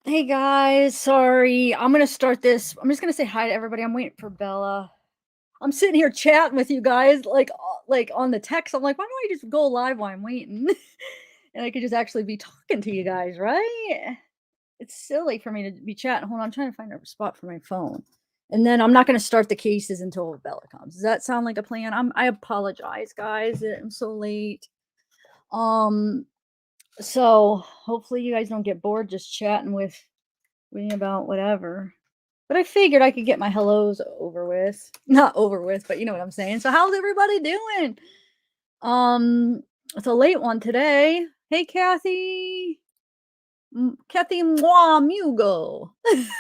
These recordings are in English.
Hey guys, sorry. I'm gonna start this. I'm just gonna say hi to everybody. I'm waiting for Bella. I'm sitting here chatting with you guys, like on the text. I'm like, why don't I just go live while I'm waiting, and I could just actually be talking to you guys, right? It's silly for me to be chatting. Hold on, I'm trying to find a spot for my phone, and then I'm not gonna start the cases until Bella comes. Does that sound like a plan? I apologize, guys. I'm so late. Um, so hopefully you guys don't get bored just chatting with me about whatever. But I figured I could get my hellos over with. Not over with, but you know what I'm saying. So how's everybody doing? Um, it's a late one today. Hey Kathy. Kathy moi mugo.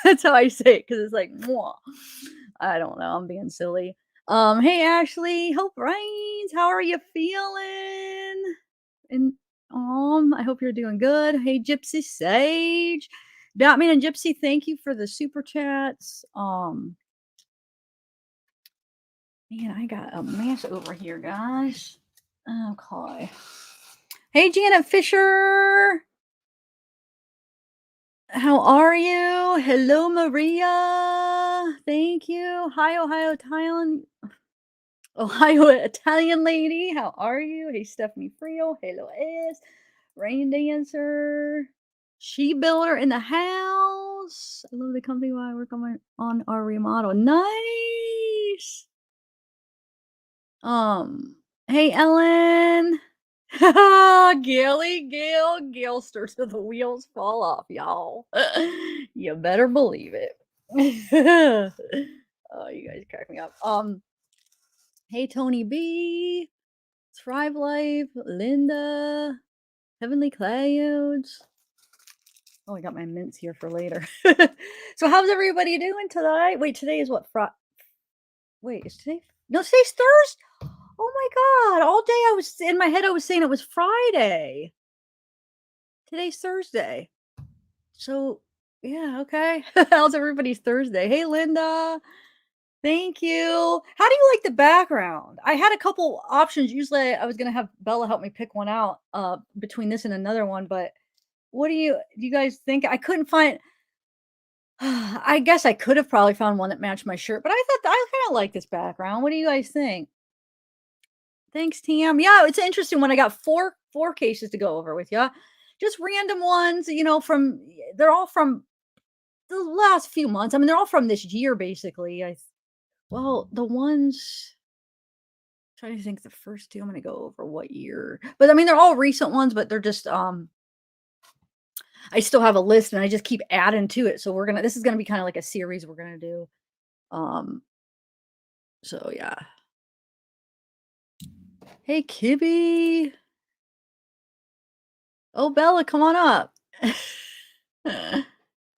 That's how I say it because it's like moi. I don't know. I'm being silly. Hey Ashley, hope rains. How are you feeling? And I hope you're doing good. Hey Gypsy Sage. Batman and Gypsy, thank you for the super chats. Man, I got a mess over here, guys. Okay. Hey Janet Fisher. How are you? Hello, Maria. Thank you. Hi, Ohio, Thailand. Ohio Italian lady. How are you? Hey, Stephanie Frio. Hello, S. Rain Dancer. She Builder in the house. I love the company while I work on our remodel. Nice. Hey Ellen. Gail starts till the wheels fall off, y'all. You better believe it. Oh, you guys crack me up. Hey Tony B, Thrive Life, Linda, Heavenly Clouds. Oh, I got my mints here for later. So how's everybody doing today? Wait, today is what? Wait, is today? No, today's Thursday. Oh my god! All day I was in my head. I was saying it was Friday. Today's Thursday. So yeah, okay. How's everybody's Thursday? Hey, Linda. Thank you. How do you like the background? I had a couple options. Usually, I was gonna have Bella help me pick one out between this and another one, but what do you guys think? I couldn't find. I guess I could have probably found one that matched my shirt, but I thought I kind of like this background. What do you guys think? Thanks, Tam. Yeah, it's interesting when I got four cases to go over with you. Just random ones, from they're all from the last few months. I mean, they're all from this year basically. The ones trying to think the first two I'm gonna go over what year. But I mean they're all recent ones, but they're just I still have a list and I just keep adding to it. So this is gonna be kind of like a series we're gonna do. Um so yeah. Hey Kibby. Oh Bella, come on up.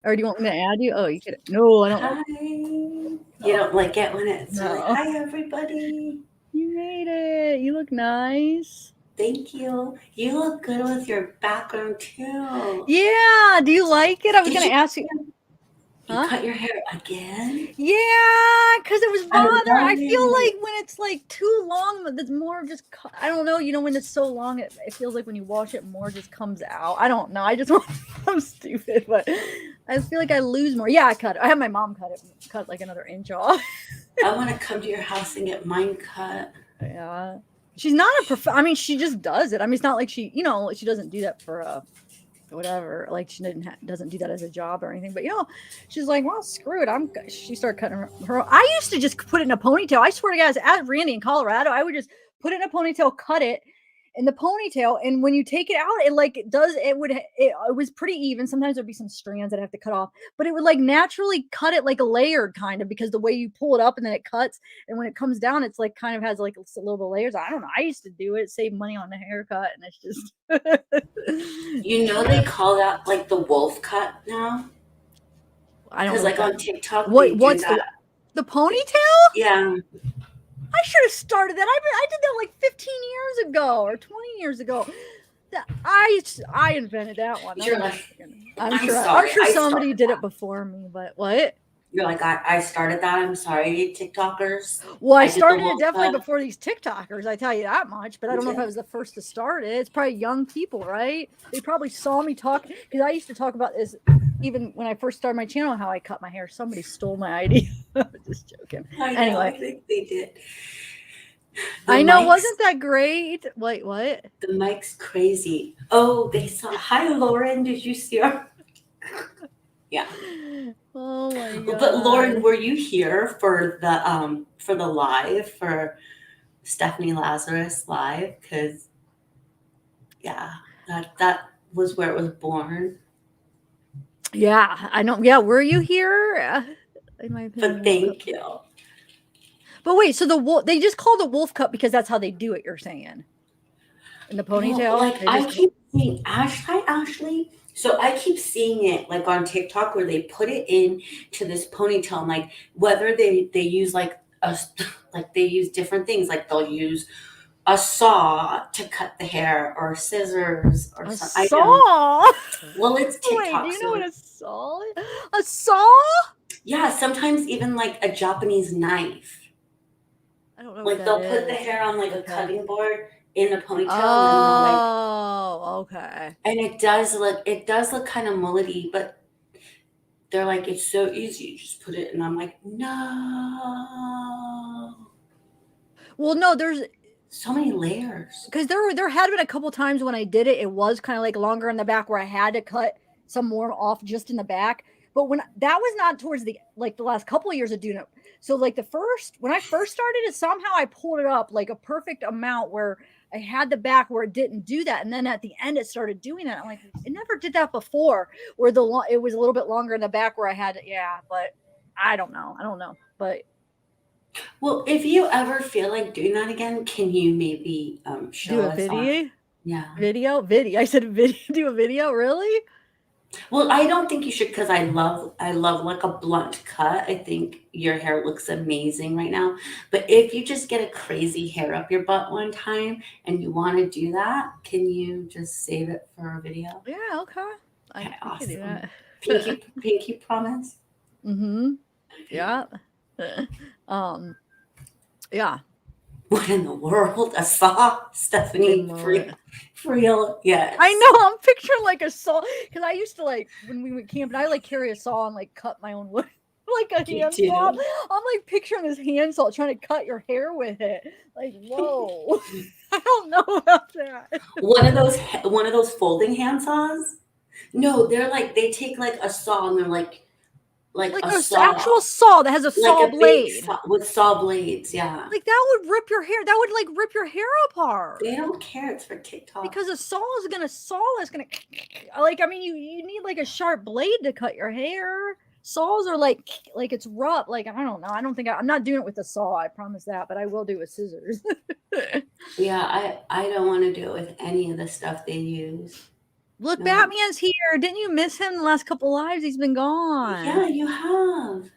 Or do you want me to add you? Oh, you could. No, I don't. Hi. You don't like it when it's like, No. hi, everybody. You made it. You look nice. Thank you. You look good with your background, too. Yeah. Do you like it? I was Did going to you, ask you. you Huh? cut your hair again? Yeah, because it was I bother. love I feel it. like when it's like too long, there's more of just. I don't know. When it's so long, it feels like when you wash it, more just comes out. I don't know. I just want. I'm stupid, but I feel like I lose more. Yeah, I cut it. I had my mom cut like another inch off. I want to come to your house and get mine cut. Yeah. She's not I mean, she just does it. I mean, it's not like she doesn't do that for whatever. Like she doesn't do that as a job or anything. But she's like, well, screw it. She started cutting her. I used to just put it in a ponytail. I swear to God, as Randy in Colorado, I would just put it in a ponytail, cut it in the ponytail, and when you take it out, it was pretty even. Sometimes there'd be some strands that I have to cut off, but it would like naturally cut it like a layered kind of, because the way you pull it up and then it cuts, and when it comes down, it's like kind of has like a little bit of layers. I don't know. I used to do it, save money on the haircut, and it's just You know they call that like the wolf cut now? I don't Because know what like that. on TikTok they do What's that. the ponytail? Yeah. I should have started that. I did that like 15 years ago or 20 years ago. I invented that one. You're like, I'm I'm sure sorry, I somebody started did it that. before me, but what? You're like, I started that. I'm sorry, TikTokers. Well, I I did the started it wolf definitely cut. before these TikTokers, I tell you that much, but I Me don't know if I too. was the first to start it. It's probably young people, right? They probably saw me talk because I used to talk about this even when I first started my channel, how I cut my hair. Somebody stole my idea. I was just joking. I know. I Anyway, think they did. The I know, mic's wasn't that great? Wait, what? the mic's crazy. Oh, they saw. Hi, Lauren. Did you see our? Yeah. Oh my But Lauren, god. were you here for the live for Stephanie Lazarus live? Because yeah, that was where it was born. Yeah, I know. Yeah, were you here? In my opinion, But the Wolf Cup. thank you. But wait, so the wolf they just call the Wolf Cup because that's how they do it, you're saying? In the Well, ponytail? like They I just keep seeing Ashley. So I keep seeing it like on TikTok where they put it in to this ponytail. And like whether they use like like they use different things. Like they'll use a saw to cut the hair or scissors or a something. I know. saw? Well, it's Wait, do TikTok, you know what so a saw is? A saw? yeah. Sometimes even like a Japanese knife. I don't know what Like that they'll put the is. hair on like a Okay. cutting board in a ponytail, and then they'll like, Oh, okay. and it does look kind of mullety, but they're like, it's so easy. You just put it, and I'm like, no, Well, no, there's so many layers. because there had been a couple times when I did it, it was kind of like longer in the back where I had to cut some more off just in the back. But when that was not towards the like the last couple of years of doing it. So like when I first started it, somehow I pulled it up like a perfect amount where I had the back where it didn't do that, and then at the end it started doing it. I'm like, it never did that before. Where it was a little bit longer in the back where I had to, yeah, but I don't know, but Well, if you ever feel like doing that again, can you maybe do show a us on? video, Yeah. video. I said video, do a video, really? Well, I don't think you should because I love like a blunt cut. I think your hair looks amazing right now. But if you just get a crazy hair up your butt one time and you want to do that, can you just save it for a video? Yeah, okay. Okay, We could do awesome. that. Pinky promise. Mm-hmm. Okay. Yeah. um, yeah. What in the world? A saw? A Stephanie, mullet. for real? I Yes. know, I'm picturing like a saw because I used to like when we went camping, I like carry a saw and like cut my own wood. Like a You handsaw. do. I'm like picturing this handsaw trying to cut your hair with it. Like, whoa. I don't know about that. One of those folding hand saws? No, they're like they take like a saw and they're like Like a an actual saw. saw that has a Like saw a big blade. saw with saw blades, yeah. Like that would rip your hair. That would like rip your hair apart. They don't care, it's for TikTok. Because a saw is gonna like I mean you need like a sharp blade to cut your hair. Saws are like it's rough. Like I don't know. I don't think I'm not doing it with a saw. I promise that, but I will do it with scissors. Yeah, I don't wanna do it with any of the stuff they use. Look, No. Batman's here. Didn't you miss him the last couple lives? He's been gone. Yeah, you have.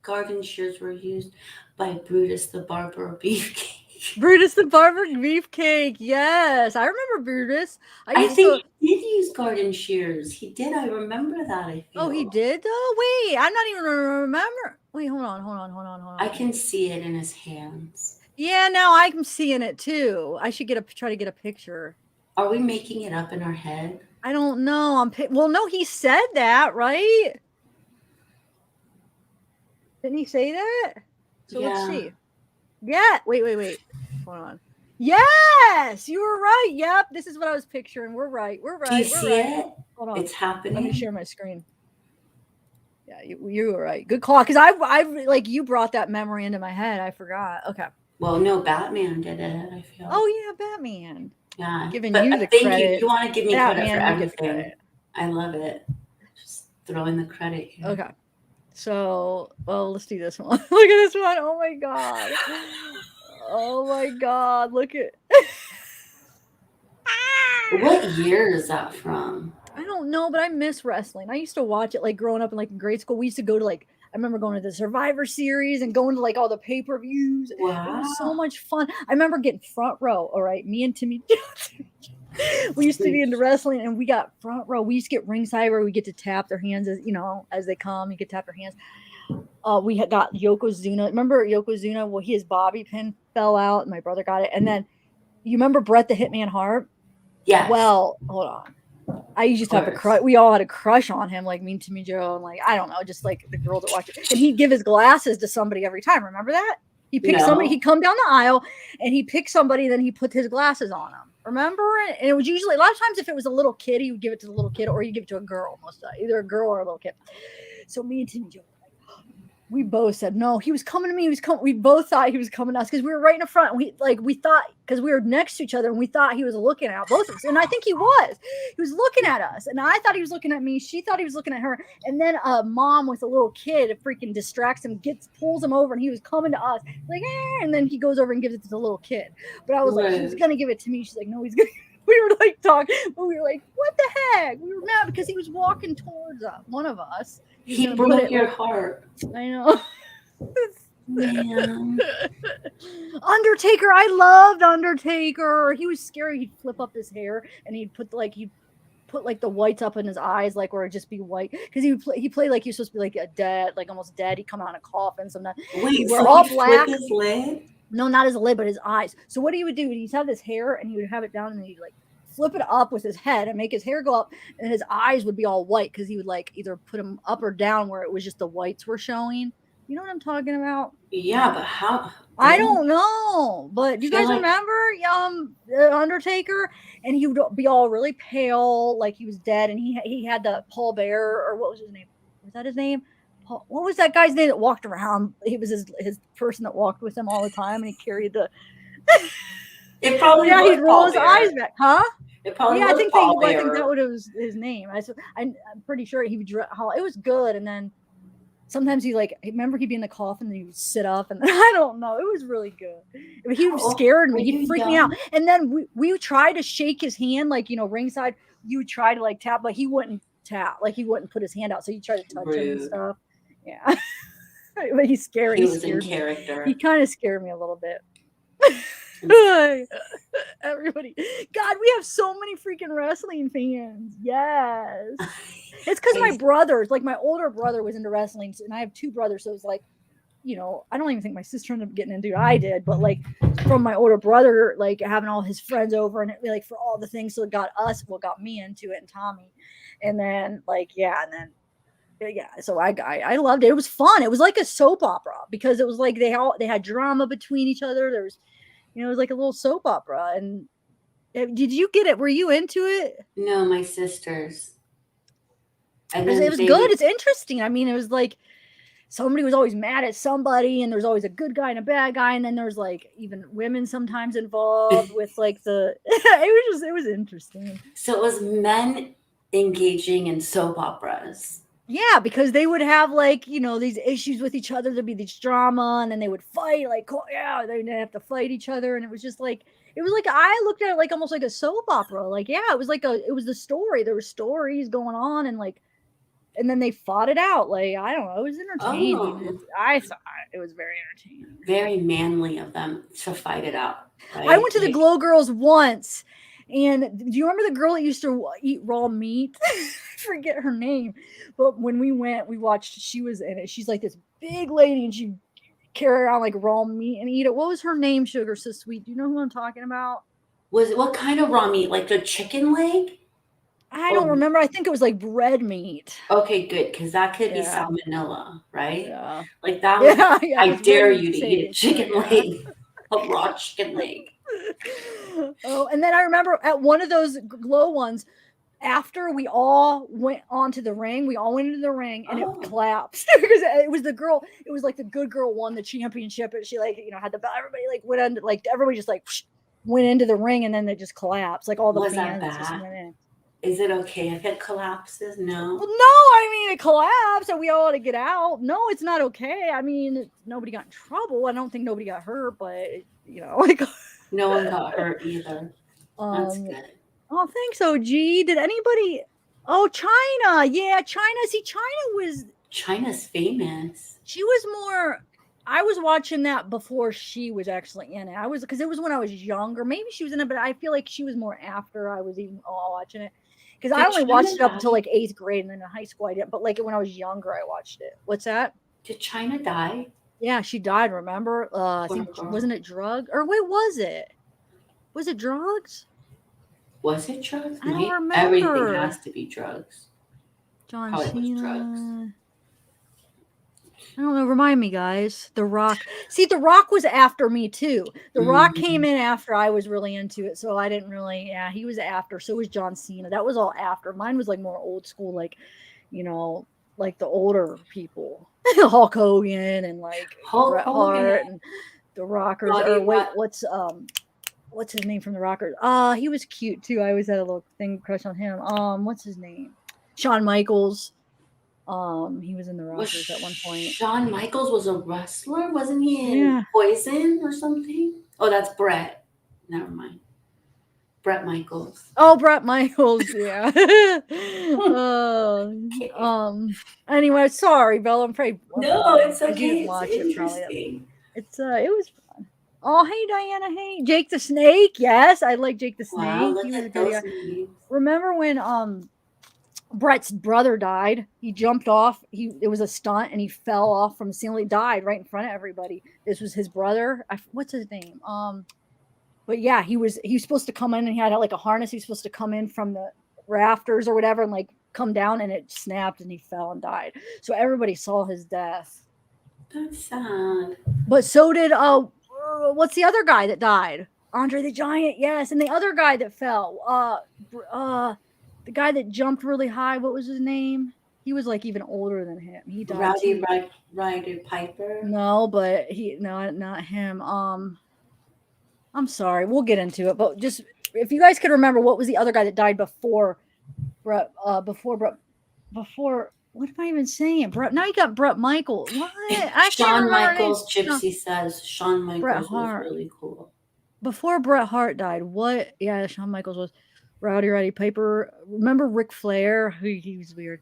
Garden shears were used by Brutus the Barber of Beefcake. Brutus the Barber Beefcake. Yes, I remember Brutus. I I used think to. he did use garden shears. He did. I remember that. I Oh, he feel. did though. Wait, I'm not even remember. Wait, hold on. I can see it in his hands. Yeah, now I'm seeing it too. I should try to get a picture. Are we making it up in our head? I don't know. Well, no, he said that, right? Didn't he say that? So Yeah. let's see. Yeah. Wait. Hold on. Yes, you were right. Yep, this is what I was picturing. We're right. Do you see it? Hold on. It's happening. Let me share my screen. Yeah, you were right. Good call. Because I like you brought that memory into my head. I forgot. Okay. Well, no, Batman did it. I feel. Oh yeah, Batman. Yeah. Giving But you the thank credit. you. You want to give me credit for Batman, you get everything. credit. I love it. Just throwing the credit here. Okay. So, well, let's do this one. Look at this one. Oh my god. Oh my god. Look at. What year is that from? I don't know, but I miss wrestling. I used to watch it like growing up in like in grade school. We used to go to like I remember going to the Survivor Series and going to like all the pay-per-views. Wow. It was so much fun. I remember getting front row. All right, me and Timmy. We used to be into wrestling, and we got front row. We used to get ringside where we get to tap their hands as they come. You could tap their hands. We had got Yokozuna. Remember Yokozuna? Well, his bobby pin fell out, and my brother got it. And then you remember Bret the Hitman Hart? Yes, Well, hold on. I used of to have a course. crush. We all had a crush on him, like me and Timmy Joe, and like I don't know, just like the girls that watch it. And he'd give his glasses to somebody every time. Remember that? He picked somebody. No. He'd come down the aisle and he picked somebody. Then he put his glasses on them. Remember? And it was usually a lot of times if it was a little kid, he would give it to the little kid, or he'd give it to a girl. Most either a girl or a little kid. So me and Timmy Joe, we both said no. He was coming to me. He was coming. We both thought he was coming to us because we were right in the front. We thought because we were next to each other and we thought he was looking at both of us. And I think he was. He was looking at us, and I thought he was looking at me. She thought he was looking at her. And then a mom with a little kid freaking distracts him, pulls him over, and he was coming to us like, and then he goes over and gives it to the little kid. But I was like, he was gonna give it to me. She's like, no, he's gonna. We were like talking, but we were like, what the heck? We were mad because he was walking towards one of us. He broke your heart. I know. Man. Undertaker, I loved Undertaker. He was scary. He'd flip up his hair and he'd put like the whites up in his eyes, like where it'd just be white. Because he played like he was supposed to be like a dead, like almost dead. He'd come out in a coffin. Sometimes. Wait, we're so all he black. flipped his lid? No, not his lid, but his eyes. So what he would do, he'd have his hair and he would have it down and he'd like flip it up with his head and make his hair go up, and his eyes would be all white because he would like either put them up or down where it was just the whites were showing. You know what I'm talking about? Yeah, but how? I don't know, but do you guys remember the Undertaker? And he would be all really pale, like he was dead, and he had the Paul Bear, or what was his name? Was that his name? Paul, what was that guy's name that walked around? He was his person that walked with him all the time, and he carried the. It probably yeah, was he'd roll Paul his Bear. eyes back, huh? It probably yeah, was I think Paul I Bear. think that was his name. I'm pretty sure he would. It was good, and then sometimes he remember he'd be in the coffin and he would sit up, and I don't know. It was really good. He scared me. He freaked me out. And then we tried to shake his hand, like ringside. You would try to like tap, but he wouldn't tap. Like he wouldn't put his hand out. So you try to touch him and stuff. Yeah, but he's scary. He was in character. He kind of scared me a little bit. Everybody, God, we have so many freaking wrestling fans. Yes, it's because my brothers, like my older brother, was into wrestling, and I have two brothers, so it's like, I don't even think my sister ended up getting into it. I did, but like from my older brother, like having all his friends over, and like for all the things, so it got me into it, and Tommy, and then so I loved it. It was fun. It was like a soap opera because it was like they had drama between each other. There was. It was like a little soap opera. And did you get it? Were you into it? No, my sisters. And it was good. It's interesting. I mean, it was like somebody was always mad at somebody, and there's always a good guy and a bad guy, and then there's like even women sometimes involved with like the. It was interesting. So it was men engaging in soap operas. Yeah, because they would have like, these issues with each other. There'd be this drama, and then they would fight. Like, they'd have to fight each other, and it was just like I looked at it like almost like a soap opera. Like, it was it was the story. There were stories going on, and like, and then they fought it out. Like, I don't know, it was entertaining. Oh. I thought it was very entertaining. Very manly of them to fight it out. Right? I went to the Glow Girls once. And do you remember the girl that used to eat raw meat? I forget her name. But when we went, we watched, she was in it. She's like this big lady, and she'd carry around like raw meat and eat it. What was her name, Sugar So Sweet? Do you know who I'm talking about? What kind of raw meat? Like the chicken leg? I don't remember. I think it was like bread meat. Okay, good. Because that could be salmonella, right? Yeah. Like that was, I dare you to eat a chicken leg. A raw chicken leg. Oh, and then I remember at one of those Glow ones, after we all went onto the ring, we all went into the ring, and it collapsed because it was the girl. It was like the good girl won the championship, and she had the belt. Everybody went under, everybody just went into the ring, and then they just collapsed. Like all the fans just went in. Is it okay if it collapses? No. Well, no, I mean it collapsed, and we all had to get out. No, it's not okay. I mean, nobody got in trouble. I don't think nobody got hurt, but no one got hurt either. That's good. Oh, thanks, OG. Did anybody? Oh, China. Yeah, China. See, China's famous. She was more. I was watching that before she was actually in it. Because it was when I was younger. Maybe she was in it, but I feel like she was more after I was even watching it. Because I only watched it up until 8th grade, and then in high school I didn't. But when I was younger, I watched it. What's that? Did China die? Yeah, she died, remember? I Poor think, girl. wasn't it drug? Or wait, was it? Was it drugs? Was it drugs? I don't Everything remember. has to be drugs. John Probably was drugs. Cena. I don't know. Remind me, guys. The Rock. See, The Rock was after me too. The Rock came in after I was really into it, so I didn't really. Yeah, he was after. So was John Cena. That was all after. Mine was like more old school, like, like the older people, Hulk Hogan and like Hulk Bret Hogan. Hart and the Rockers. Roddy Or wait, Rod- what's his name from the Rockers? He was cute too. I always had a little thing crush on him. What's his name? Shawn Michaels. He was in the Was Rockers at one point. Shawn Michaels was a wrestler? Wasn't he in Yeah. Poison or something? Oh, that's Brett. Never mind. Brett Michaels. Oh, Bret Michaels, yeah. Anyway, sorry, Bella. I'm afraid. No, it's 'cause you okay. didn't It's watch it, probably. interesting. It was fun. Oh, hey, Diana. Hey, Jake the Snake. Yes, I like Jake the Wow, Snake. look He was a at good those guy. names. Remember when Brett's brother died? He jumped off. It was a stunt, and he fell off from the ceiling. Died right in front of everybody. This was his brother. What's his name? But yeah, he was supposed to come in, and he had like a harness. He was supposed to come in from the rafters or whatever and like come down, and it snapped and he fell and died. So everybody saw his death. That's sad. But so did what's the other guy that died? Andre the Giant, yes. And the other guy that fell, the guy that jumped really high, what was his name? He was like even older than him. He died Rowdy too. Ryder Piper. No, but not him. I'm sorry, we'll get into it, but just if you guys could remember, what was the other guy that died before Brett? Before what am I even saying? Brett. Now you got Bret Michaels. What? Shawn Michaels. Gypsy says Shawn Michaels was really cool. Before Bret Hart died, what? Yeah, Shawn Michaels was Rowdy Piper. Remember Ric Flair? He was weird.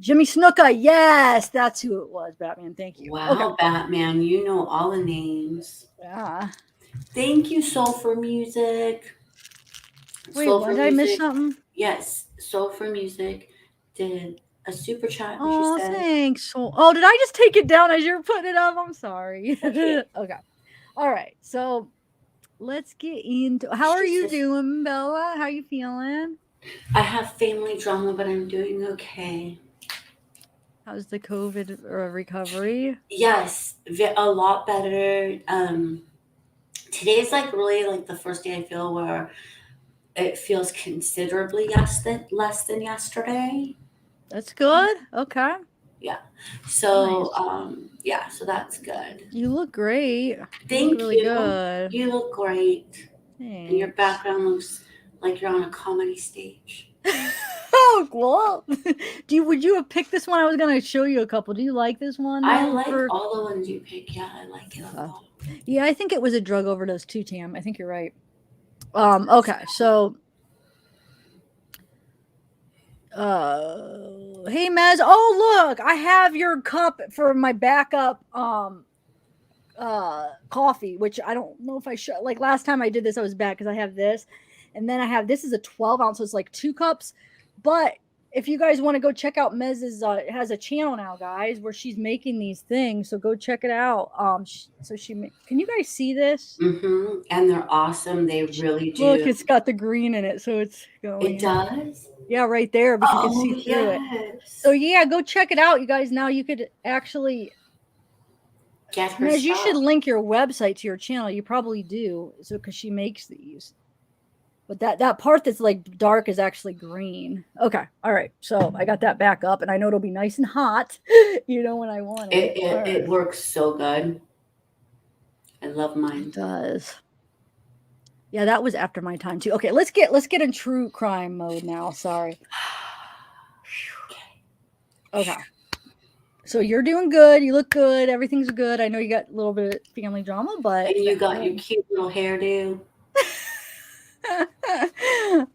Jimmy Snuka. Yes, that's who it was. Batman. Thank you. Wow, okay. Batman, you know all the names. Yeah. Thank you, Soul for Music. Wait, did I miss something? Yes, Soul for Music did a super chat. Oh, thanks. Oh, did I just take it down as you're putting it up? I'm sorry. Okay. All right. So let's get into. How are you doing, Bella? How are you feeling? I have family drama, but I'm doing okay. How's the COVID recovery? Yes, a lot better. Today's like really like the first day I feel where it feels considerably less than yesterday. That's good. Okay. Yeah. So nice. So that's good. You look great. Thank you. Really good. You look great. Thanks. And your background looks like you're on a comedy stage. Oh, well. Would you have picked this one? I was gonna show you a couple. Do you like this one? I like all the ones you pick. Yeah, I like it a lot. Yeah, I think it was a drug overdose too, Tam. I think you're right. Okay, so hey Mez. Oh look, I have your cup for my backup coffee, which I don't know if I should. Like last time I did this, I was bad because I have this, and then I have this is a 12 ounce, so it's like 2 cups. But if you guys want to go check out Mez's, has a channel now, guys, where she's making these things. So go check it out. Can you guys see this? Mm-hmm. And they're awesome. They really do. Look, it's got the green in it, so it's going. It does. Yeah, right there, because you can see through it. So yeah, go check it out, you guys. Now you could actually. Get her Mez, you should link your website to your channel. You probably do, so because she makes these. But that part that's like dark is actually green. Okay. All right. So I got that back up, and I know it'll be nice and hot, when I want it. It works so good. I love mine. It does. Yeah, that was after my time too. Okay, let's get in true crime mode now. Sorry. Okay. So you're doing good. You look good. Everything's good. I know you got a little bit of family drama, but and you got your cute little hairdo.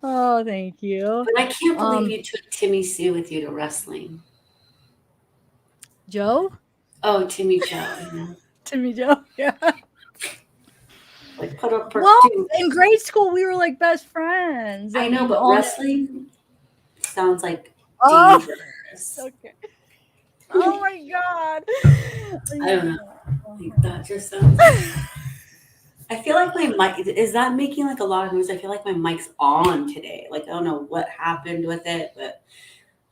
Oh, thank you. But I can't believe you took Timmy Sue with you to wrestling. Joe? Oh, Timmy Joe. Timmy Joe, yeah. Like put up her in grade school we were like best friends. I know, but wrestling sounds like dangerous. Okay. Oh my god. I don't know. Like, that just sounds like. I feel like my mic is that making like a lot of noise. I feel like my mic's on today. Like I don't know what happened with it, but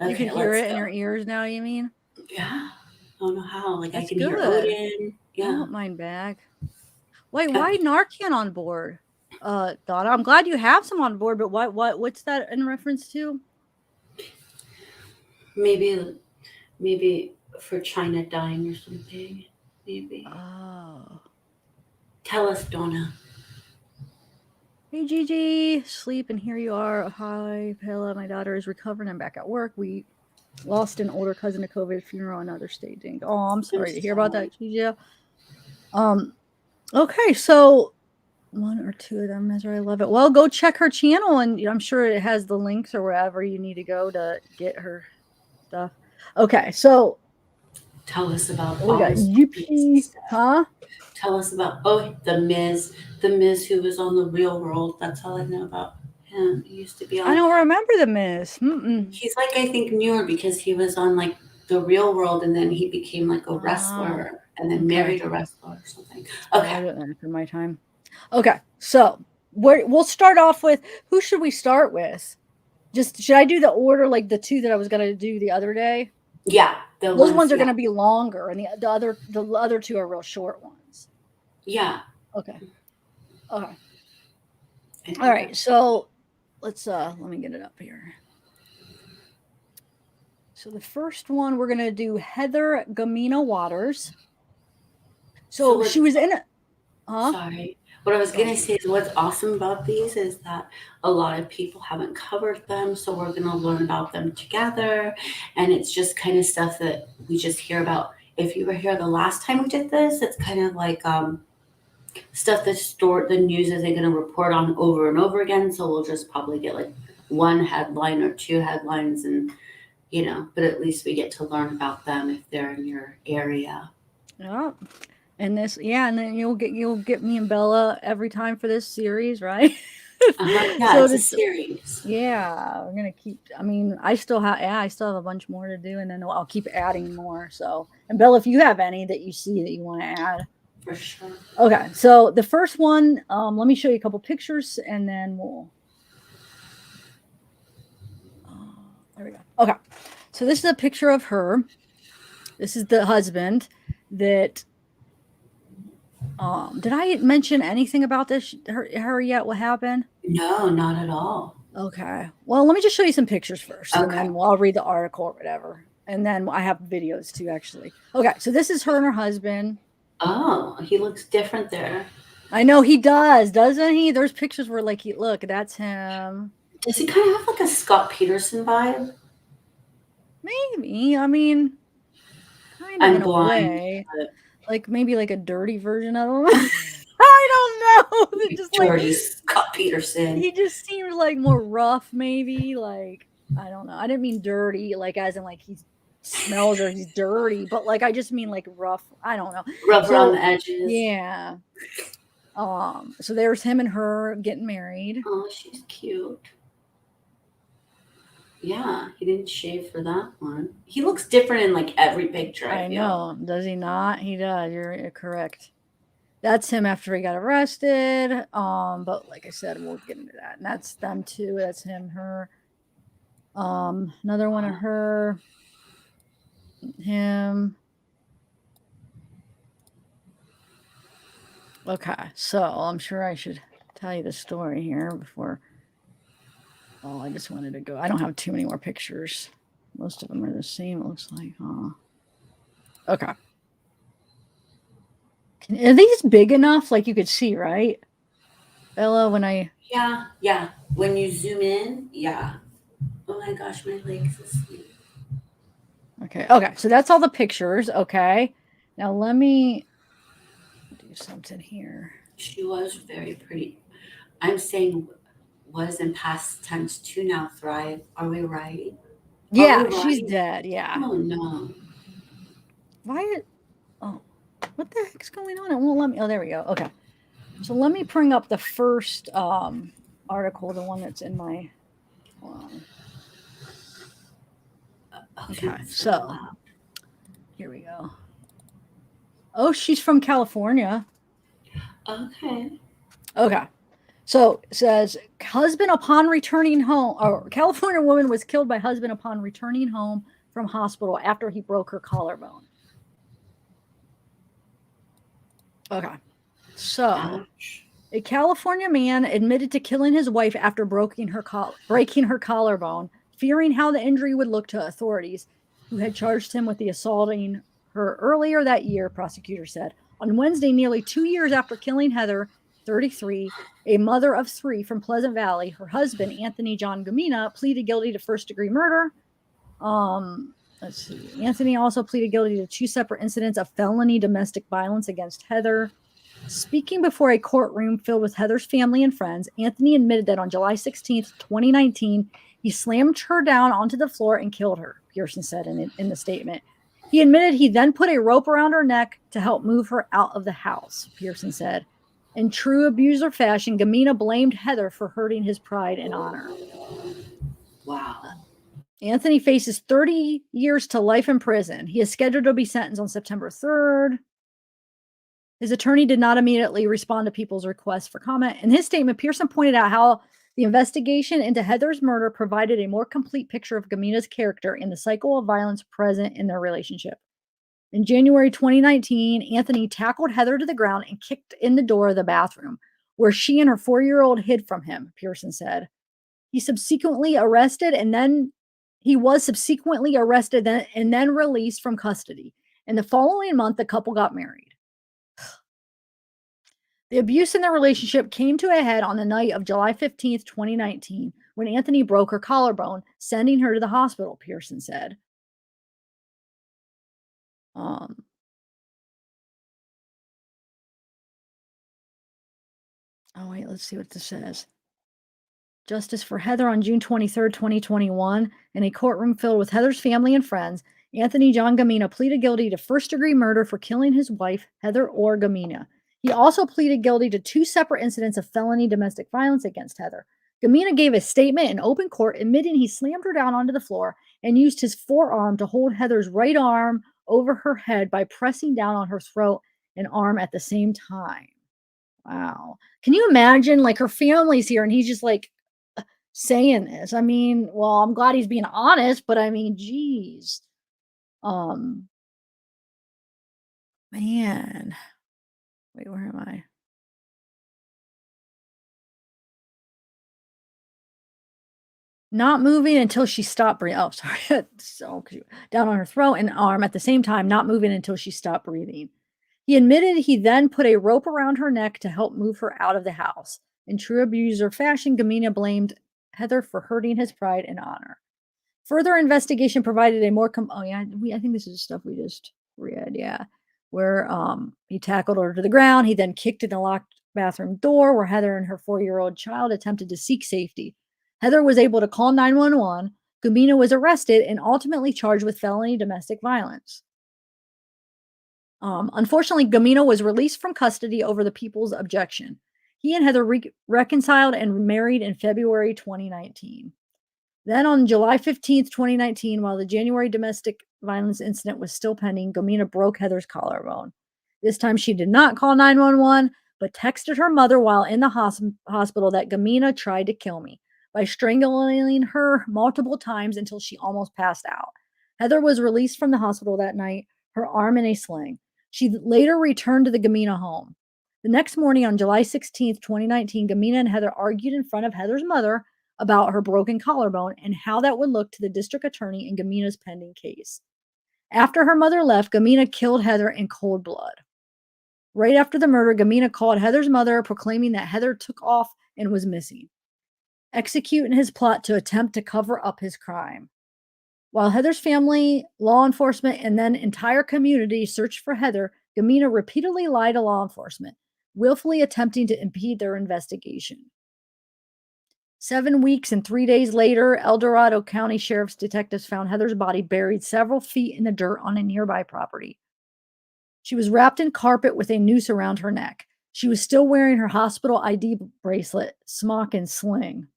You can okay, hear let's it in your go. ears now, you mean? Yeah, I don't know how. Like I That's can hear good. Odin. I Yeah. want mine back. Wait, why Okay. Narcan on board? Donna, I'm glad you have some on board, but what's that in reference to? Maybe for China dying or something. Maybe. Oh. Tell us, Donna. Hey Gigi, sleep and here you are. Hi, Pella. My daughter is recovering. I'm back at work. We lost an older cousin to COVID funeral, another staging. Oh, I'm I'm sorry to hear about sorry. that, Gigi. Okay, so one or two of them is I love it. Well, go check her channel and I'm sure it has the links or wherever you need to go to get her stuff. Okay, so Tell us about we all got this crazy Gypsy, stuff. huh? Tell us about the Miz who was on the Real World. That's all I know about him. He used to be I on. don't remember the Miss. Mm-mm. He's like I think newer because he was on like the Real World and then he became like a Oh, wrestler and then okay. married a wrestler or something. Oh, Okay. I don't know for my time. Okay, so we'll start off with who should we start with? Just should I do the order like the two that I was gonna do the other day? Yeah, the Those ones. ones are Yeah, gonna be longer, and the other two are real short ones. yeah. Okay. Okay. I All think right. that's So let me get it up here. So the first one we're gonna do Heather Gamino Waters. so. So she was in it. Huh? Sorry. What I was Go. gonna say is what's awesome about these is that a lot of people haven't covered them, so we're gonna learn about them together, and it's just kind of stuff that we just hear about. If you were here the last time we did this, it's kind of like stuff that stored the news isn't gonna report on over and over again. So we'll just probably get like one headline or two headlines, and but at least we get to learn about them if they're in your area. Yeah. And this, yeah, and then you'll get me and Bella every time for this series, right? Yeah, So it's a to series. yeah, we're gonna keep. I mean, I still have a bunch more to do, and then I'll keep adding more. So, and Bella, if you have any that you see that you want to add, For sure. okay. So the first one, let me show you a couple pictures, and then we'll. There we go. Okay, so this is a picture of her. This is the husband that. Did I mention anything about this her yet? What happened? No, not at all. Okay. Well, let me just show you some pictures first, and Okay. then I'll read the article or whatever. And then I have videos too, actually. Okay, so this is her and her husband. Oh, he looks different there. I know he does, doesn't he? There's pictures where, like, look, that's him. Does he kind of have like a Scott Peterson vibe? Maybe. I mean, kind of in I'm a blind, way. but Like maybe like a dirty version of him. I don't know. Just like dirty Scott Peterson. he just seemed like more rough, maybe. Like I don't know. I didn't mean dirty, like as in like he smells or he's dirty, but like I just mean like rough. I don't know. Rough around So the edges. yeah. So there's him and her getting married. Oh, she's cute. Yeah, he didn't shave for that one. He looks different in like every picture, I I feel. know. Does he not? He does. You're correct. That's him after he got arrested. But like I said, we'll get into that. And that's them too. That's him, her. Another one of her, him. Okay, so I'm sure I should tell you the story here before. Oh, I just wanted to go. I don't have too many more pictures. Most of them are the same, it looks like. Okay. Are these big enough? Like you could see, right? Bella, when I. Yeah. When you zoom in, yeah. Oh my gosh, my leg's asleep. Okay, so that's all the pictures. Okay. Now let me do something here. She was very pretty. I'm saying was in past tense to now thrive. Are we right? Yeah, Are we she's right? dead. Yeah. Oh no. Why? Oh, what the heck's going on? It won't let me. Oh, there we go. Okay. So let me bring up the first article, the one that's in my. Hold on. Okay, so Here we go. Oh, she's from California. Okay. Okay. So it says husband upon returning home, or California woman was killed by husband upon returning home from hospital after he broke her collarbone. Okay. So Ouch. a California man admitted to killing his wife after breaking her collarbone, fearing how the injury would look to authorities who had charged him with the assaulting her earlier that year, prosecutors said. On Wednesday, nearly 2 years after killing Heather, 33, a mother of 3 from Pleasant Valley, her husband, Anthony John Gumina, pleaded guilty to first-degree murder. Let's see. Anthony also pleaded guilty to 2 separate incidents of felony domestic violence against Heather. Speaking before a courtroom filled with Heather's family and friends, Anthony admitted that on July 16th, 2019, he slammed her down onto the floor and killed her, Pearson said in the statement. He admitted he then put a rope around her neck to help move her out of the house, Pearson said. In true abuser fashion, Gamino blamed Heather for hurting his pride and honor. Wow. Anthony faces 30 years to life in prison. He is scheduled to be sentenced on September 3rd. His attorney did not immediately respond to people's requests for comment. In his statement, Pearson pointed out how the investigation into Heather's murder provided a more complete picture of Gamina's character and the cycle of violence present in their relationship. In January 2019, Anthony tackled Heather to the ground and kicked in the door of the bathroom, where she and her 4-year-old hid from him, Pearson said. He was subsequently arrested and then released from custody. In the following month, the couple got married. The abuse in their relationship came to a head on the night of July 15th, 2019, when Anthony broke her collarbone, sending her to the hospital, Pearson said. Oh, wait, let's see what this says. Justice for Heather on June 23rd, 2021, in a courtroom filled with Heather's family and friends, Anthony John Gamino pleaded guilty to first-degree murder for killing his wife, Heather or Gumina. He also pleaded guilty to 2 separate incidents of felony domestic violence against Heather. Gamina gave a statement in open court admitting he slammed her down onto the floor and used his forearm to hold Heather's right arm over her head by pressing down on her throat and arm at the same time. Wow. Can you imagine, like, her family's here and he's just like saying this? I mean, well, I'm glad he's being honest, but I mean, geez. Man. Wait, where am I? Not moving until she stopped breathing. Oh, sorry. So down on her throat and arm at the same time, not moving until she stopped breathing. He admitted he then put a rope around her neck to help move her out of the house. In true abuser fashion, Gamina blamed Heather for hurting his pride and honor. Further investigation provided a more I think this is stuff we just read, yeah. Where he tackled her to the ground. He then kicked in the locked bathroom door where Heather and her 4-year-old child attempted to seek safety. Heather was able to call 911. Gumina was arrested and ultimately charged with felony domestic violence. Unfortunately, Gamino was released from custody over the people's objection. He and Heather reconciled and married in February 2019. Then on July 15th, 2019, while the January domestic violence incident was still pending, Gumina broke Heather's collarbone. This time she did not call 911, but texted her mother while in the hospital that Gumina tried to kill me by strangling her multiple times until she almost passed out. Heather was released from the hospital that night, her arm in a sling. She later returned to the Gumina home. The next morning on July 16th, 2019, Gumina and Heather argued in front of Heather's mother about her broken collarbone and how that would look to the district attorney in Gamina's pending case. After her mother left, Gamina killed Heather in cold blood. Right after the murder, Gamina called Heather's mother, proclaiming that Heather took off and was missing, executing his plot to attempt to cover up his crime. While Heather's family, law enforcement, and then entire community searched for Heather, Gamina repeatedly lied to law enforcement, willfully attempting to impede their investigation. 7 weeks and 3 days later, El Dorado County Sheriff's detectives found Heather's body buried several feet in the dirt on a nearby property. She was wrapped in carpet with a noose around her neck. She was still wearing her hospital ID bracelet, smock, and sling.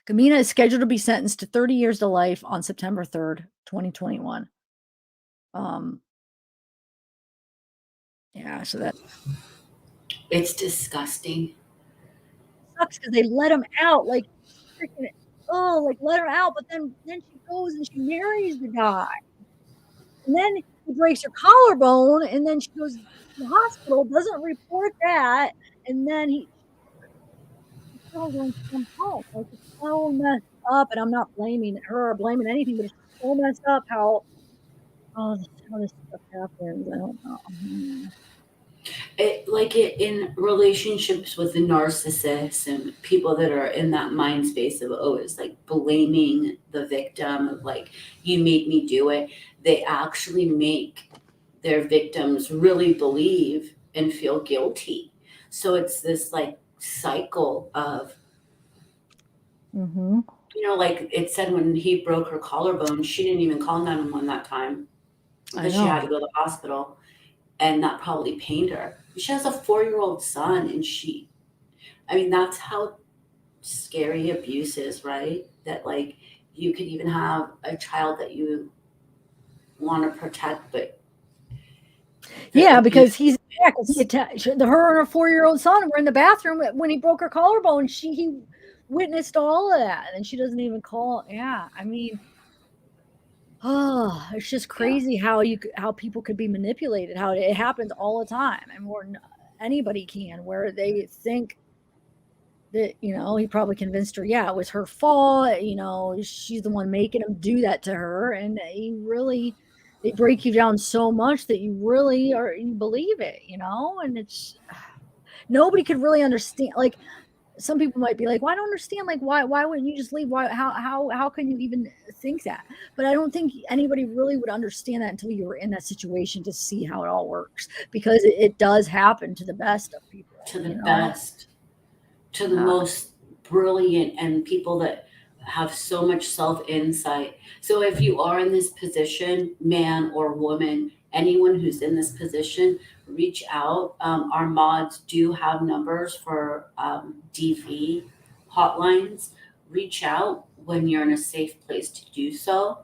Gamina is scheduled to be sentenced to 30 years to life on September 3rd, 2021. Yeah, so that It's disgusting. sucks because they let him out, like, freaking like, let her out, but then she goes and she marries the guy, and then he breaks her collarbone, and then she goes to the hospital, doesn't report that, and then he kills her when she comes home. Like, it's so messed up, and I'm not blaming her or blaming anything, but it's just so messed up how this stuff happens. I don't know. It in relationships with the narcissists and people that are in that mind space of always like blaming the victim of like, you made me do it. They actually make their victims really believe and feel guilty. So it's this like cycle of, Mhm. like it said when he broke her collarbone, she didn't even call 911 that time I because she had know. to go to the hospital, and that probably pained her. She has a 4-year-old son, and that's how scary abuse is, right? That like you could even have a child that you want to protect, but the Yeah, abuse. because yeah, 'cause he attached her and her 4-year-old son were in the bathroom when he broke her collarbone. He witnessed all of that, and she doesn't even call. Yeah, I mean, oh, it's just Yeah, crazy how people could be manipulated. How it happens all the time, and more anybody can, where they think that he probably convinced her. Yeah, it was her fault. She's the one making him do that to her, and they break you down so much that you believe it. And it's nobody could really understand. Like, some people might be like, well, I don't understand, like, why wouldn't you just leave? Why how can you even think that? But I don't think anybody really would understand that until you were in that situation to see how it all works, because it does happen to the best of people, to the best, to the yeah. most brilliant, and people that have so much self insight. So if you are in this position, man or woman, anyone who's in this position, reach out. Our mods do have numbers for DV hotlines. Reach out when you're in a safe place to do so,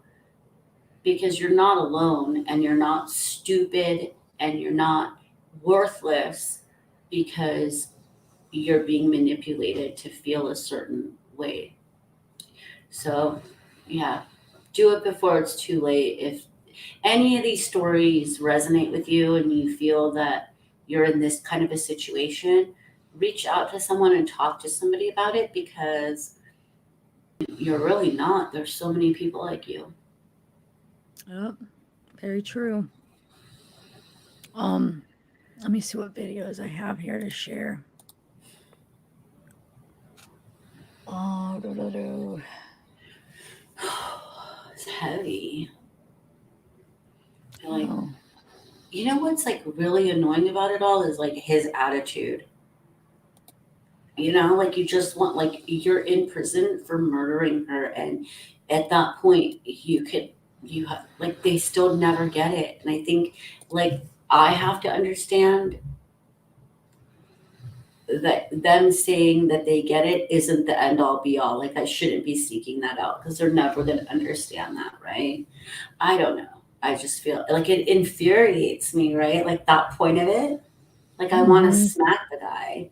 because you're not alone, and you're not stupid, and you're not worthless because you're being manipulated to feel a certain way. So, yeah, do it before it's too late. If any of these stories resonate with you and you feel that you're in this kind of a situation, reach out to someone and talk to somebody about it, because you're really not. There's so many people like you. Yep, very true. Um, Let me see what videos I have here to share. Oh, It's heavy. Like, oh. what's like really annoying about it all is like his attitude. Like you just want, like, you're in prison for murdering her, and at that point you have, like, they still never get it. And I think, like, I have to understand that them saying that they get it isn't the end all be all. Like, I shouldn't be seeking that out because they're never going to understand that, right? I don't know. I just feel like it infuriates me, right? Like, that point of it, like, I want to Mhm. smack the guy.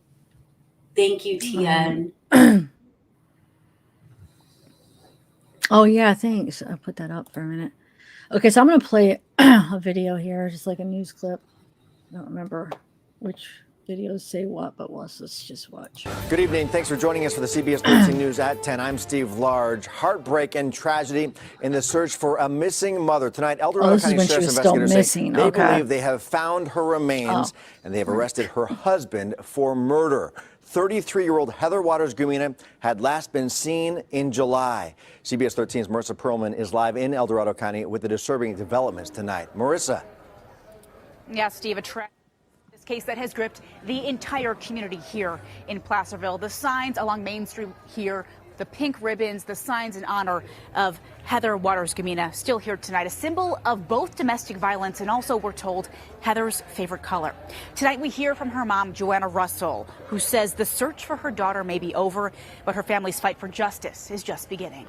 Thank you, TN. Oh, yeah, thanks. I'll put that up for a minute. Okay, so I'm gonna play a video here, just like a news clip. I don't remember which videos say what, but let's just watch. Good evening. Thanks for joining us for the CBS 13 News at 10. I'm Steve Large. Heartbreak and tragedy in the search for a missing mother. Tonight, El Dorado This is County when she Sheriff's was still investigators say missing. they Okay. believe they have found her remains, and they have arrested her husband for murder. 33-year-old Heather Waters Gumina had last been seen in July. CBS 13's Marissa Perlman is live in El Dorado County with the disturbing developments tonight. Marissa. Yeah, Steve, this case that has gripped the entire community here in Placerville. The signs along Main Street here, the pink ribbons, the signs in honor of Heather Waters Gamino, still here tonight, a symbol of both domestic violence and also, we're told, Heather's favorite color. Tonight we hear from her mom, Joanna Russell, who says the search for her daughter may be over, but her family's fight for justice is just beginning.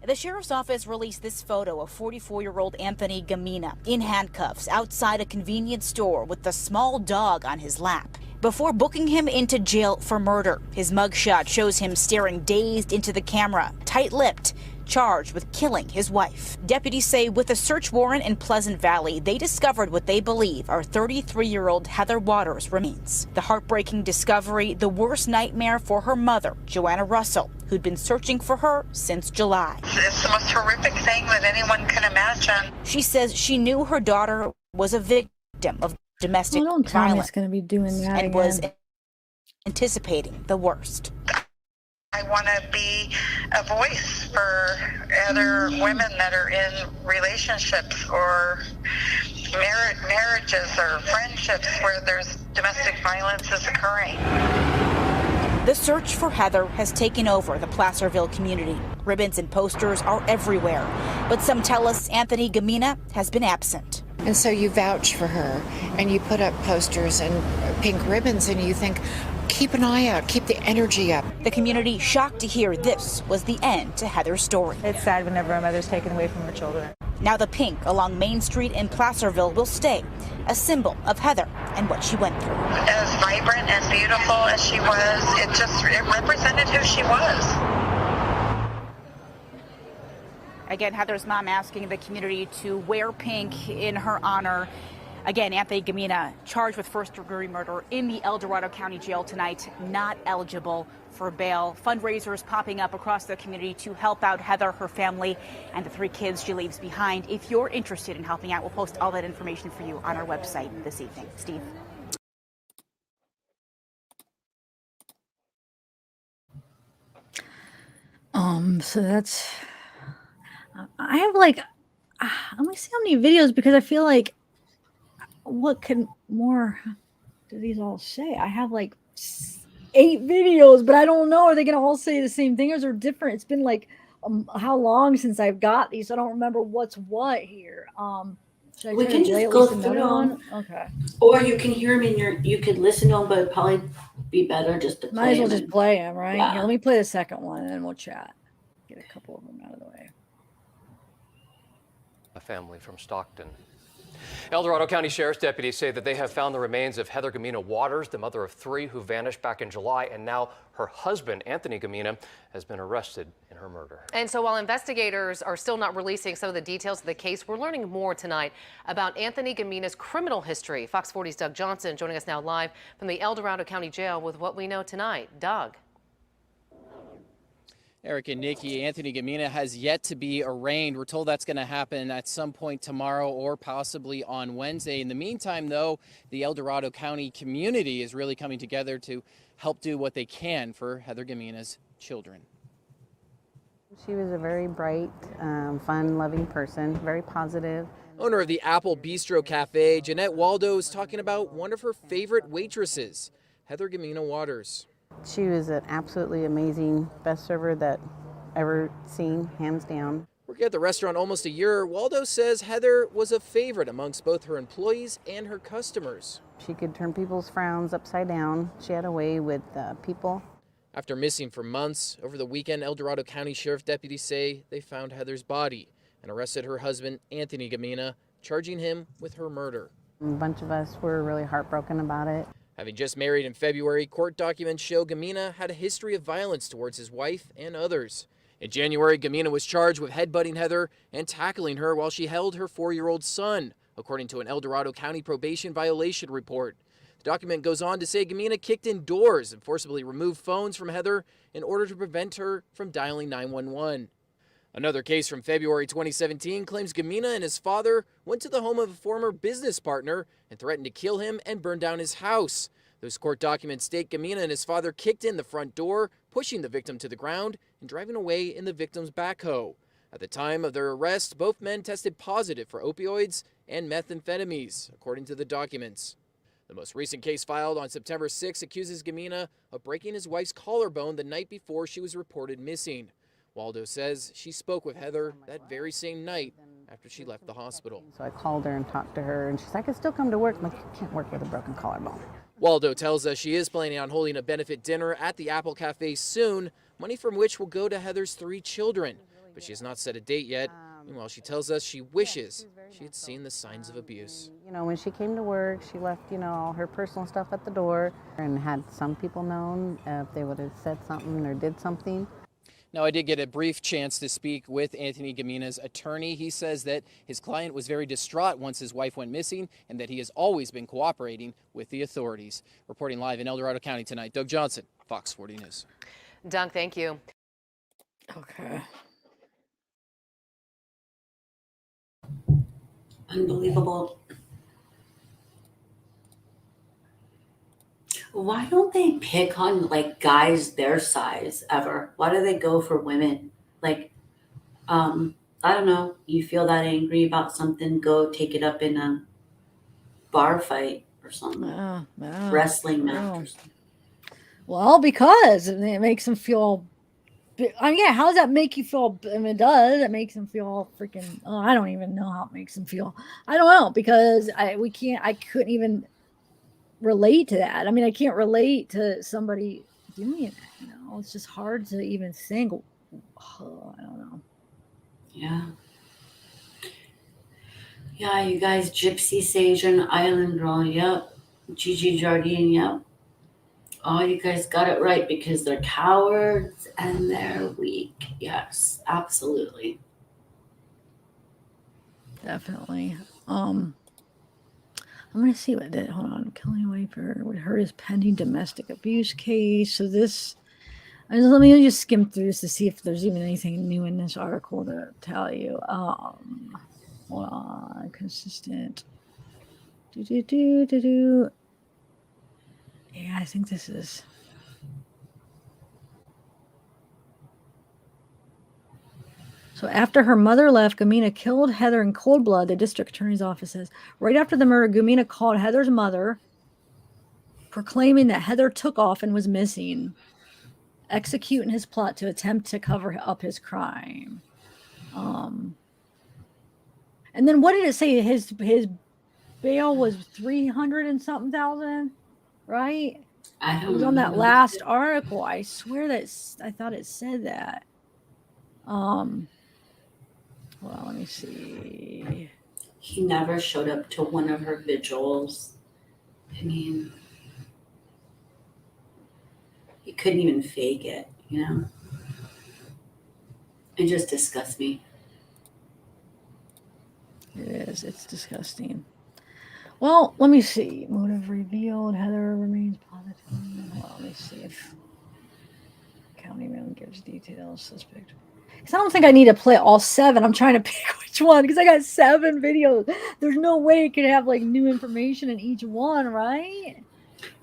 The sheriff's office released this photo of 44-year-old Anthony Gumina in handcuffs outside a convenience store with the small dog on his lap before booking him into jail for murder. His mugshot shows him staring dazed into the camera, tight-lipped, charged with killing his wife. Deputies say with a search warrant in Pleasant Valley, they discovered what they believe are 33-year-old Heather Waters' remains. The heartbreaking discovery, the worst nightmare for her mother, Joanna Russell, who'd been searching for her since July. It's the most horrific thing that anyone can imagine. She says she knew her daughter was a victim of domestic violence going to be doing that and was anticipating the worst. I want to be a voice for other women that are in relationships or marriages or friendships where there's domestic violence is occurring. The search for Heather has taken over the Placerville community. Ribbons and posters are everywhere, but some tell us Anthony Gamino has been absent. And so you vouch for her and you put up posters and pink ribbons and you think, keep an eye out, keep the energy up. The community shocked to hear this was the end to Heather's story. It's sad whenever a mother's taken away from her children. Now the pink along Main Street in Placerville will stay, a symbol of Heather and what she went through. As vibrant and beautiful as she was, it represented who she was. Again, Heather's mom asking the community to wear pink in her honor. Again, Anthony Gamino, charged with first-degree murder in the El Dorado County Jail tonight, not eligible for bail. Fundraisers popping up across the community to help out Heather, her family, and the 3 kids she leaves behind. If you're interested in helping out, we'll post all that information for you on our website this evening. Steve. So that's, I have like, let me see how many videos, because I feel like, what can more do these all say? I have like 8 videos, but I don't know. Are they going to all say the same thing, or is there different? It's been like how long since I've got these? I don't remember what's what here. Should I We try can to play just at go least through another one? them. Okay. Or you can hear them you could listen to them, but it'd probably be better just to play Might as well them. just play them, right? Yeah. Here, let me play the second one, and then we'll chat. Get a couple of them out of the way. A family from Stockton. El Dorado County Sheriff's deputies say that they have found the remains of Heather Gamino Waters, the mother of 3 who vanished back in July, and now her husband, Anthony Gamino, has been arrested in her murder. And so while investigators are still not releasing some of the details of the case, we're learning more tonight about Anthony Gamino's criminal history. Fox 40's Doug Johnson joining us now live from the El Dorado County Jail with what we know tonight. Doug. Eric and Nikki, Anthony Gamino has yet to be arraigned. We're told that's going to happen at some point tomorrow or possibly on Wednesday. In the meantime, though, the El Dorado County community is really coming together to help do what they can for Heather Gamino's children. She was a very bright, fun-loving person, very positive. Owner of the Apple Bistro Cafe, Jeanette Waldo, is talking about one of her favorite waitresses, Heather Gamino Waters. She was an absolutely amazing, best server that ever seen, hands down. Working at the restaurant almost a year, Waldo says Heather was a favorite amongst both her employees and her customers. She could turn people's frowns upside down. She had a way with people. After missing for months, over the weekend, El Dorado County Sheriff deputies say they found Heather's body and arrested her husband, Anthony Gamino, charging him with her murder. A bunch of us were really heartbroken about it. Having just married in February, court documents show Gamino had a history of violence towards his wife and others. In January, Gamino was charged with headbutting Heather and tackling her while she held her 4-year-old son, according to an El Dorado County probation violation report. The document goes on to say Gamino kicked in doors and forcibly removed phones from Heather in order to prevent her from dialing 911. Another case from February 2017 claims Gamino and his father went to the home of a former business partner and threatened to kill him and burn down his house. Those court documents state Gamino and his father kicked in the front door, pushing the victim to the ground and driving away in the victim's backhoe. At the time of their arrest, both men tested positive for opioids and methamphetamines, according to the documents. The most recent case filed on September 6 accuses Gamino of breaking his wife's collarbone the night before she was reported missing. Waldo says she spoke with Heather that very same night after she left the hospital. So I called her and talked to her, and she's like, I can still come to work. I'm like, you can't work with a broken collarbone. Waldo tells us she is planning on holding a benefit dinner at the Apple Cafe soon, money from which will go to Heather's 3 children. but she has not set a date yet. Meanwhile, she tells us she wishes she had seen the signs of abuse. You know, when she came to work, she left, you know, all her personal stuff at the door, and had some people known if they would have said something or did something. Now, I did get a brief chance to speak with Anthony Gamina's attorney. He says that his client was very distraught once his wife went missing and that he has always been cooperating with the authorities. Reporting live in El Dorado County tonight, Doug Johnson, Fox 40 News. Doug, thank you. Okay. Unbelievable. Why don't they pick on like guys their size ever? Why do they go for women? Like, I don't know. You feel that angry about something, go take it up in a bar fight or something. Wrestling match or something. Well, because it makes them feel. I mean, yeah, how does that make you feel? I mean, it does. It makes them feel freaking. Oh, I don't even know how it makes them feel. I don't know because I couldn't even relate to that. I mean, I can't relate to somebody doing it. You know, it's just hard to even think. Oh, I don't know. Yeah. Yeah, you guys, Gypsy Sage and Island Girl, yep. Gigi Jardine, yep. Oh, you guys got it right because they're cowards and they're weak. Yes, absolutely. Definitely. I'm gonna see what did. Hold on, Kelly Wafer would hurt his pending domestic abuse case. So this, let me just skim through this to see if there's even anything new in this article to tell you. Hold on, consistent. Yeah, I think this is. So after her mother left, Gumina killed Heather in cold blood, the district attorney's office says. Right after the murder, Gumina called Heather's mother, proclaiming that Heather took off and was missing, executing his plot to attempt to cover up his crime. And then what did it say? His bail was 300 and something thousand, right? I don't know. It was on that last article. I swear that I thought it said that. Well, let me see. He never showed up to one of her vigils. I mean, he couldn't even fake it, you know? It just disgusts me. It is. It's disgusting. Well, let me see. Motive revealed. Heather remains positive. Well, let me see if county man gives details. Suspect. Because I don't think I need to play all 7. I'm trying to pick which one because I got 7 videos. There's no way it could have like new information in each one, right?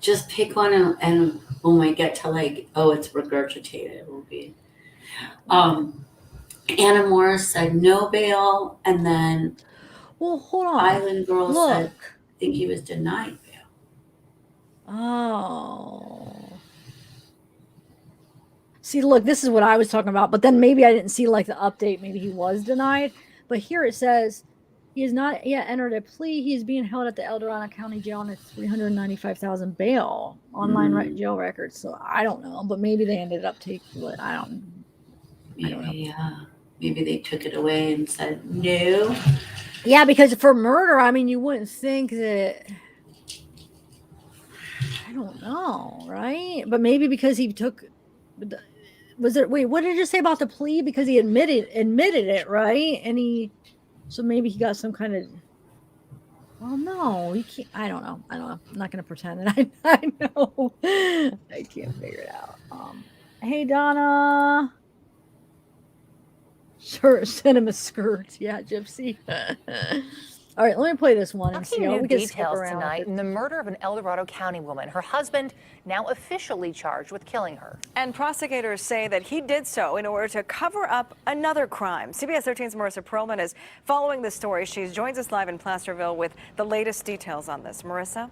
Just pick one and when we get to like, oh, it's regurgitated, it will be. Anna Morris said no bail, and then well, hold on. Island Girl said I think he was denied bail. Oh. See, look, this is what I was talking about, but then maybe I didn't see like the update. Maybe he was denied, but here it says he has not yet entered a plea. He is being held at the El Dorado County Jail on a $395,000 bail, online jail records. So I don't know, but maybe they ended up taking it. I don't know. Yeah, maybe they took it away and said no. Yeah, because for murder, I mean, you wouldn't think that. I don't know, right? But maybe because he took. Was it? Wait, what did you say about the plea? Because he admitted it, right? And so maybe he got some kind of. Well, no, he can't. I don't know. I'm not gonna pretend that I know. I can't figure it out. Hey Donna. Sure, send him a skirt. Yeah, Gypsy. All right, let me play this one and see how we can skip details around tonight in the murder of an El Dorado County woman. Her husband now officially charged with killing her. And prosecutors say that he did so in order to cover up another crime. CBS 13's Marissa Perlman is following this story. She joins us live in Placerville with the latest details on this. Marissa?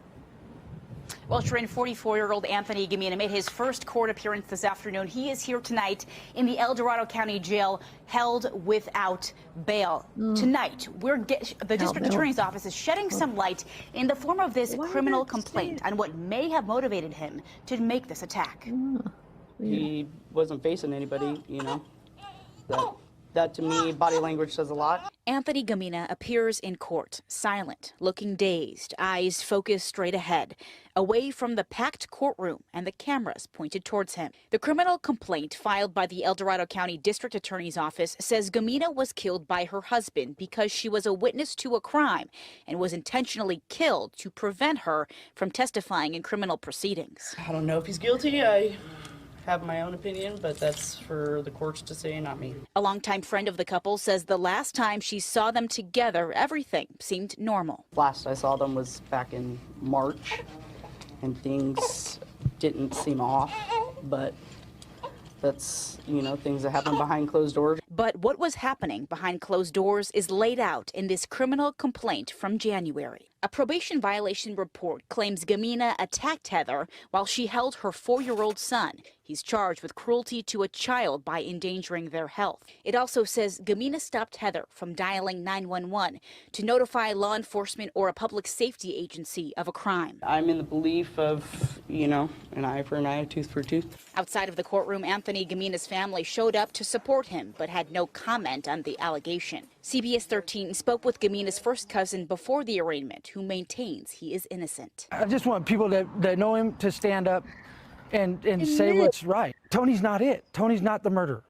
Well, Shereen, 44-year-old Anthony Gamino made his first court appearance this afternoon. He is here tonight in the El Dorado County Jail, held without bail. Tonight, the district attorney's office is shedding some light in the form of this criminal complaint on what may have motivated him to make this attack. He wasn't facing anybody, you know, that That to me, body language says a lot. Anthony Gamino appears in court, silent, looking dazed, eyes focused straight ahead, away from the packed courtroom and the cameras pointed towards him. The criminal complaint filed by the El Dorado County District Attorney's Office says Gamino was killed by her husband because she was a witness to a crime and was intentionally killed to prevent her from testifying in criminal proceedings. I don't know if he's guilty. I have my own opinion, but that's for the courts to say, not me. A longtime friend of the couple says the last time she saw them together, everything seemed normal. Last I saw them was back in March, and things didn't seem off, but that's, you know, things that happen behind closed doors. But what was happening behind closed doors is laid out in this criminal complaint from January. A probation violation report claims Gamino attacked Heather while she held her 4-year-old son. He's charged with cruelty to a child by endangering their health. It also says Gamino stopped Heather from dialing 911 to notify law enforcement or a public safety agency of a crime. I'm in the belief of, you know, an eye for an eye, a tooth for a tooth. Outside of the courtroom, Anthony Gamino's family showed up to support him, but had no comment on the allegation. CBS 13 spoke with Gamino's first cousin before the arraignment, who maintains he is innocent. I just want people that know him to stand up and say what's right. Tony's not it. Tony's not the murderer.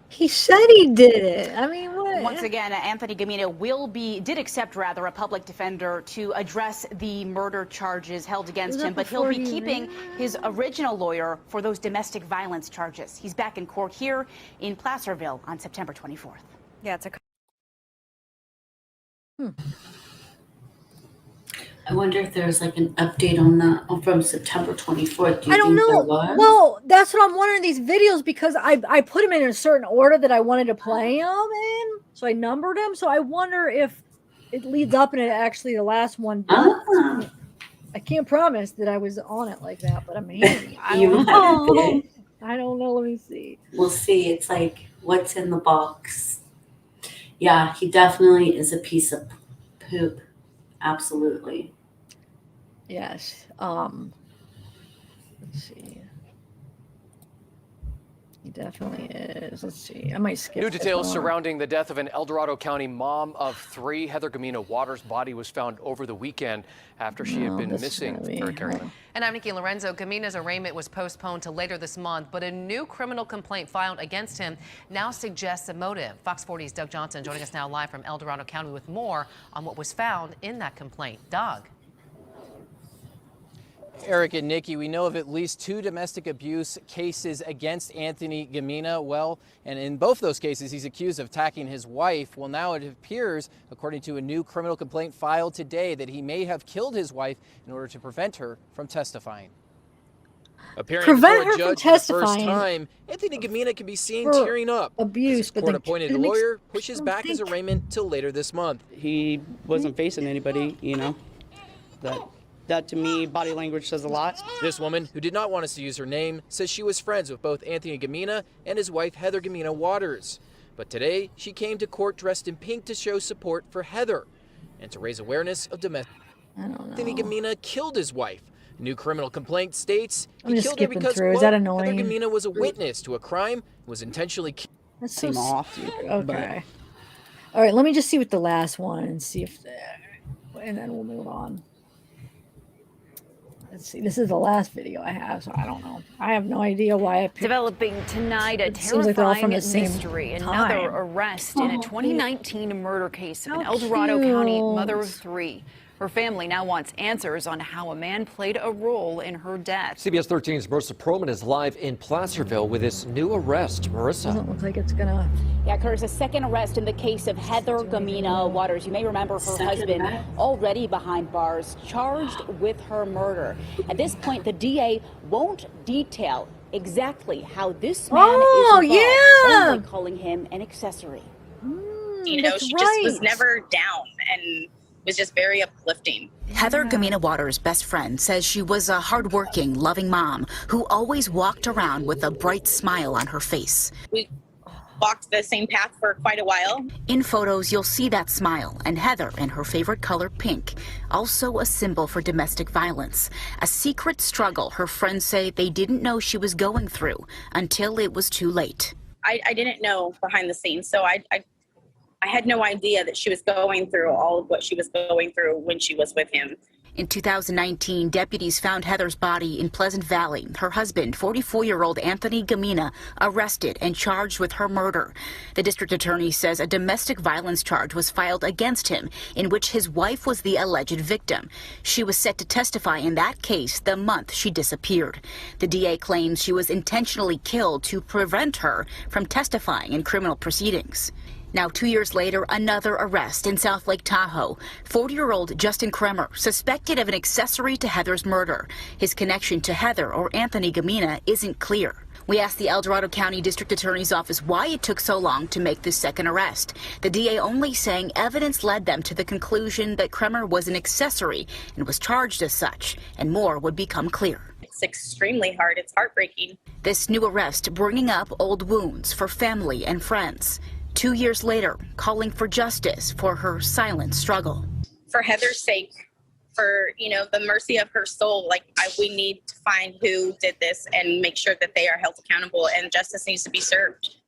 He said he did it. I mean, what? Once again, Anthony Gamino did accept a public defender to address the murder charges held against him, but he'll be keeping his original lawyer for those domestic violence charges. He's back in court here in Placerville on September 24th. Yeah, it's a. I wonder if there's like an update on that from September 24th. Do you I don't think know. there was? Well, that's what I'm wondering, these videos, because I put them in a certain order that I wanted to play them in. So I numbered them. So I wonder if it leads up and it actually the last one does. I can't promise that I was on it like that, but I mean, I don't know. I don't know. Let me see. We'll see. It's like, what's in the box? Yeah, he definitely is a piece of poop. Absolutely. Yes. Let's see. He definitely is. Let's see. I might skip. New details this one. surrounding the death of an El Dorado County mom of 3. Heather Gamino Waters' body was found over the weekend after she had been missing. And I'm Nikki Lorenzo. Gamino's arraignment was postponed to later this month, but a new criminal complaint filed against him now suggests a motive. Fox 40's Doug Johnson joining us now live from El Dorado County with more on what was found in that complaint. Doug. Eric and Nikki, we know of at least 2 domestic abuse cases against Anthony Gamino. Well, and in both those cases, he's accused of attacking his wife. Well, now it appears, according to a new criminal complaint filed today, that he may have killed his wife in order to prevent her from testifying. Appearing before a judge for the first time, Anthony Gamino can be seen tearing up. Abuse, but court-appointed lawyer pushes back his arraignment till later this month. He wasn't facing anybody, you know. That to me, body language says a lot. This woman, who did not want us to use her name, says she was friends with both Anthony Gamino and his wife, Heather Gamino Waters. But today, she came to court dressed in pink to show support for Heather and to raise awareness of domestic. Anthony Gamino killed his wife. A new criminal complaint states he killed her because, Is that annoying? Heather Gamino was a witness to a crime and was intentionally killed. That's so off. Okay. All right, let me just see what the last one and see if, and then we'll move on. Let's see. This is the last video I have, so I don't know. I have no idea why I picked. Developing tonight, a seems like they're all from terrifying the same mystery. time. Another arrest in a 2019 murder case of an El Dorado County mother of 3. Her family now wants answers on how a man played a role in her death. CBS 13's Marissa Perlman is live in Placerville with this new arrest. Marissa. Doesn't look like it's gonna. Yeah, Curtis, a second arrest in the case of Heather Gamino Waters. You may remember her husband already behind bars, charged with her murder. At this point, the DA won't detail exactly how this man is involved, only calling him an accessory. You know, she just was never down and was just very uplifting. Heather Gamino Waters' best friend says she was a hardworking, loving mom who always walked around with a bright smile on her face. We walked the same path for quite a while. In photos, you'll see that smile, and Heather in her favorite color, pink, also a symbol for domestic violence, a secret struggle her friends say they didn't know she was going through until it was too late. I didn't know behind the scenes. So I had no idea that she was going through all of what she was going through when she was with him. In 2019, deputies found Heather's body in Pleasant Valley. Her husband, 44-year-old Anthony Gamino, arrested and charged with her murder. The district attorney says a domestic violence charge was filed against him, in which his wife was the alleged victim. She was set to testify in that case the month she disappeared. The DA claims she was intentionally killed to prevent her from testifying in criminal proceedings. Now, 2 years later, another arrest in South Lake Tahoe. 40-year-old Justin Kremer, suspected of an accessory to Heather's murder. His connection to Heather or Anthony Gumina isn't clear. We asked the El Dorado County District Attorney's Office why it took so long to make this second arrest. The DA only saying evidence led them to the conclusion that Kremer was an accessory and was charged as such, and more would become clear. It's extremely hard. It's heartbreaking. This new arrest bringing up old wounds for family and friends. 2 years later, calling for justice for her silent struggle. For Heather's sake, for, the mercy of her soul, we need to find who did this and make sure that they are held accountable and justice needs to be served.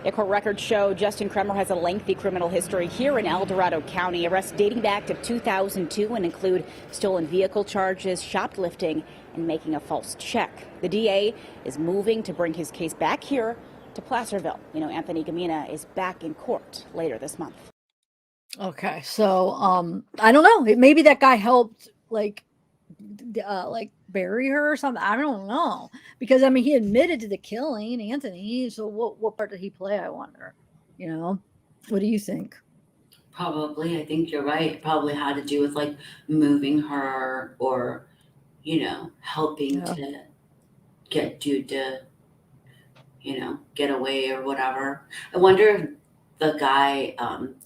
The court records show Justin Kremer has a lengthy criminal history here in El Dorado County. Arrests dating back to 2002 and include stolen vehicle charges, shoplifting, and making a false check. The DA is moving to bring his case back here to Placerville. Anthony Gamino is back in court later this month. Okay, so I don't know. Maybe that guy helped like bury her or something. I don't know, because he admitted to the killing, Anthony. So what part did he play? I wonder. What do you think? Probably, I think you're right. It probably had to do with moving her or, helping to get dude to, get away or whatever. I wonder if the guy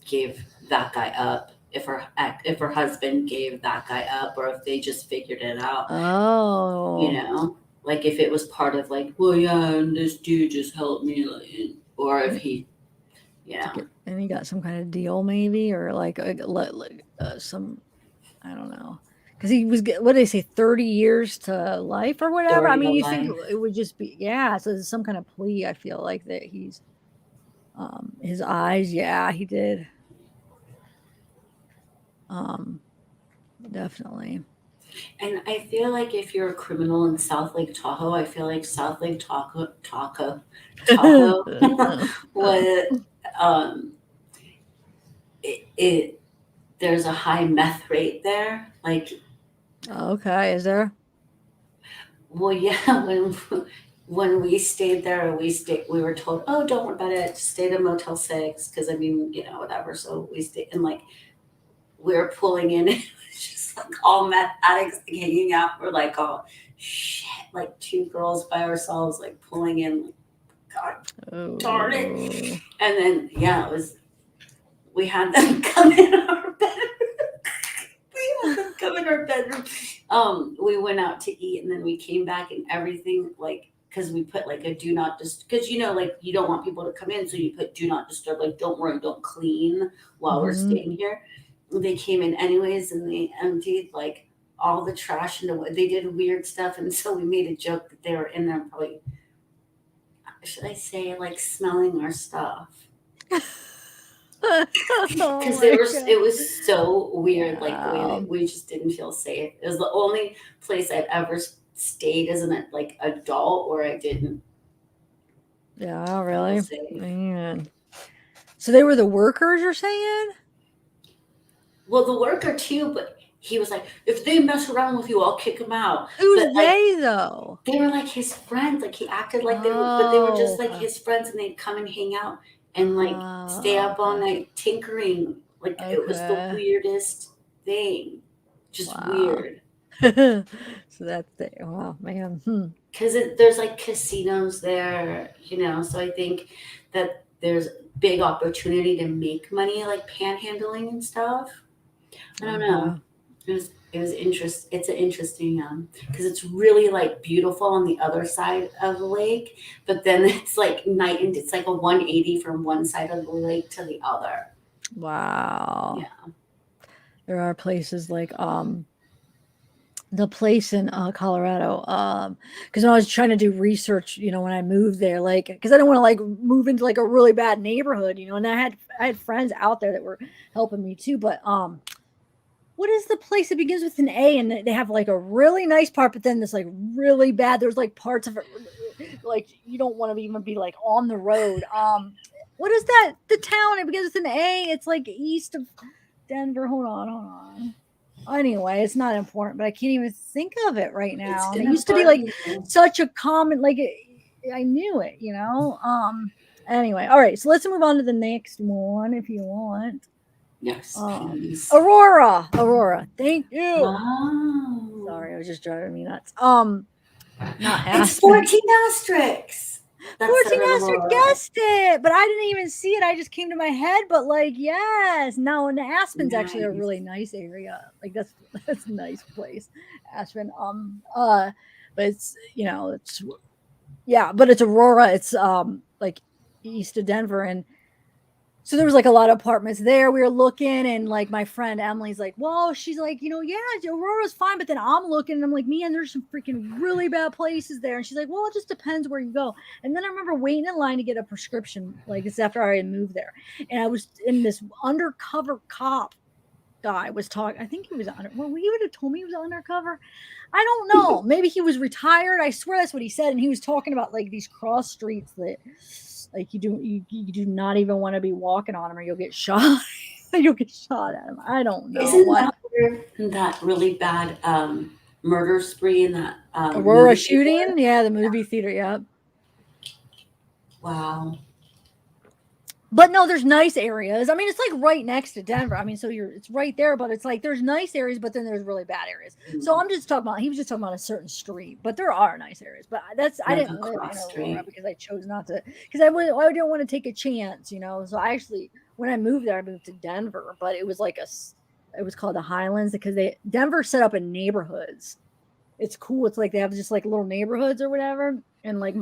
gave that guy up, if her husband gave that guy up, or if they just figured it out. Oh. If it was part of and this dude just helped me, or if he, And he got some kind of deal maybe, or some, I don't know. Because he was, what did they say, 30 years to life or whatever? You think it would just be, so there's some kind of plea, I feel like, that he's, his eyes, he did. Definitely. And I feel like if you're a criminal in South Lake Tahoe, I feel like South Lake Tahoe was, there's a high meth rate there. Okay, is there? Well, yeah, when we stayed there, we were told, oh, don't worry about it, just stay at Motel 6, because whatever. So we stayed, and we were pulling in, it was just all meth addicts hanging out. We're oh shit, two girls by ourselves, pulling in, God darn it. And then it was, we had them come in our bedroom. We went out to eat, and then we came back, and everything, because we put a do not because you don't want people to come in, so you put do not disturb, don't worry, don't clean while we're staying here. They came in anyways, and they emptied all the trash, and they did weird stuff, and so we made a joke that they were in there probably, should I say, smelling our stuff. Because it was so weird, the way that we just didn't feel safe. It was the only place I'd ever stayed as an adult where I didn't. Yeah, really? Man. So they were the workers, you're saying? Well, the worker too, but he was if they mess around with you, I'll kick them out. Who's they though? They were his friends. He acted like they were, but they were just his friends, and they'd come and hang out and stay up all night tinkering. It was the weirdest thing. Just weird. So that's the, wow, man. Because there's casinos there, so I think that there's big opportunity to make money, panhandling and stuff. I don't know. It was interesting. It's an interesting, because it's really beautiful on the other side of the lake, but then it's night, and it's a 180 from one side of the lake to the other. Wow. Yeah. There are places the place in Colorado. Because when I was trying to do research, when I moved there, like, because I didn't want to like move into like a really bad neighborhood, and I had friends out there that were helping me too. But what is the place that begins with an A and they have like a really nice part, but then there's like really bad. There's like parts of it like you don't want to even be like on the road. What is that? The town it begins with an A. It's like east of Denver. Hold on. Anyway, it's not important, but I can't even think of it right now. And it used to be like such a common, like I knew it, Anyway, all right. So let's move on to the next one if you want. Yes, please. Aurora. Thank you. Wow. Sorry, it was just driving me nuts. Not It's 14 asterisks. 14 asterisk guessed it, but I didn't even see it. I just came to my head, but like, yes. No, and Aspen's actually a really nice area. Like that's a nice place. Aspen. But it's but it's Aurora. It's like east of Denver, and so there was like a lot of apartments there. We were looking, and like my friend Emily's like, well, she's like, yeah, Aurora's fine. But then I'm looking, and I'm like, man, there's some freaking really bad places there. And she's like, well, it just depends where you go. And then I remember waiting in line to get a prescription. Like it's after I had moved there, and I was in this undercover cop guy was talking. I think he was under. Well, he would have told me he was undercover. I don't know. Maybe he was retired. I swear that's what he said. And he was talking about like these cross streets that. Like you do not even want to be walking on them or you'll get shot. You'll get shot at them. I don't know. Isn't that really bad murder spree in that Aurora shooting? Yeah, the movie theater. Yep. Wow. But no, there's nice areas. I mean, it's like right next to Denver. I mean, so it's right there, but it's like there's nice areas, but then there's really bad areas. So I'm just talking about. He was just talking about a certain street, but there are nice areas. But I didn't live in Aurora because I chose not to. Because I didn't want to take a chance, So I actually, when I moved there, I moved to Denver, but it was like it was called the Highlands because Denver set up in neighborhoods. It's cool. It's like they have just like little neighborhoods or whatever, and like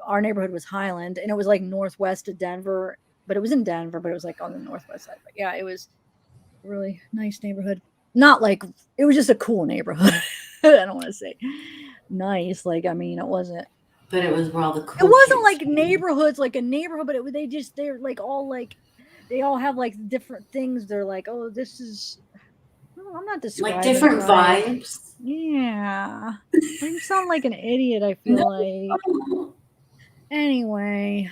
our neighborhood was Highland, and it was like northwest of Denver, but it was in Denver, but it was like on the northwest side. But yeah, it was a really nice neighborhood. Not like it was just a cool neighborhood. I don't want to say nice, like I mean it wasn't. But it was where all the cool it wasn't like neighborhoods, like a neighborhood, but they're like all like they all have like different things. They're like, oh, this is. I'm not describing like different vibes. Yeah, you sound like an idiot. I feel like. Anyway,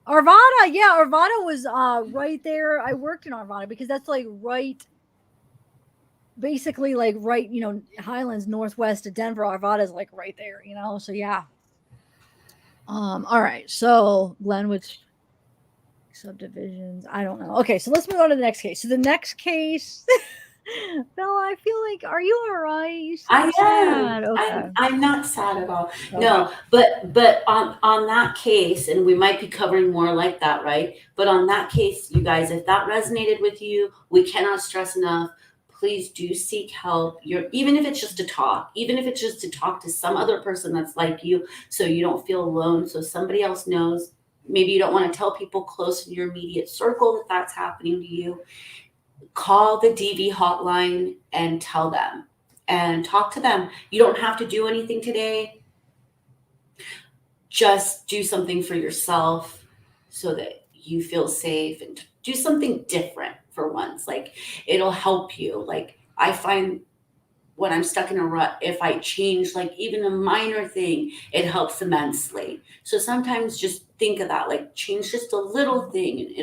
Arvada. Yeah, Arvada was right there. I worked in Arvada because that's like right. Basically, like right, Highlands northwest of Denver. Arvada is like right there, So yeah. All right. So Glenwood subdivisions. I don't know. Okay, so let's move on to the next case. So the next case. Bella, I feel like, are you all right? You I am. Sad. Okay. I'm not sad at all. Okay. No, but on that case, and we might be covering more like that, right? But on that case, you guys, if that resonated with you, we cannot stress enough. Please do seek help. Even if it's just to talk, even if it's just to talk to some other person that's like you, so you don't feel alone, so somebody else knows. Maybe you don't want to tell people close in your immediate circle that that's happening to you. Call the DV hotline and tell them and talk to them. You don't have to do anything today. Just do something for yourself so that you feel safe and do something different for once. Like it'll help you. Like I find when I'm stuck in a rut, if I change like even a minor thing, it helps immensely. So sometimes just think of that, like change just a little thing and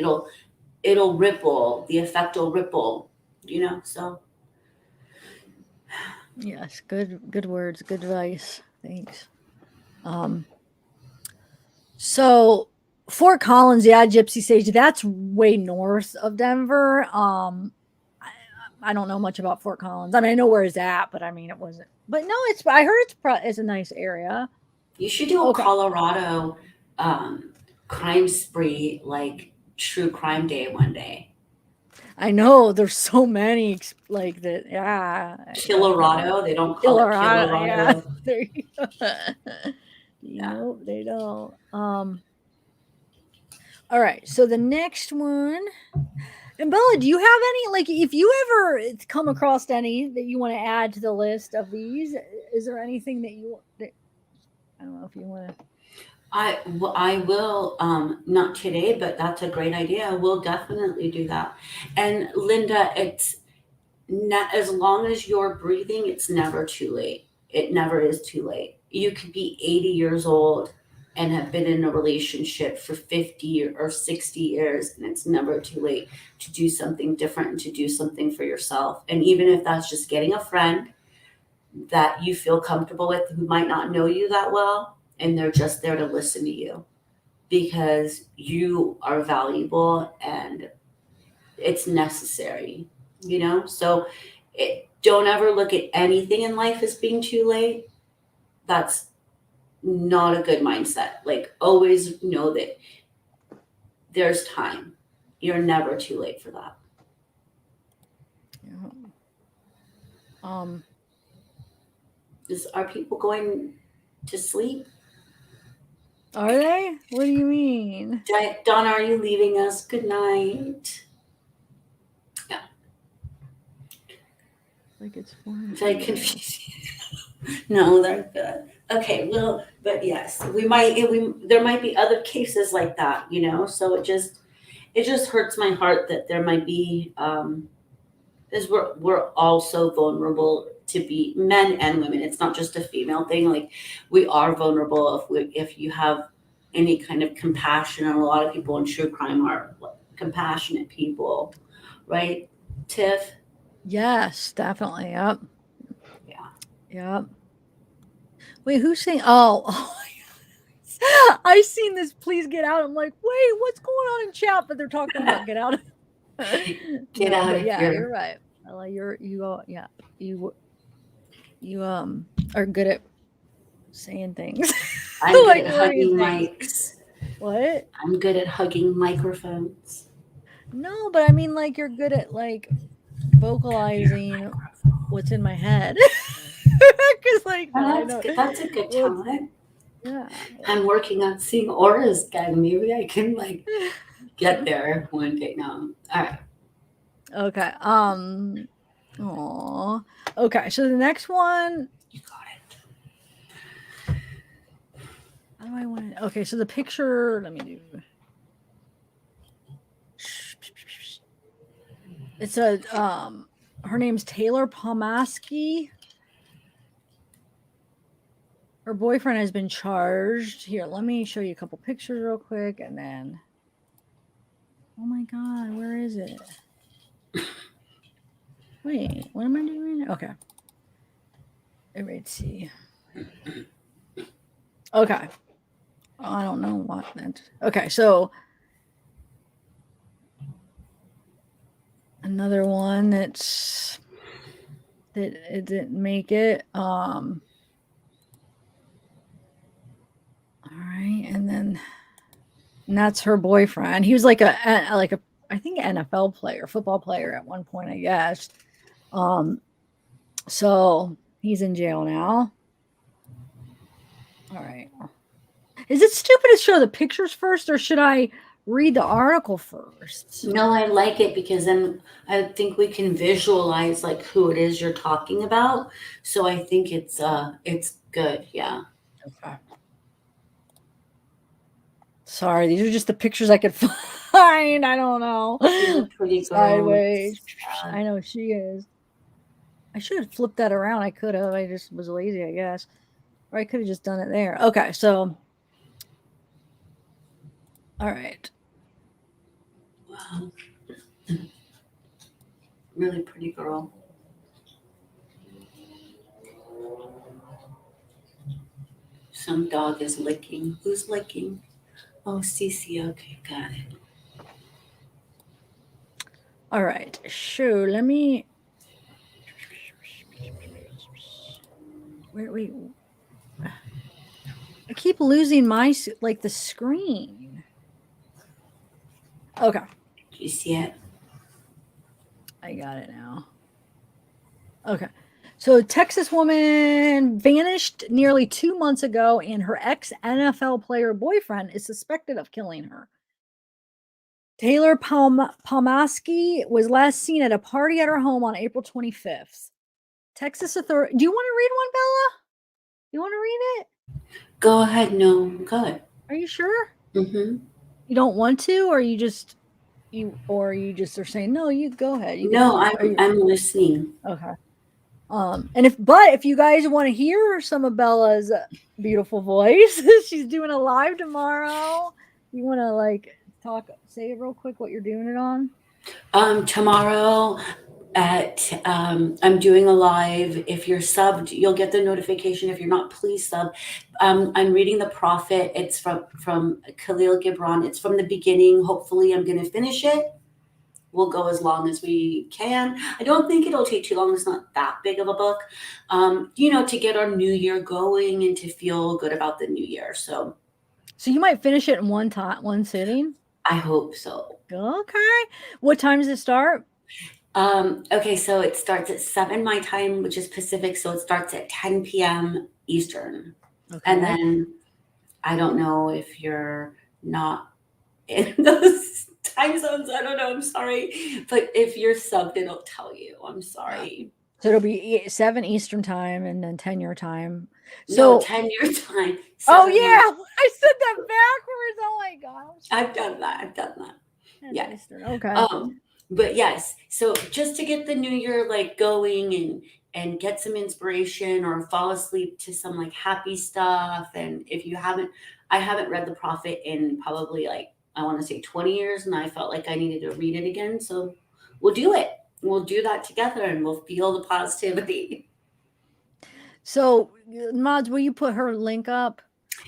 it'll ripple, the effect will ripple, so. Yes, good words, good advice. Thanks. So Fort Collins, yeah, Gypsy Sage, that's way north of Denver. I don't know much about Fort Collins. I mean, I know where it's at, but I mean, it wasn't. But no, I heard it's a nice area. You should do a Colorado crime spree, like true crime day one day. I know there's so many like that. Yeah. Colorado. They don't call it Colorado. Yeah. There you go. No, they don't. All right. So the next one, And Bella, do you have any, like, if you ever come across any that you want to add to the list of these, is there anything that I don't know if you want to. I will, not today, but that's a great idea. I will definitely do that. And Linda, it's not, as long as you're breathing, it's never too late. It never is too late. You could be 80 years old and have been in a relationship for 50 or 60 years, and it's never too late to do something different and to do something for yourself. And even if that's just getting a friend that you feel comfortable with who might not know you that well, and they're just there to listen to you, because you are valuable and it's necessary, So don't ever look at anything in life as being too late. That's not a good mindset. Like, always know that there's time. You're never too late for that. Are people going to sleep? Are they? What do you mean? Donna, are you leaving us? Good night. Yeah. Like it's fun. Did I confuse you? No, they're good. Okay, well, but yes, there might be other cases like that, so it just hurts my heart that there might be, because we're all so vulnerable to be, men and women. It's not just a female thing. Like, we are vulnerable if you have any kind of compassion, and a lot of people in true crime are compassionate people, right, Tiff? Yes, definitely. Yep. Yeah. Yep. Wait, who's saying? Oh my God. I seen this. Please get out. I'm like, wait, what's going on in chat? But they're talking about get out. Get out of yeah, here. You're right. You are good at saying things. I'm good Like at hugging things. mics. What? I'm good at hugging microphones. No, but I mean, like, you're good at like vocalizing what's in my head. Because like that's a good time. Yeah. I'm working on seeing auras again. Maybe I can like get there one day. No. All right. Okay. Aw. Okay. So the next one. You got it. How do I want to? Okay. So the picture. Let me do. It's a her name's Taylor Pomaski. Her boyfriend has been charged. Here, let me show you a couple pictures real quick, and then. Oh my God, where is it? Wait, what am I doing? Okay. Let's see. Okay. I don't know what that. Okay, so another one that it didn't make it. All right, and that's her boyfriend. He was like a I think NFL player, football player at one point, I guess. So he's in jail now. All right. Is it stupid to show the pictures first, or should I read the article first? No, I like it because then I think we can visualize like who it is you're talking about. So I think it's good. Yeah. Okay. Sorry, these are just the pictures I could find. I don't know. Pretty sideways. I know she is. I should have flipped that around. I could have. I just was lazy, I guess. Or I could have just done it there. Okay, so. All right. Wow. Really pretty girl. Some dog is licking. Who's licking? Oh, Cece. Okay, got it. All right. Sure. Let me. Wait. I keep losing my the screen. Okay. Do you see it? I got it now. Okay. So Texas woman vanished nearly 2 months ago, and her ex-NFL player boyfriend is suspected of killing her. Taylor Pomaski was last seen at a party at her home on April 25th. Texas authority. Do you want to read one, Bella? You want to read it? Go ahead. No, go ahead. Are you sure? Mm-hmm. You don't want to, or you just are saying no? You go ahead. You No, can, I'm listening. Okay. And if you guys want to hear some of Bella's beautiful voice, she's doing a live tomorrow. You want to like say it real quick what you're doing it on? Tomorrow at I'm doing a live. If you're subbed, you'll get the notification. If you're not, please sub. I'm reading the Prophet. It's from Khalil Gibran. It's from the beginning. Hopefully I'm going to finish it. We'll go as long as we can. I don't think it'll take too long. It's not that big of a book, to get our new year going and to feel good about the new year. So you might finish it in one sitting? I hope so. Okay. What time does it start? Okay, so it starts at 7 my time, which is Pacific. So it starts at 10 p.m. Eastern. Okay. And then I don't know if you're not in those time zones. I don't know. I'm sorry. But if you're subbed, it'll tell you. I'm sorry. So it'll be 7 Eastern time and then 10 your time. So no, 10 your time. Oh, yeah. I said that backwards. Oh, my gosh. I've done that. Yeah. Eastern. Okay. But yes. So just to get the new year like going and get some inspiration or fall asleep to some like happy stuff. And if you I haven't read The Prophet in probably I want to say 20 years, and I felt like I needed to read it again. So we'll do it. We'll do that together and we'll feel the positivity. So, Mods, will you put her link up?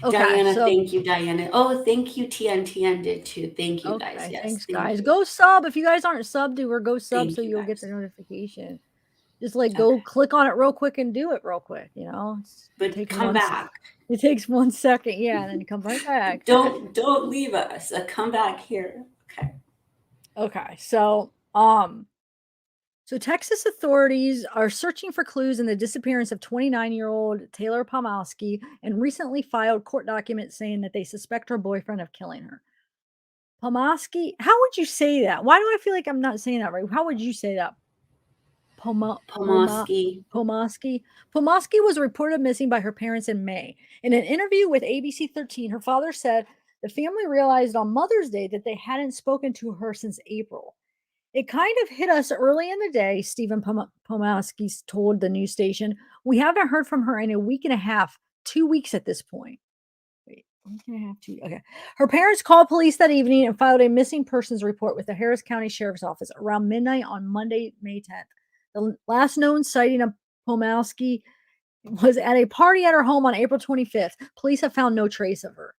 Okay, Diana, thank you, Diana. Oh, thank you, TN did too. Thank you, guys. Yes, thanks, guys. Go sub. If you guys aren't subbed to her, go sub so you'll get the notification. Just go click on it real quick and do it real quick, But come back. It takes 1 second, yeah, and then you come right back. Don't leave us. Come back here. Okay. So Texas authorities are searching for clues in the disappearance of 29-year-old Taylor Pomaski and recently filed court documents saying that they suspect her boyfriend of killing her. Pomaski, how would you say that? Why do I feel like I'm not saying that right? How would you say that? Pomaski. Pomaski was reported missing by her parents in May. In an interview with ABC 13, her father said the family realized on Mother's Day that they hadn't spoken to her since April. It kind of hit us early in the day, Stephen Pomaski told the news station. We haven't heard from her in a week and a half, 2 weeks at this point. Wait, a week and a half, 2 Okay. Her parents called police that evening and filed a missing persons report with the Harris County Sheriff's Office around midnight on Monday, May 10th. The last known sighting of Pomaski was at a party at her home on April 25th. Police have found no trace of her.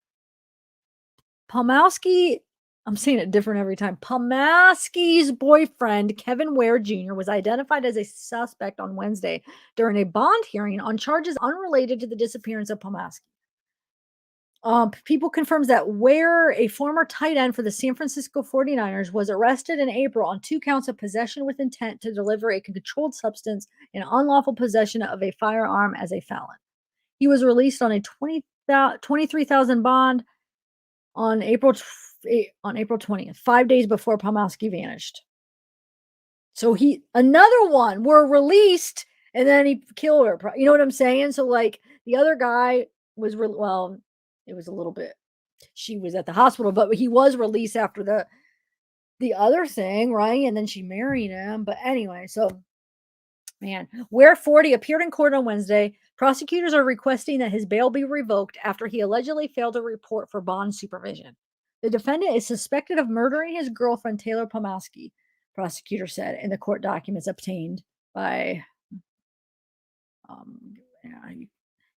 Pomaski, I'm saying it different every time. Pomaski's boyfriend, Kevin Ware Jr., was identified as a suspect on Wednesday during a bond hearing on charges unrelated to the disappearance of Pomaski. People confirms that Ware, a former tight end for the San Francisco 49ers, was arrested in April on 2 counts of possession with intent to deliver a controlled substance and unlawful possession of a firearm as a felon. He was released on a $23,000 bond on April 20th, 5 days before Pomaski vanished. So another one were released and then he killed her. You know what I'm saying? So the other guy was it was a little bit, she was at the hospital, but he was released after the other thing, right? And then she married him. But anyway, so man, Ware 40 appeared in court on Wednesday. Prosecutors are requesting that his bail be revoked after he allegedly failed to report for bond supervision. The defendant is suspected of murdering his girlfriend, Taylor Pomaski, prosecutor said in the court documents obtained by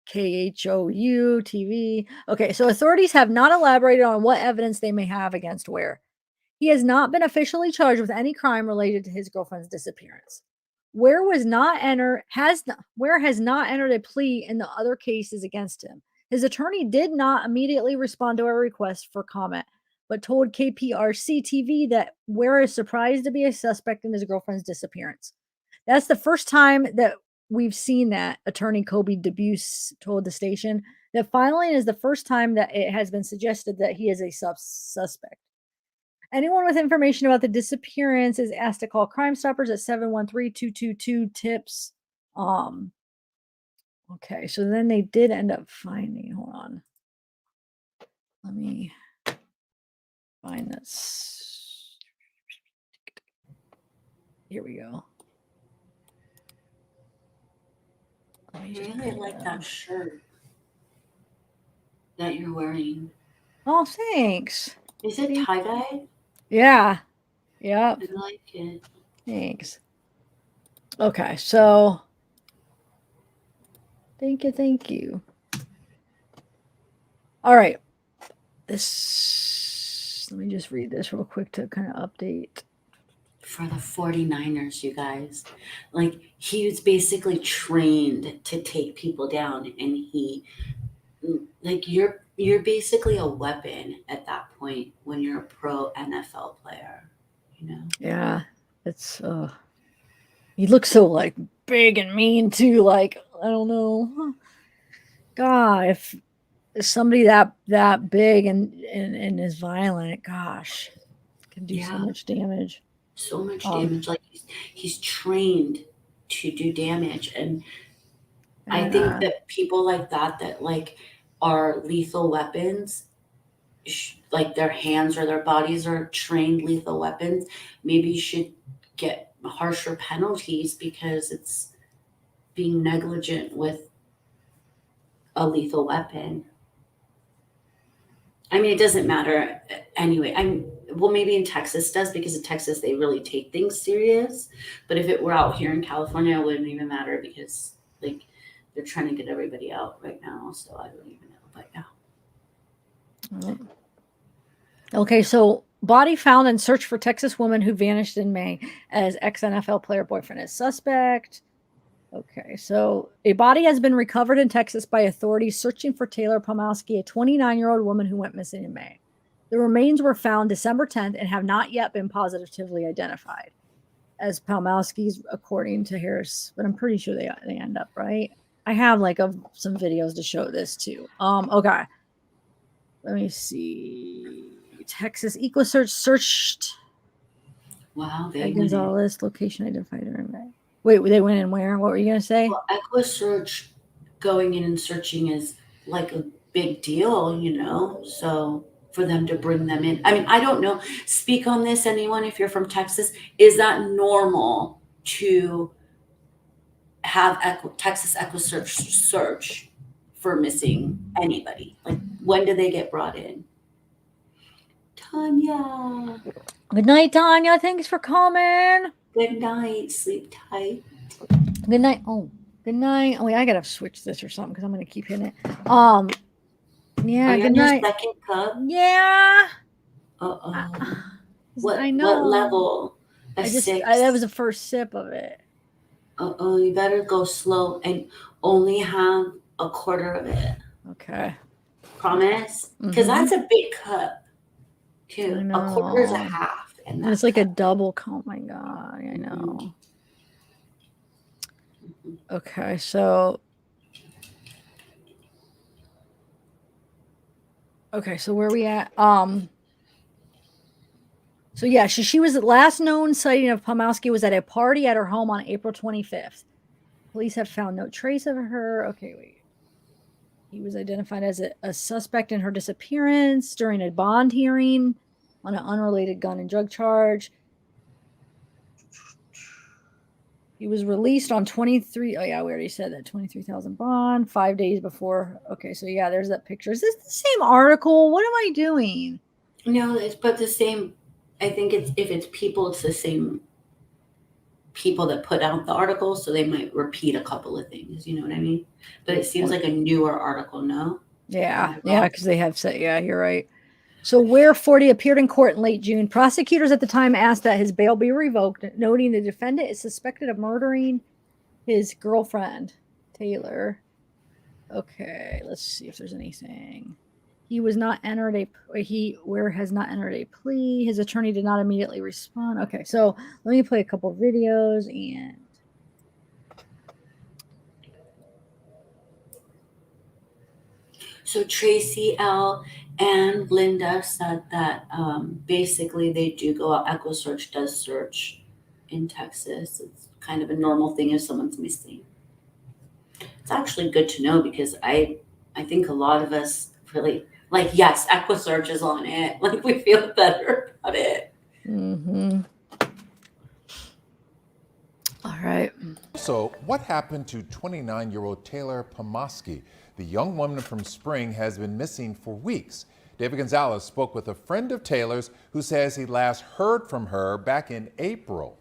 KHOU TV. Okay, so authorities have not elaborated on what evidence they may have against Ware. He has not been officially charged with any crime related to his girlfriend's disappearance. Ware has not entered a plea in the other cases against him. His attorney did not immediately respond to a request for comment, but told KPRC TV that Ware is surprised to be a suspect in his girlfriend's disappearance. That's the first time that we've seen that, attorney Kobe Debuse told the station. That filing is the first time that it has been suggested that he is a suspect. Anyone with information about the disappearance is asked to call Crime Stoppers at 713-222-TIPS. Okay, so then they did end up finding, hold on. Let me find this. Here we go. I really like that shirt that you're wearing. Oh, thanks. Is it tie-dye? Yeah. Yep. I like it. Thanks. Okay, so thank you. All right. Let me just read this real quick to kind of update. For the 49ers, you guys. Like, he was basically trained to take people down, and you're basically a weapon at that point when you're a pro NFL player, you know? Yeah. It's he looks so like big and mean too, like I don't know. God, if somebody that big and is violent, gosh, can do so much damage. So much damage. Like he's trained to do damage, and I think that people like that like are lethal weapons, like their hands or their bodies are trained lethal weapons, maybe should get harsher penalties because it's being negligent with a lethal weapon. I mean, it doesn't matter anyway. Maybe in Texas does, because in Texas they really take things serious. But if it were out here in California, it wouldn't even matter, because like they're trying to get everybody out right now. So I don't even know. But yeah. Okay, so body found and search for Texas woman who vanished in May as ex-NFL player boyfriend is suspect. Okay, so a body has been recovered in Texas by authorities searching for Taylor Pomaski, a 29-year-old woman who went missing in May. The remains were found December 10th and have not yet been positively identified as Pomaski's, according to Harris, but I'm pretty sure they end up right. I have like some videos to show this too. Okay, let me see. Texas EcoSearch searched. Wow, they Gonzalez location identified. Wait, they went in where? What were you gonna say? Well, EcoSearch going in and searching is like a big deal, you know. So for them to bring them in, I mean, I don't know. Speak on this, anyone. If you're from Texas, is that normal to have Texas EcoSearch search for missing anybody? Like, when do they get brought in? Tanya. Good night, Tanya. Thanks for coming. Good night. Sleep tight. Good night. Oh, good night. Oh, wait, I gotta switch this or something because I'm gonna keep hitting it. Yeah. Are you Good on your night. second cup? Yeah. What? I know. What level? Six. That was the first sip of it. You better go slow and only have a quarter of it. Okay. Promise? Because that's a big cup, too. A quarter is a half. And it's like a double. Oh my God. I know. Okay. So. Okay. So where are we at? So yeah, she was the last known sighting of Pomaski was at a party at her home on April 25th. Police have found no trace of her. Okay, wait. He was identified as a suspect in her disappearance during a bond hearing on an unrelated gun and drug charge. He was released on 23. Oh yeah, we already said that 23,000 bond 5 days before. Okay, so yeah, there's that picture. Is this the same article? What am I doing? No, it's but the same. I think if it's people, it's the same people that put out the article, so they might repeat a couple of things. You know what I mean? But it seems like a newer article. No. Yeah, because they have said. Yeah, you're right. So where 40 appeared in court in late June, prosecutors at the time asked that his bail be revoked, noting the defendant is suspected of murdering his girlfriend, Taylor. Okay, let's see if there's anything. He was not entered has not entered a plea. His attorney did not immediately respond. Okay, so let me play a couple of videos and. So Tracy L. and Linda said that basically they do go out. EchoSearch does search in Texas. It's kind of a normal thing if someone's missing. It's actually good to know because I think a lot of us really like, yes, EchoSearch is on it. Like we feel better about it. Mm-hmm. All right. So what happened to 29-year-old Taylor Pomaski? The young woman from Spring has been missing for weeks. David Gonzalez spoke with a friend of Taylor's who says he last heard from her back in April.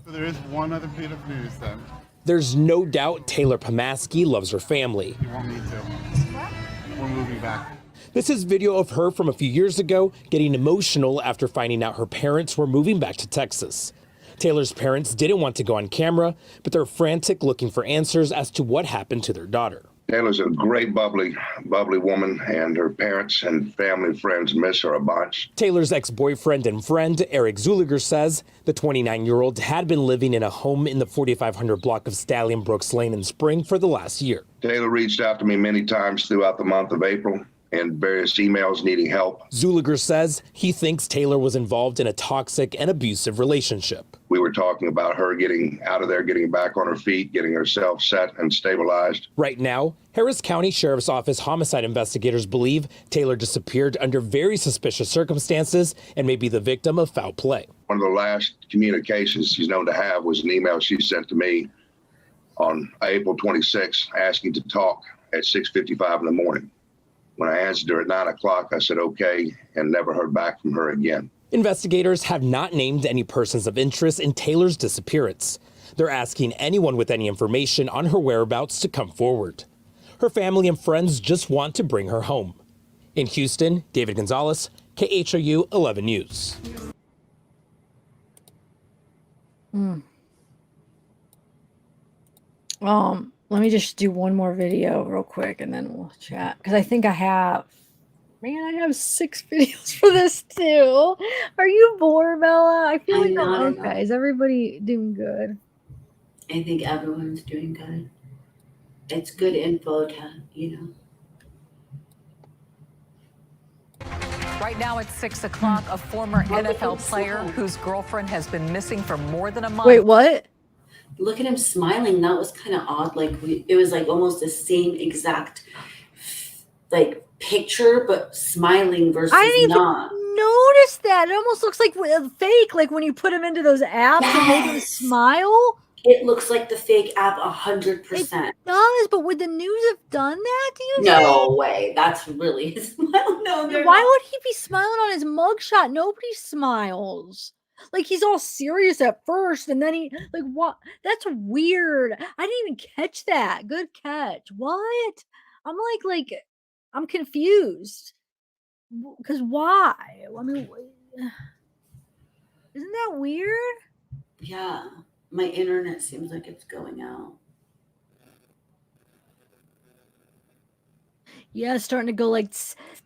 So there is one other bit of news then. There's no doubt Taylor Pomaski loves her family. You want me to? We're moving back. This is video of her from a few years ago getting emotional after finding out her parents were moving back to Texas. Taylor's parents didn't want to go on camera, but they're frantic looking for answers as to what happened to their daughter. Taylor's a great, bubbly woman, and her parents and family and friends miss her a bunch. Taylor's ex-boyfriend and friend, Eric Zuliger, says the 29-year-old had been living in a home in the 4500 block of Stallion Brooks Lane in Spring for the last year. Taylor reached out to me many times throughout the month of April and various emails needing help. Zuliger says he thinks Taylor was involved in a toxic and abusive relationship. We were talking about her getting out of there, getting back on her feet, getting herself set and stabilized. Right now, Harris County Sheriff's Office homicide investigators believe Taylor disappeared under very suspicious circumstances and may be the victim of foul play. One of the last communications she's known to have was an email she sent to me on April 26th asking to talk at 6:55 in the morning. When I answered her at 9 o'clock, I said, okay, and never heard back from her again. Investigators have not named any persons of interest in Taylor's disappearance. They're asking anyone with any information on her whereabouts to come forward. Her family and friends just want to bring her home. In Houston, David Gonzalez, KHOU 11 News. Let me just do one more video real quick and then we'll chat. Because I think I have 6 videos for this too. Are you bored, Bella? I feel like I'm okay. Is everybody doing good? I think everyone's doing good. It's good info to, Right now at 6 o'clock, a former NFL player whose girlfriend has been missing for more than a month. Wait, what? Look at him smiling. That was kind of odd. Like it was like almost the same exact like picture, but smiling versus I didn't not. even notice that. It almost looks like a fake, like when you put them into those apps and make them smile. It looks like the fake app 100%. It does, but would the news have done that? Do you No think? way. That's really his smile. No, Why would he be smiling on his mugshot? Nobody smiles. Like he's all serious at first, and then he like what? That's weird. I didn't even catch that. Good catch. What? I'm confused. Because why? I mean, isn't that weird? Yeah, my internet seems like it's going out. Yeah, it's starting to go like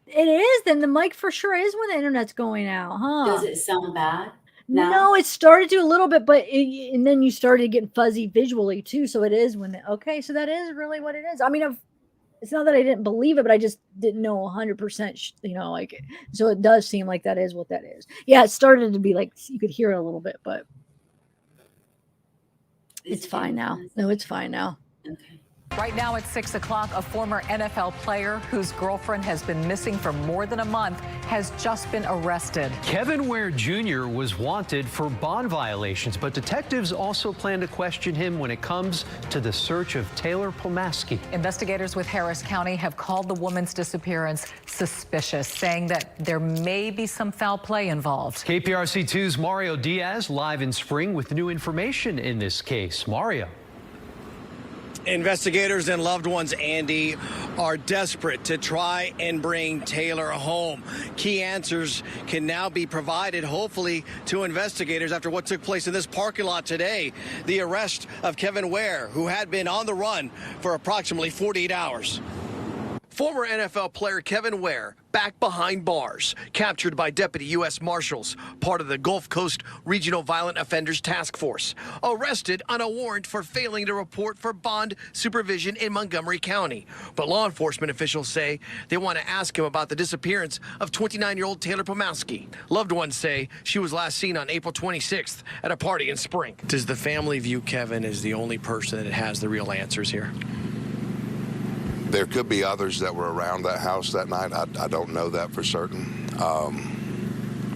it is. Then the mic for sure is when the internet's going out, huh? Does it sound bad? No, it started to a little bit, but and then you started getting fuzzy visually too. So it is when okay, so that is really what it is. I mean, it's not that I didn't believe it, but I just didn't know 100%. Like so it does seem like that is what that is. Yeah, it started to be like you could hear it a little bit, but it's fine now. No, it's fine now. Okay. Right now at 6 o'clock, a former NFL player whose girlfriend has been missing for more than a month has just been arrested. Kevin Ware Jr. was wanted for bond violations, but detectives also plan to question him when it comes to the search of Taylor Pomaski. Investigators with Harris County have called the woman's disappearance suspicious, saying that there may be some foul play involved. KPRC 2's Mario Diaz live in Spring with new information in this case. Mario. Investigators and loved ones, Andy, are desperate to try and bring Taylor home. Key answers can now be provided, hopefully, to investigators after what took place in this parking lot today. The arrest of Kevin Ware, who had been on the run for approximately 48 hours. Former NFL player Kevin Ware back behind bars, captured by Deputy U.S. Marshals, part of the Gulf Coast Regional Violent Offenders Task Force. Arrested on a warrant for failing to report for bond supervision in Montgomery County. But law enforcement officials say they want to ask him about the disappearance of 29-year-old Taylor Pomaski. Loved ones say she was last seen on April 26th at a party in Spring. Does the family view Kevin as the only person that has the real answers here? There could be others that were around that house that night. I don't know that for certain.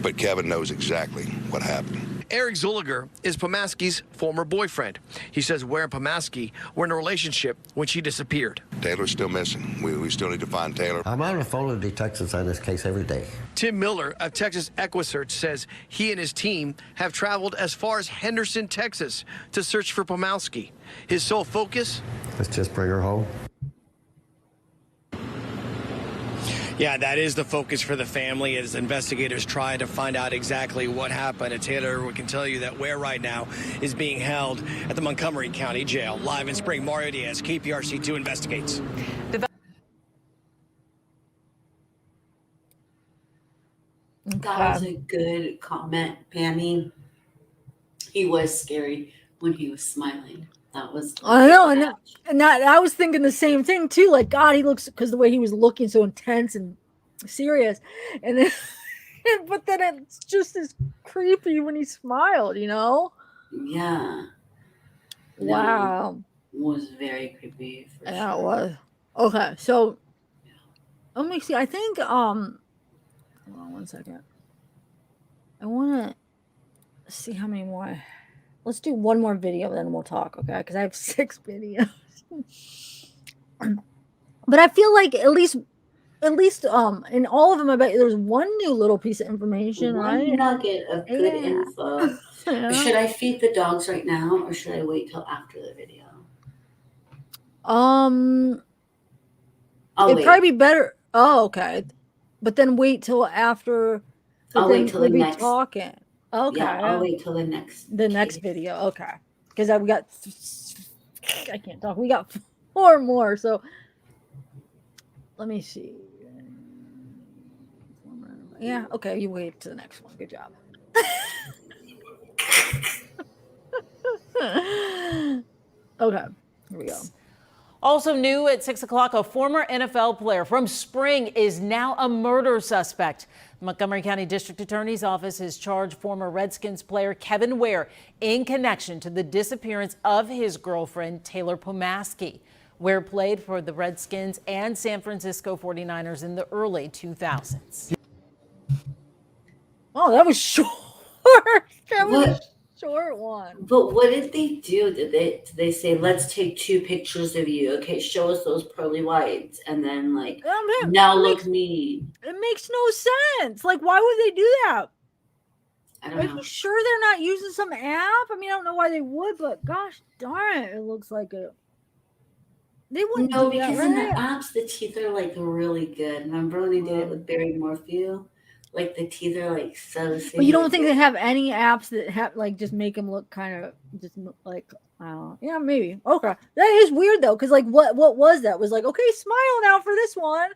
But Kevin knows exactly what happened. Eric Zulliger is Pomaski's former boyfriend. He says Ware and Pomaski were in a relationship when she disappeared. Taylor's still missing. We still need to find Taylor. I'm on the phone with detectives on this case every day. Tim Miller of Texas EquiSearch says he and his team have traveled as far as Henderson, Texas to search for Pomaski. His sole focus? Let's just bring her home. Yeah, that is the focus for the family as investigators try to find out exactly what happened. And Taylor, we can tell you that Ware right now is being held at the Montgomery County Jail. Live in Spring, Mario Diaz, KPRC2 investigates. That was a good comment, Pammy. He was scary when he was smiling. That was. I know, and that I was thinking the same thing too. Like, God, he looks, because the way he was looking so intense and serious, and then, but then it's just as creepy when he smiled, you know? Yeah. Wow. It was very creepy. For Yeah, sure. it was. Okay, so let me see. I think hold on one second. I want to see how many more. Let's do one more video, then we'll talk, okay? Because I have 6 videos. But I feel like at least in all of them, I bet there's one new little piece of information, One right? nugget of good info. Yeah. Should I feed the dogs right now, or should I wait till after the video? It'd probably be better. Oh, okay. But then wait till after. I'll wait till the next. Talking. Okay. Yeah, I'll wait till the next video. Okay. Because we got. I can't talk. We got 4 more. So let me see. Yeah. Okay. You wait to the next one. Good job. Okay. Here we go. Also new at 6 o'clock, a former NFL player from Spring is now a murder suspect. The Montgomery County District Attorney's Office has charged former Redskins player Kevin Ware in connection to the disappearance of his girlfriend, Taylor Pomaski. Ware played for the Redskins and San Francisco 49ers in the early 2000s. Oh, that was short. That was a short one. But what did they do? Did they say, let's take 2 pictures of you? Okay, show us those pearly whites, and then now look mean. It makes no sense. Like, why would they do that? I don't Are know. you sure they're not using some app? I mean, I don't know why they would, but gosh darn it, it looks like it. They wouldn't No, do that, because in the right? apps, the teeth are really good. Remember when they did it with Barry Morphew? Like the teeth are so. But you don't think they have any apps that have just make them look kind of just like yeah, maybe. Okay, that is weird though, because what was that? Was okay, smile now for this one.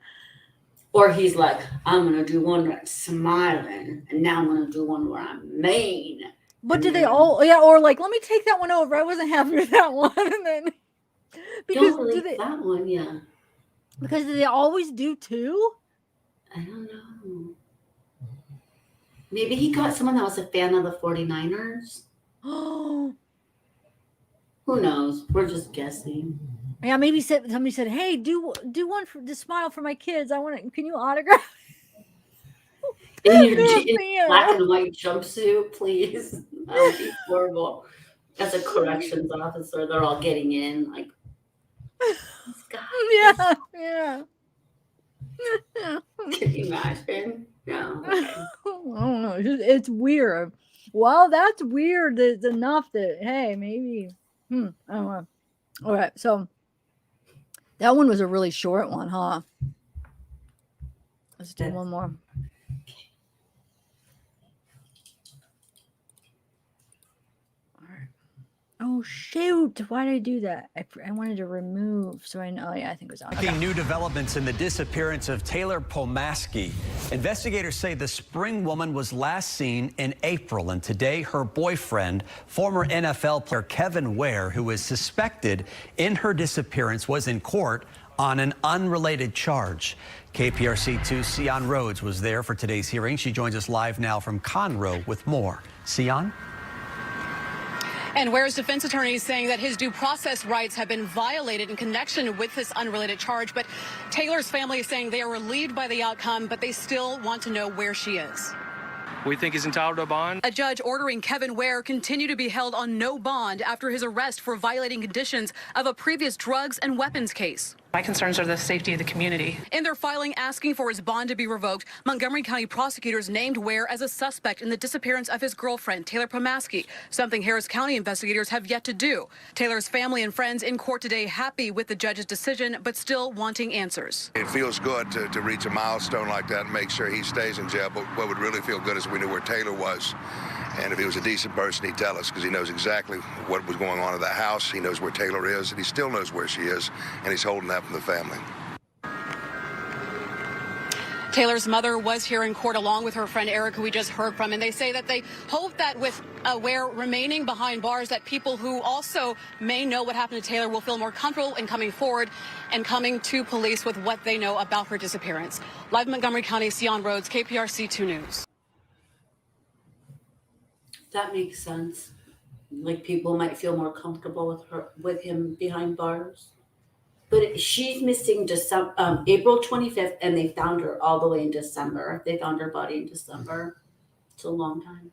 Or he's like, I'm gonna do one where I'm smiling, and now I'm gonna do one where I'm mean. But did they all? Yeah, or let me take that one over. I wasn't happy with that one, and then because Don't delete that one, yeah. Because do they always do 2? I don't know. Maybe he got someone that was a fan of the 49ers. Oh. Who knows? We're just guessing. Yeah, maybe somebody said, "Hey, do one for the smile for my kids. I want to. Can you autograph?" In your black and white jumpsuit, please. That would be horrible. As a corrections officer, they're all getting in Yeah. Can you imagine? No. Okay. I don't know. It's weird. Well, that's weird. It's enough that hey, maybe. I don't know. All right, so that one was a really short one, huh? Let's do one more. All right. Oh Oh shoot! Why did I do that? I wanted to remove, so I know. Oh, yeah, I think it was on. Breaking new developments in the disappearance of Taylor Pomaski. Investigators say the Spring woman was last seen in April, and today her boyfriend, former NFL player Kevin Ware, who is suspected in her disappearance, was in court on an unrelated charge. KPRC2's Sion Rhodes was there for today's hearing. She joins us live now from Conroe with more. Sion? And Ware's defense attorney is saying that his due process rights have been violated in connection with this unrelated charge. But Taylor's family is saying they are relieved by the outcome, but they still want to know where she is. We think he's entitled to a bond. A judge ordering Kevin Ware continue to be held on no bond after his arrest for violating conditions of a previous drugs and weapons case. My concerns are the safety of the community. In their filing asking for his bond to be revoked, Montgomery County prosecutors named Ware as a suspect in the disappearance of his girlfriend, Taylor Pomaski, something Harris County investigators have yet to do. Taylor's family and friends in court today happy with the judge's decision, but still wanting answers. It feels good to reach a milestone like that and make sure he stays in jail, but what would really feel good is we knew where Taylor was. And if he was a decent person, he'd tell us, because he knows exactly what was going on at that house. He knows where Taylor is, and he still knows where she is, and he's holding that from the family. Taylor's mother was here in court along with her friend Eric, who we just heard from, and they say that they hope that with Ware remaining behind bars, that people who also may know what happened to Taylor will feel more comfortable in coming forward and coming to police with what they know about her disappearance. Live in Montgomery County, Sion Rhodes, KPRC 2 News. That makes sense. Like, people might feel more comfortable with him behind bars. But she's missing April 25th, and they found her all the way in December. They found her body in December. It's a long time.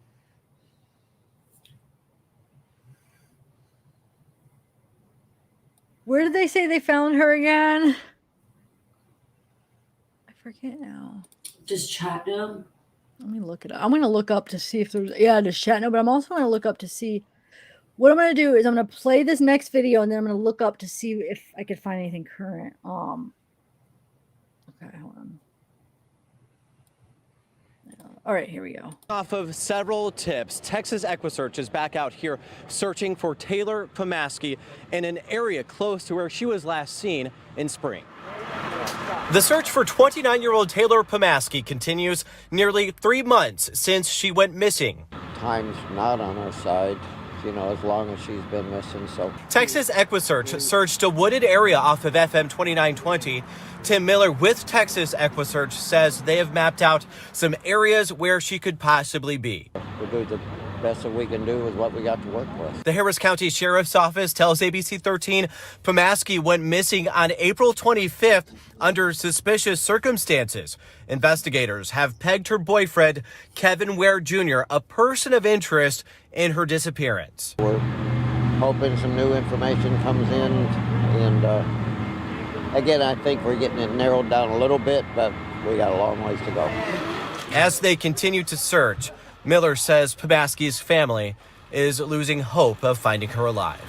Where did they say they found her again? I forget now. Just Chattanooga. Let me look it up. I'm going to look up to see if there's, just Chattanooga, but I'm also going to look up to see. What I'm going to do is I'm going to play this next video, and then I'm going to look up to see if I could find anything current. Okay, hold on. All right, here we go. Off of several tips, Texas EquiSearch is back out here searching for Taylor Pomaski in an area close to where she was last seen in Spring. The search for 29-year-old Taylor Pomaski continues nearly 3 months since she went missing. Time's not on our side, as long as she's been missing, so. Texas EquiSearch searched a wooded area off of FM 2920. Tim Miller with Texas EquiSearch says they have mapped out some areas where she could possibly be. We'll do the best that we can do with what we got to work with. The Harris County Sheriff's Office tells ABC 13 Pomaski went missing on April 25th under suspicious circumstances. Investigators have pegged her boyfriend, Kevin Ware Jr., a person of interest in her disappearance. We're hoping some new information comes in, and again, I think we're getting it narrowed down a little bit, but we got a long ways to go. As they continue to search, Miller says Pomaski's family is losing hope of finding her alive.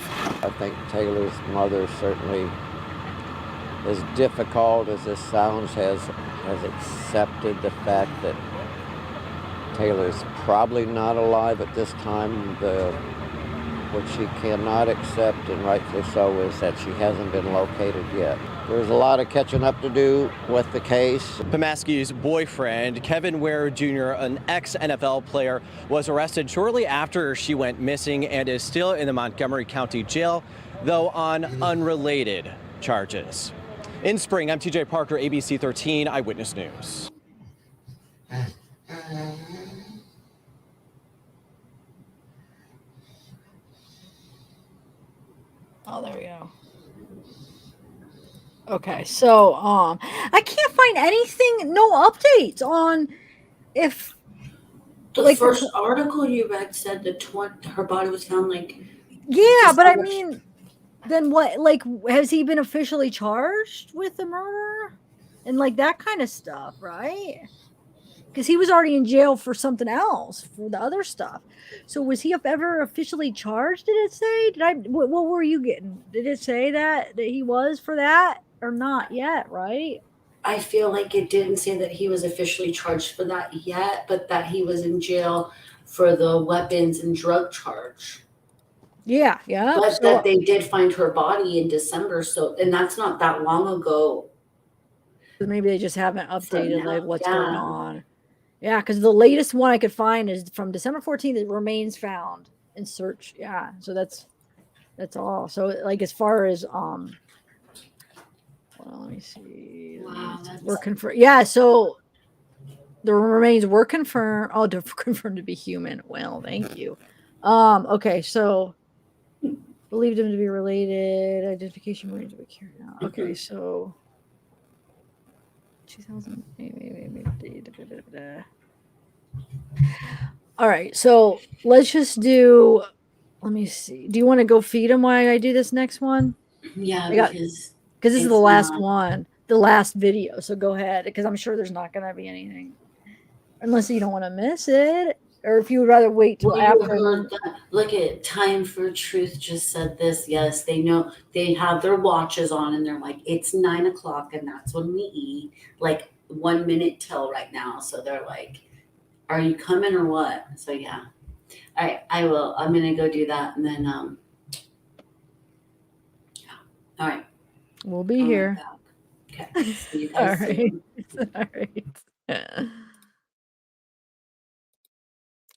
I think Taylor's mother, certainly, as difficult as this sounds, has accepted the fact that Taylor's probably not alive at this time. What she cannot accept, and rightfully so, is that she hasn't been located yet. There's a lot of catching up to do with the case. Pomaski's boyfriend, Kevin Ware Jr., an ex-NFL player, was arrested shortly after she went missing and is still in the Montgomery County Jail, though on unrelated charges. In Spring, I'm TJ Parker, ABC 13 Eyewitness News. Oh, there we go. Okay, so I can't find anything, no updates on if the first article you read said that her body was found yeah, but I mean, then what? Like, has he been officially charged with the murder and that kind of stuff, right? Because he was already in jail for something else, for the other stuff. So was he ever officially charged? Did it say? What were you getting? Did it say that he was for that or not yet? Right? I feel like it didn't say that he was officially charged for that yet, but that he was in jail for the weapons and drug charge. Yeah, yeah. But So that they did find her body in December, so and that's not that long ago. maybe they just haven't updated now, like what's going yeah. on. Yeah, because the latest one I could find is from December 14th. It remains found in search. Yeah, so that's all. So like as far as hold on, let me see. Wow, We're confirmed. Yeah, so the remains were confirmed. Oh, confirmed to be human. Well, thank you. Okay, so believed him to be related. Identification remains to be carried out. Okay, so 2000. All right, so let's just do. Let me see. Do you want to go feed him while I do this next one? Yeah, I got because this is the it's last not- one, the last video. So go ahead, because I'm sure there's not going to be anything, unless you don't want to miss it, or if you would rather wait till Well, you after. heard that. Look at Time for Truth just said this. Yes, they know they have their watches on and they're like, it's 9 o'clock and that's when we eat. Like 1 minute till right now. So they're like, are you coming or what? So yeah. All right, I will. I'm gonna go do that and then yeah. All right. We'll be here. Okay. See you All guys right. soon. All right.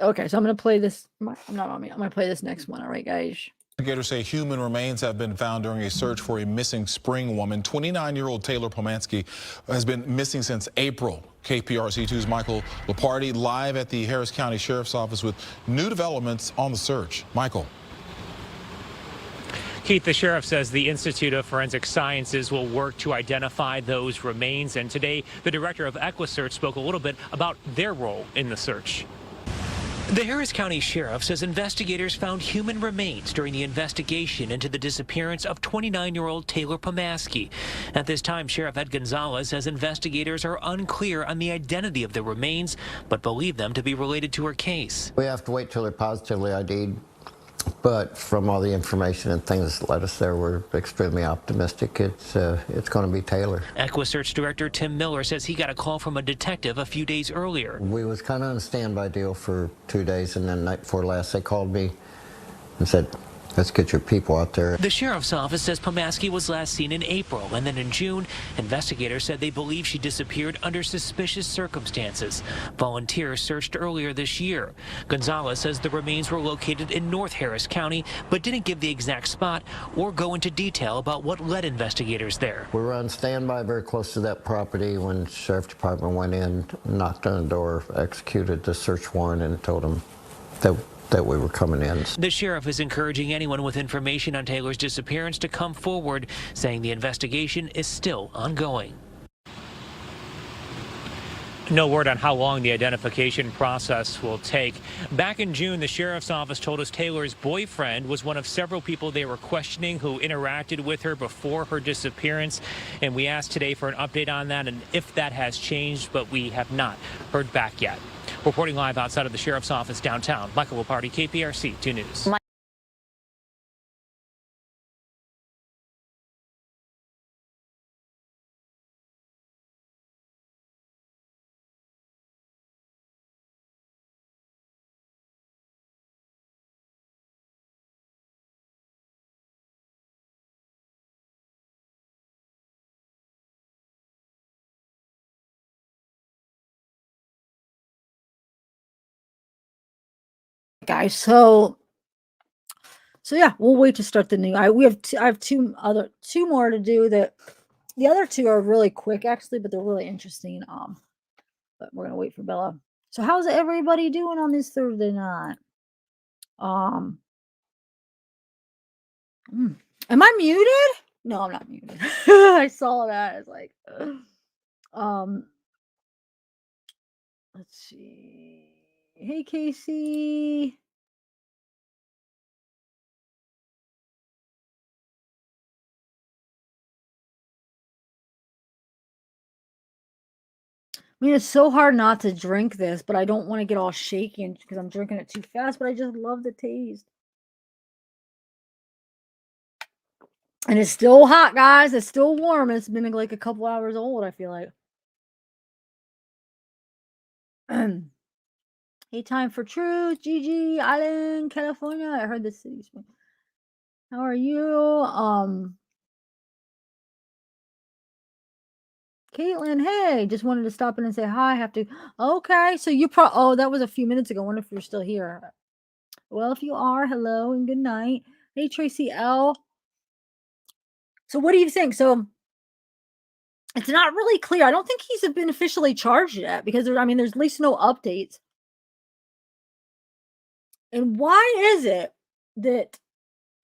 Okay, so I'm gonna play this. I'm not on me. I'm gonna play this next one. All right, guys. Investigators say human remains have been found during a search for a missing spring woman. 29-year-old Taylor Pomaski has been missing since April. KPRC2's Michael Lepardi live at the Harris County Sheriff's Office with new developments on the search. Michael. Keith, the sheriff says the Institute of Forensic Sciences will work to identify those remains. And today, the director of EquiSearch spoke a little bit about their role in the search. The Harris County Sheriff says investigators found human remains during the investigation into the disappearance of 29-year-old Taylor Pomaski. At this time, Sheriff Ed Gonzalez says investigators are unclear on the identity of the remains, but believe them to be related to her case. We have to wait till they're positively ID'd, but from all the information and things that led us there, we're extremely optimistic it's going to be Taylor. EquiSearch Director Tim Miller says he got a call from a detective a few days earlier. We was kind of on a standby deal for 2 days, and then night before last, they called me and said, let's get your people out there. The sheriff's office says Pomaski was last seen in April, and then in June, investigators said they believe she disappeared under suspicious circumstances. Volunteers searched earlier this year. Gonzalez says the remains were located in North Harris County, but didn't give the exact spot or go into detail about what led investigators there. We were on standby very close to that property when the Sheriff's Department went in, knocked on the door, executed the search warrant, and told them that we were coming in. The sheriff is encouraging anyone with information on Taylor's disappearance to come forward, saying the investigation is still ongoing. No word on how long the identification process will take. Back in June, the sheriff's office told us Taylor's boyfriend was one of several people they were questioning who interacted with her before her disappearance. And we asked today for an update on that and if that has changed, but we have not heard back yet. Reporting live outside of the sheriff's office downtown, Michael Lepardi, KPRC 2 News. Guys, so yeah, we'll wait to start the new. I have two more to do. That the other two are really quick actually, but they're really interesting. But we're gonna wait for Bella. So how's everybody doing on this Thursday night? Am I muted? No, I'm not muted. I saw that. It's like, let's see. Hey, Casey. I mean, it's so hard not to drink this, but I don't want to get all shaky because I'm drinking it too fast, but I just love the taste. And it's still hot, guys. It's still warm. It's been like a couple hours old, I feel like. Hey, Time for Truth, Gigi, Island, California. I heard the city's. How are you? Caitlin, hey, just wanted to stop in and say hi. I have to. Okay, so you oh, that was a few minutes ago. I wonder if you're still here. Well, if you are, hello and good night. Hey, Tracy L. So what do you think? So it's not really clear. I don't think he's been officially charged yet because there's at least no updates. And why is it that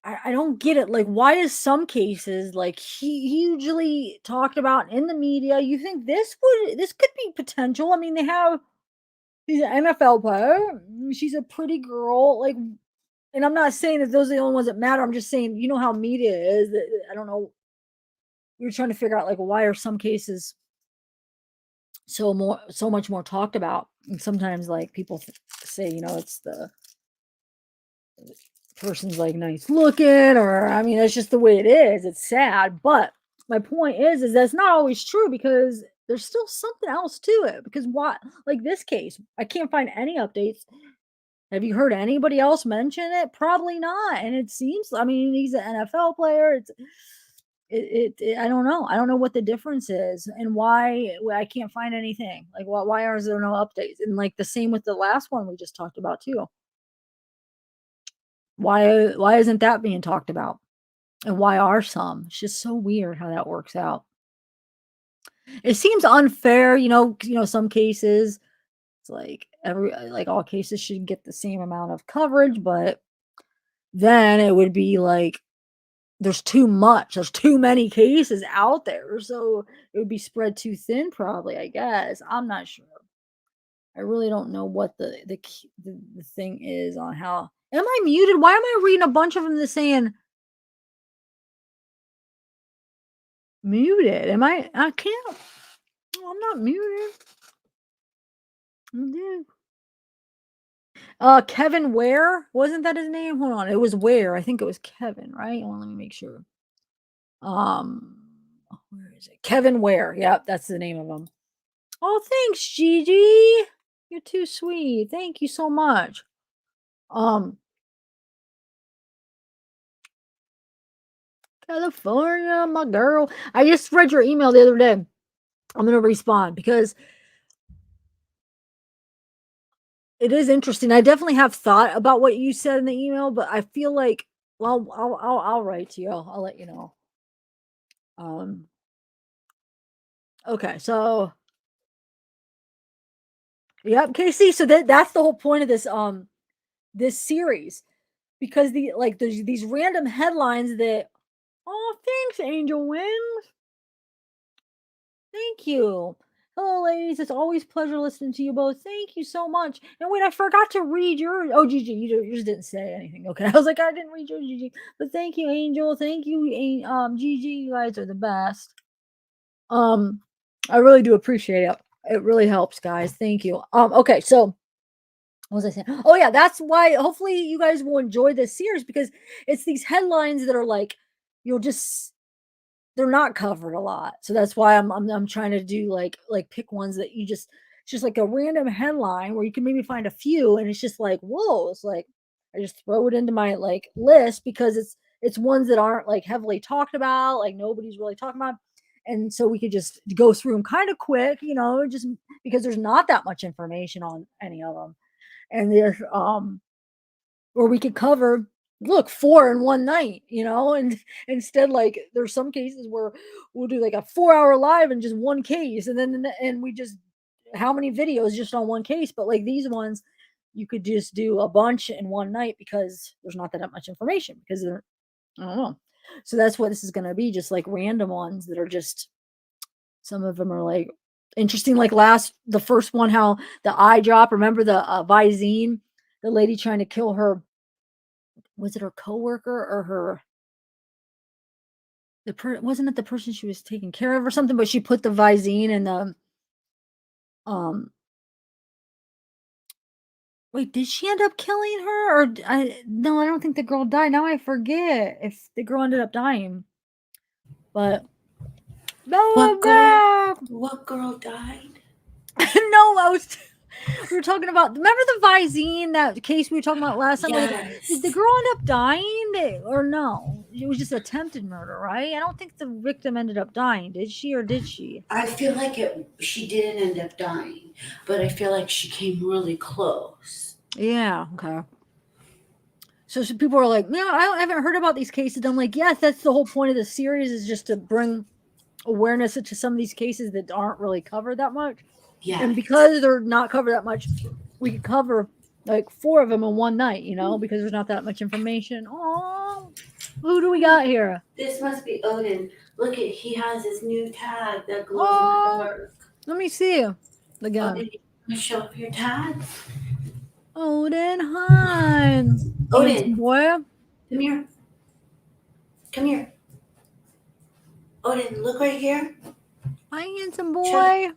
I don't get it? Like, why is some cases like hugely talked about in the media? You think this could be potential? I mean, he's an NFL player. She's a pretty girl. Like, and I'm not saying that those are the only ones that matter. I'm just saying, you know how media is. I don't know. We're trying to figure out like why are some cases so much more talked about, and sometimes like people say, it's the person's like nice looking, or it's just the way it is. It's sad, but my point is that's not always true because there's still something else to it. Because why, like this case, I can't find any updates. Have you heard anybody else mention it? Probably not. And it seems, he's an NFL player. I don't know. I don't know what the difference is and why I can't find anything. Like, why are there no updates? And like the same with the last one we just talked about too. Why isn't that being talked about? And why are some? It's just so weird how that works out. It seems unfair, some cases it's like all cases should get the same amount of coverage, but then it would be like there's too many cases out there, so it would be spread too thin probably, I guess. I'm not sure. I really don't know what the thing is on how. Am I muted? Why am I reading a bunch of them that's saying muted? I can't. Oh, I'm not muted. Kevin Ware, wasn't that his name? Hold on, it was Ware. I think it was Kevin, right? Well, let me make sure. Where is it? Kevin Ware. Yep, that's the name of him. Oh, thanks, Gigi. You're too sweet. Thank you so much. California, my girl. I just read your email the other day. I'm gonna respond because it is interesting. I definitely have thought about what you said in the email, but I feel like, well, I'll write to you. I'll let you know. Okay, so yep, Casey. So that's the whole point of this series, because there's these random headlines that. Oh, thanks, Angel Wings. Thank you. Hello, ladies. It's always a pleasure listening to you both. Thank you so much. And wait, I forgot to read your. Oh, Gigi, you just didn't say anything. Okay, I was like, I didn't read your Gigi, but thank you, Angel. Thank you, Gigi. You guys are the best. I really do appreciate it. It really helps, guys. Thank you. Okay, so what was I saying? Oh yeah, that's why. Hopefully, you guys will enjoy this series because it's these headlines that are like, they're not covered a lot. So that's why I'm trying to do like pick ones that it's just like a random headline where you can maybe find a few and it's just like, whoa, it's like I just throw it into my like list because it's ones that aren't like heavily talked about, like nobody's really talking about. And so we could just go through them kind of quick, just because there's not that much information on any of them. And there's or we could cover 4 in one night, and instead, like, there's some cases where we'll do like a 4-hour live in just one case, and we just how many videos just on one case. But like these ones, you could just do a bunch in one night because there's not that much information because I don't know. So that's what this is going to be, just like random ones that are just, some of them are like interesting, like the first one, how the eye drop, remember the Visine, the lady trying to kill her, was it her coworker or wasn't it the person she was taking care of or something, but she put the Visine in the wait, did she end up killing her? Or no, I don't think the girl died. Now I forget if the girl ended up dying. But What girl died? No, we were talking about, remember the Visine, that case we were talking about last time? Yes. Did the girl end up dying or no? it was just attempted murder, right? I don't think the victim ended up dying, did she, or did she? I feel like she didn't end up dying, but I feel like she came really close. Yeah. Okay. So some people are like, no, I haven't heard about these cases. I'm like, yes, that's the whole point of the series, is just to bring awareness to some of these cases that aren't really covered that much. Yeah. And because they're not covered that much, we could cover like 4 of them in one night, because there's not that much information. Oh, who do we got here? This must be Odin. Look he has his new tag that glows in the dark. Let me see again. Odin, you show up your tag. Odin, hi. Odin, boy. Come here. Come here. Odin, look right here. Hi, handsome boy.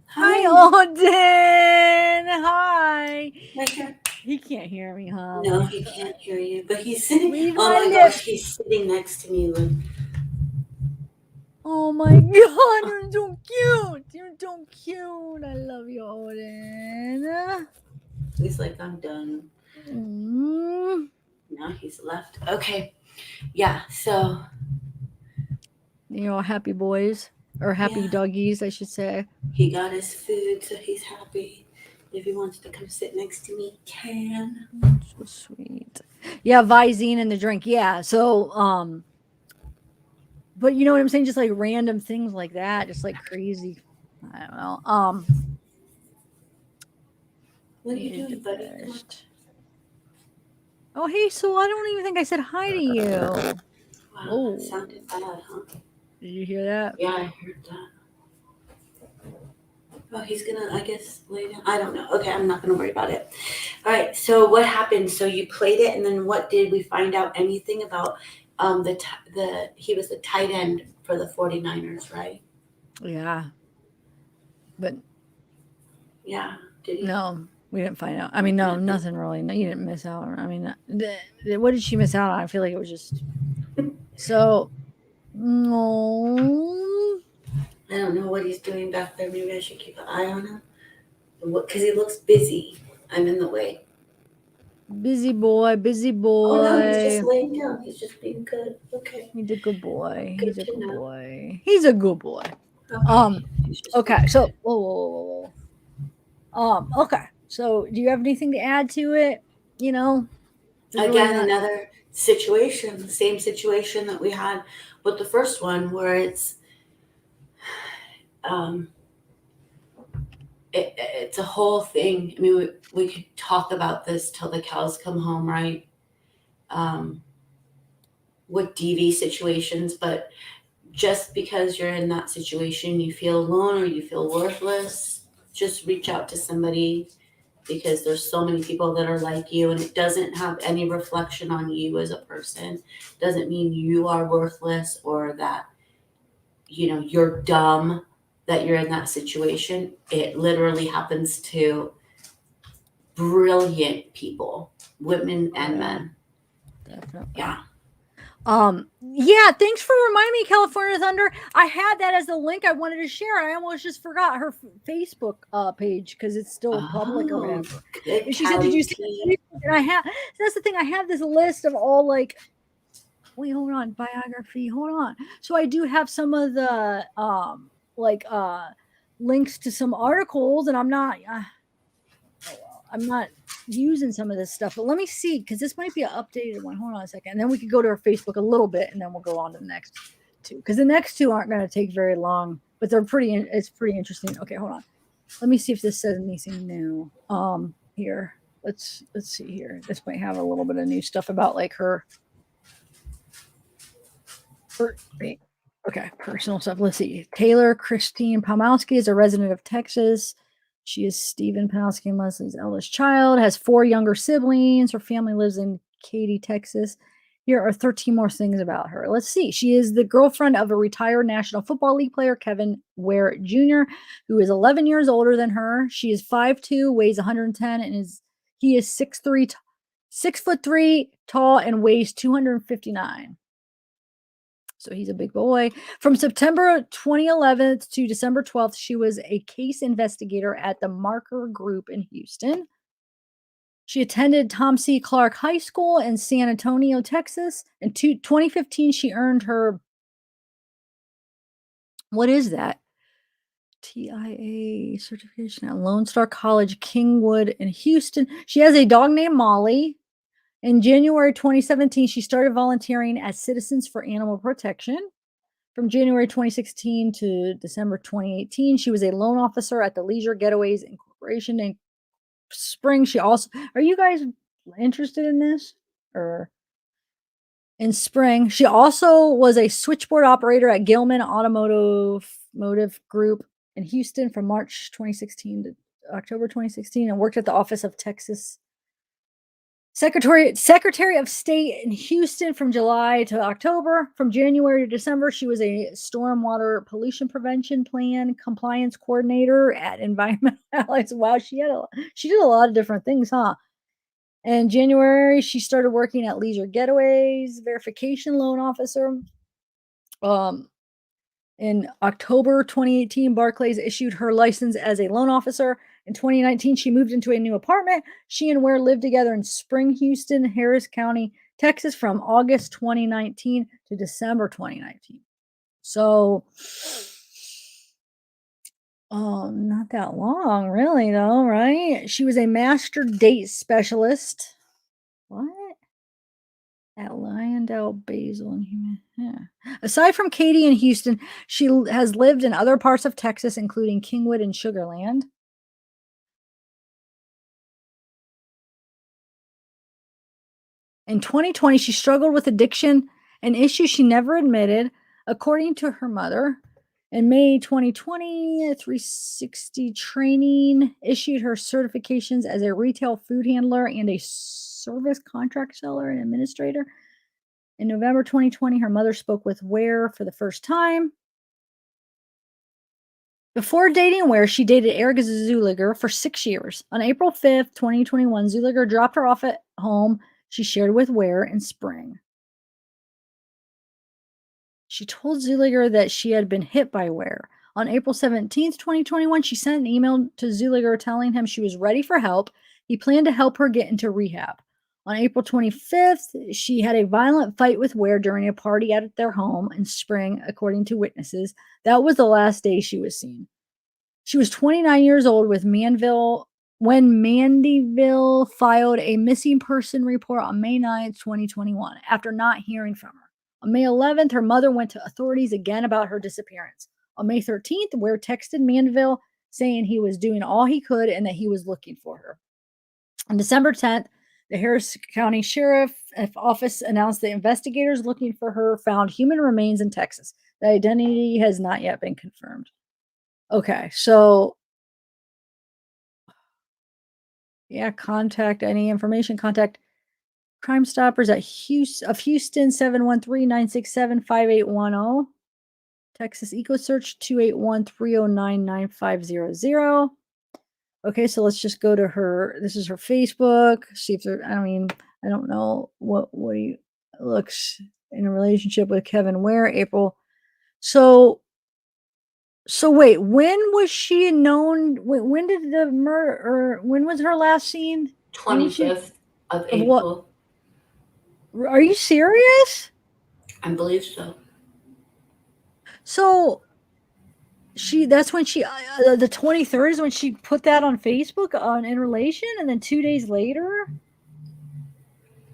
Hi, Odin. Hi. Right here. He can't hear me, huh? No, he can't hear you, but he's sitting. Leave Oh my my gosh, he's sitting next to me. Look. Oh my god, you're so cute. You're so cute. I love you, Odin. He's like, I'm done. Now he's left. Okay. Yeah, so. Happy boys. Or happy doggies, I should say. He got his food, so he's happy. If he wants to come sit next to me, he can. So sweet. Yeah, Visine and the drink. Yeah, so, but you know what I'm saying? Just like random things like that. Just like crazy. I don't know. What are you doing, buddy? Oh, hey, so I don't even think I said hi to you. Wow, Oh. that sounded bad, huh? Did you hear that? Yeah, I heard that. Oh, he's gonna, I guess, lay down. I don't know. Okay, I'm not gonna worry about it. All right, so what happened? So you played it, and then what did we find out anything about he was the tight end for the 49ers, right? Yeah. But yeah, did he? No, we didn't find out. I mean, no, nothing really. No, you didn't miss out. I mean, what did she miss out on? I feel like it was just so. No. I don't know what he's doing back there. Maybe I should keep an eye on him. Because he looks busy. I'm in the way. Busy boy, busy boy. Oh, no, he's just laying down. He's just being good. Okay. He's a good boy. Good He's a to good know. boy. He's a good boy. Okay, so whoa. Okay. So do you have anything to add to it? Again, another situation, the same situation that we had with the first one, where it's it's a whole thing. I mean, we could talk about this till the cows come home, right? With DV situations, but just because you're in that situation, you feel alone or you feel worthless, just reach out to somebody, because there's so many people that are like you, and it doesn't have any reflection on you as a person. Doesn't mean you are worthless or that, you're dumb that you're in that situation. It literally happens to brilliant people, women and men. Definitely. Yeah. Yeah, thanks for reminding me, California Thunder. I had that as the link I wanted to share. I almost just forgot her Facebook page because it's still public or whatever. And she said, "Did you see Facebook?" And that's the thing. I have this list of all wait, hold on, biography. Hold on. So I do have some of the links to some articles, and I'm not using some of this stuff, but let me see, because this might be an updated one. Hold on a second, and then we could go to our Facebook a little bit, and then we'll go on to the next two, because the next two aren't going to take very long, but it's pretty interesting. Okay, hold on. Let me see if this says anything new. Here, let's see here. This might have a little bit of new stuff about her personal stuff. Let's see. Taylor Christine Pomaski is a resident of Texas. She is Stephen Pomaski and Leslie's eldest child, has 4 younger siblings. Her family lives in Katy, Texas. Here are 13 more things about her. Let's see. She is the girlfriend of a retired National Football League player, Kevin Ware Jr., who is 11 years older than her. She is 5'2", weighs 110, and he is 6'3" tall, and weighs 259. So he's a big boy. From September 2011 to December 12th, she was a case investigator at the Marker Group in Houston. She attended Tom C. Clark High School in San Antonio, Texas. In 2015, she earned her, what is that? TIA certification at Lone Star College, Kingwood in Houston. She has a dog named Molly. In January 2017, she started volunteering at Citizens for Animal Protection. From January 2016 to December 2018, she was a loan officer at the Leisure Getaways Incorporation in Spring. She also, are you guys interested in this? Or in Spring, she also was a switchboard operator at Gilman Automotive Group in Houston from March 2016 to October 2016, and worked at the Office of Texas Secretary of State in Houston from July to October. From January to December, she was a stormwater pollution prevention plan compliance coordinator at Environmental Allies. Wow, she did a lot of different things, huh? In January, she started working at Leisure Getaways, verification loan officer. In October 2018, Barclays issued her license as a loan officer. In 2019, she moved into a new apartment. She and Ware lived together in Spring, Houston, Harris County, Texas from August 2019 to December 2019. So, not that long, really, though, right? She was a master date specialist. What? At Lyondell, Basil, and Human. Yeah. Aside from Katy and Houston, she has lived in other parts of Texas, including Kingwood and Sugar Land. In 2020, she struggled with addiction, an issue she never admitted, according to her mother. In May 2020, 360 Training issued her certifications as a retail food handler and a service contract seller and administrator. In November 2020, her mother spoke with Ware for the first time. Before dating Ware, she dated Eric Zuliger for 6 years. On April 5th, 2021, Zuliger dropped her off at home she shared with Ware in Spring. She told Zuliger that she had been hit by Ware. On April 17th, 2021, she sent an email to Zuliger telling him she was ready for help. He planned to help her get into rehab. On April 25th, she had a violent fight with Ware during a party at their home in Spring, according to witnesses. That was the last day she was seen. She was 29 years old when Mandeville filed a missing person report on May 9th, 2021, after not hearing from her. On May 11th, her mother went to authorities again about her disappearance. On May 13th, Ware texted Mandeville saying he was doing all he could and that he was looking for her. On December 10th, the Harris County Sheriff's Office announced the investigators looking for her found human remains in Texas. The identity has not yet been confirmed. Okay, so yeah, contact any information. Contact Crime Stoppers at Houston 713-967-5810. Texas EcoSearch 281-309-9500. Okay, so let's just go to her. This is her Facebook. See if there, I don't know what he looks in a relationship with Kevin Ware, April. So wait, when was she known? When did the murder, or when was her last seen? 25th of April. What? Are you serious? I believe so. So that's when she the 23rd is when she put that on Facebook on in relation, and then 2 days later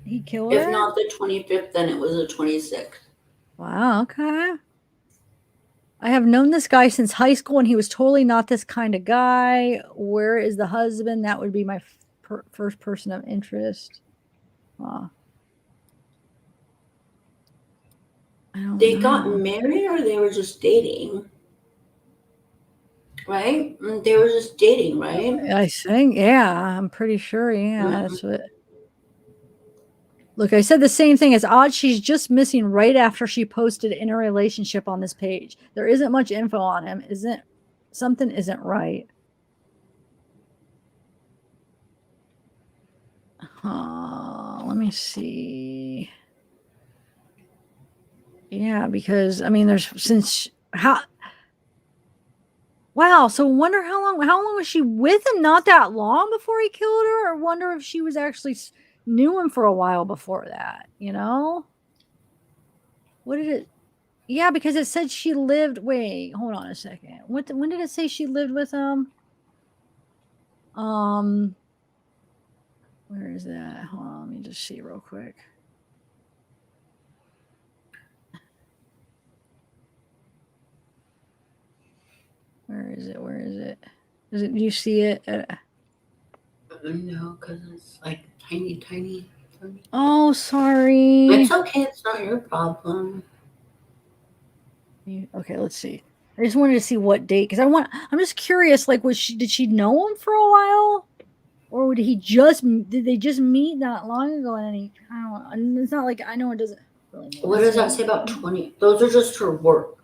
he killed her. If not the 25th, then it was the 26th. Wow, okay. I have known this guy since high school, and he was totally not this kind of guy. Where is the husband? That would be my first person of interest. They got married, or they were just dating? Right? They were just dating, right? I think, yeah, I'm pretty sure. Yeah, that's what. Look, I said the same thing. It's odd she's just missing right after she posted in a relationship on this page. There isn't much info on him. Something isn't right. Let me see. Yeah, because there's Wow. So wonder how long was she with him? Not that long before he killed her, or wonder if she was actually knew him for a while before that, you know? What did it? Yeah, because it said she lived. Wait, hold on a second. When did it say she lived with him? Where is that? Hold on, let me just see real quick. Where is it? Where is it? Is it? Do you see it? No, because it's like tiny. Oh, sorry. It's okay. It's not your problem. Okay, let's see. I just wanted to see what date, because I'm just curious, like, did she know him for a while? Or did they just meet not long ago? And it's not like, I know it doesn't really make What does that sense. say about 20? Those are just her work.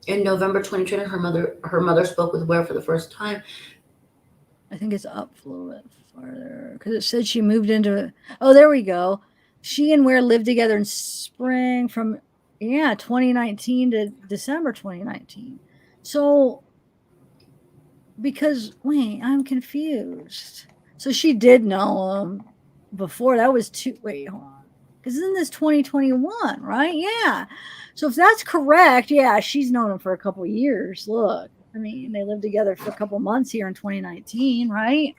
In November 2020, her mother spoke with Ware for the first time. I think it's up a little bit farther, because it said she moved into. Oh, there we go. She and Ware lived together in spring from 2019 to December 2019. So, because wait, I'm confused. So she did know him before. That was wait, hold on. Because isn't this 2021, right? Yeah. So if that's correct, yeah, she's known him for a couple of years. Look, I mean, they lived together for a couple months here in 2019, right?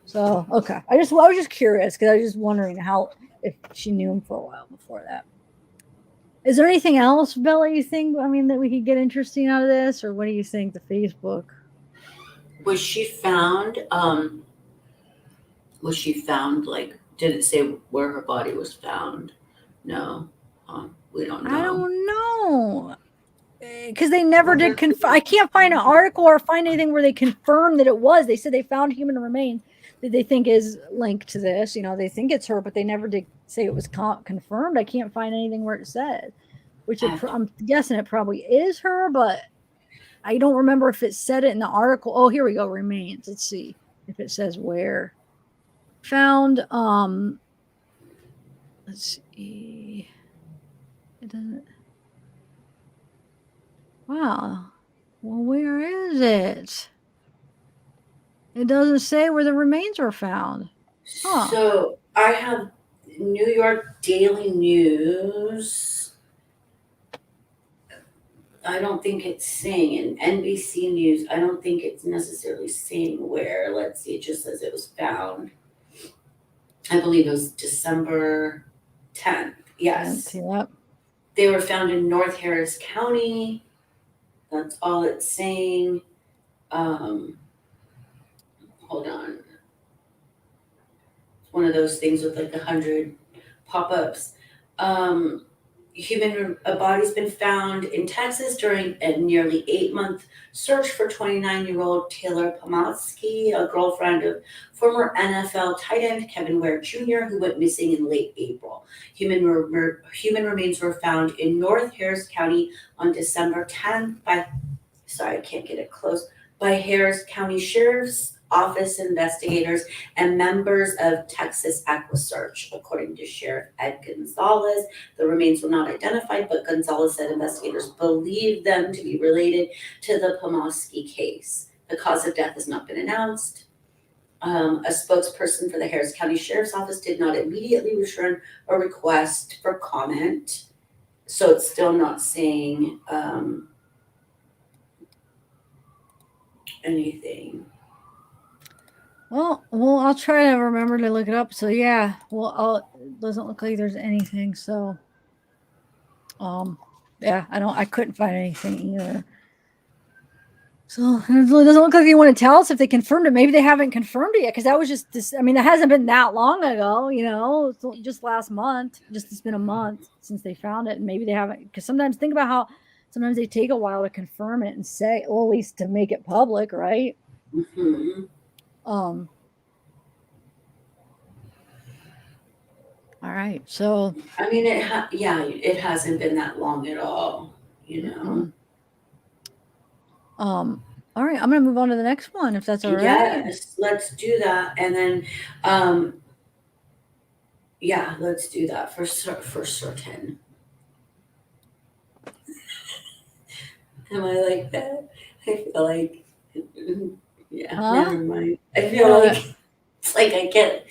So okay, I was just curious, because I was just wondering if she knew him for a while before that. Is there anything else, Bella, you think, that we could get interesting out of this, or what do you think? The Facebook. Was she found? Like, did it say where her body was found? No, we don't know. I don't know, because they never did confirm. I can't find an article or find anything where they confirmed that it was. They said they found human remains that they think is linked to this. They think it's her, but they never did say it was confirmed. I can't find anything where it said, which I'm guessing it probably is her, but I don't remember if it said it in the article. Oh, here we go. Remains. Let's see if it says where. Found. Let's see. It doesn't. Wow. Well, where is it? It doesn't say where the remains were found. Huh. So I have New York Daily News. I don't think it's saying, and NBC News, I don't think it's necessarily saying where. Let's see, it just says it was found. I believe it was December 10th. Yes. Yep. They were found in North Harris County. That's all it's saying. Hold on. It's one of those things with like 100 pop-ups. A body's been found in Texas during a nearly 8-month search for 29-year-old Taylor Pomaski, a girlfriend of former NFL tight end Kevin Ware Jr., who went missing in late April. Human remains were found in North Harris County on December 10th by Harris County Sheriff's Office investigators and members of Texas Search. According to Sheriff Ed Gonzalez, the remains were not identified, but Gonzalez said investigators believe them to be related to the Pomaski case. The cause of death has not been announced. A spokesperson for the Harris County Sheriff's Office did not immediately return a request for comment, so it's still not saying anything. Well, I'll try to remember to look it up. So yeah, it doesn't look like there's anything. So, yeah, I couldn't find anything either. So it doesn't look like they want to tell us if they confirmed it. Maybe they haven't confirmed it yet, because that was just this. I mean, that hasn't been that long ago, it's just last month. It's been a month since they found it, and maybe they haven't. Because sometimes think about how sometimes they take a while to confirm it and say, well, at least to make it public, right? Mm-hmm. All right. So I mean, it hasn't been that long at all, all right, I'm gonna move on to the next one, if that's all right. Yes, let's do that, and then let's do that for certain. Am I like that? I feel like, yeah, Huh? never mind. I feel like it's like I get,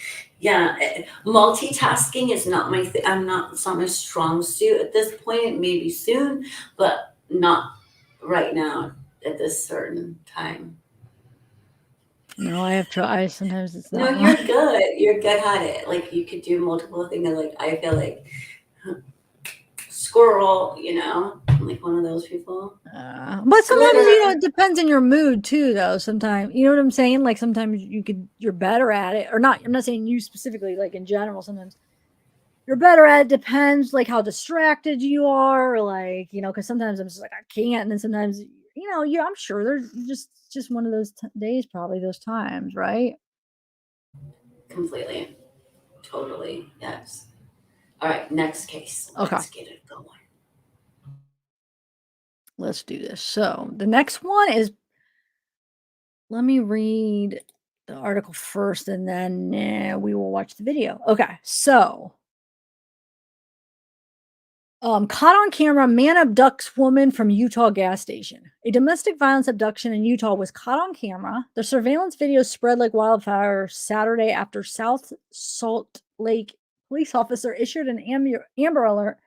multitasking is not my thing. It's not my strong suit at this point. Maybe soon, but not right now at this certain time. No, I have tried. Sometimes it's No, not. you're good. You're good at it. Like you could do multiple things. And like I feel like squirrel, I'm like one of those people. But sometimes, it depends on your mood too, though. Sometimes, you know what I'm saying? Like sometimes you're better at it, or not. I'm not saying you specifically, like in general. Sometimes you're better at it. Depends, like how distracted you are, or like because sometimes I'm just like I can't, and then sometimes I'm sure there's just one of those days, probably those times, right? Completely, totally, yes. All right, next case. Okay. Let's get it going. Let's do this. So the next one is, let me read the article first and then we will watch the video. Okay. So, caught on camera, man abducts woman from Utah gas station. A domestic violence abduction in Utah was caught on camera. The surveillance video spread like wildfire Saturday after South Salt Lake police officer issued an Amber Alert.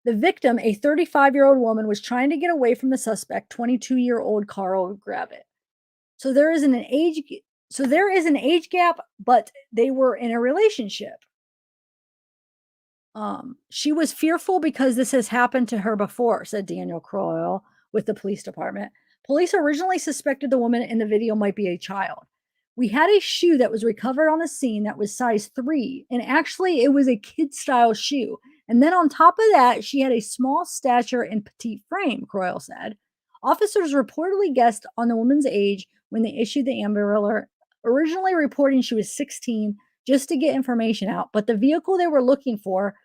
The victim, a 35-year-old woman, was trying to get away from the suspect, 22-year-old Carl Gravitt. So there is an age gap, but they were in a relationship. She was fearful because this has happened to her before, said Daniel Croyle with the police department. Police originally suspected the woman in the video might be a child. We had a shoe that was recovered on the scene that was size 3, and actually it was a kid-style shoe. And then on top of that, she had a small stature and petite frame, Croyle said. Officers reportedly guessed on the woman's age when they issued the Amber Alert, originally reporting she was 16 just to get information out, but the vehicle they were looking for,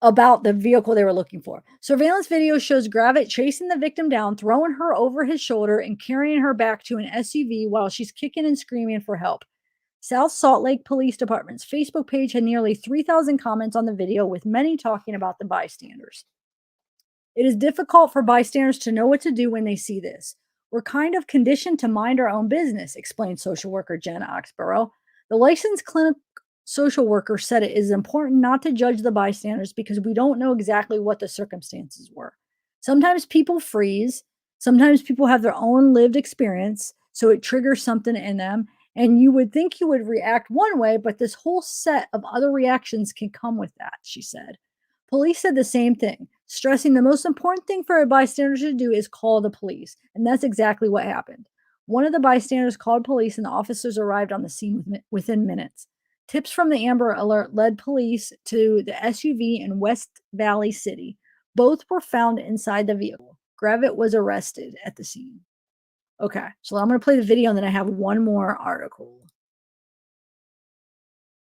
Surveillance video shows Gravitt chasing the victim down, throwing her over his shoulder, and carrying her back to an SUV while she's kicking and screaming for help. South Salt Lake Police Department's Facebook page had nearly 3,000 comments on the video, with many talking about the bystanders. It is difficult for bystanders to know what to do when they see this. We're kind of conditioned to mind our own business, explained social worker Jen Oxborough. The licensed clinical social worker said it is important not to judge the bystanders because we don't know exactly what the circumstances were. Sometimes people freeze. Sometimes people have their own lived experience, so it triggers something in them. And you would think you would react one way, but this whole set of other reactions can come with that, she said. Police said the same thing, stressing the most important thing for a bystander to do is call the police. And that's exactly what happened. One of the bystanders called police and the officers arrived on the scene within minutes. Tips from the Amber Alert led police to the SUV in West Valley City. Both were found inside the vehicle. Gravitt was arrested at the scene. Okay, so I'm going to play the video and then I have one more article.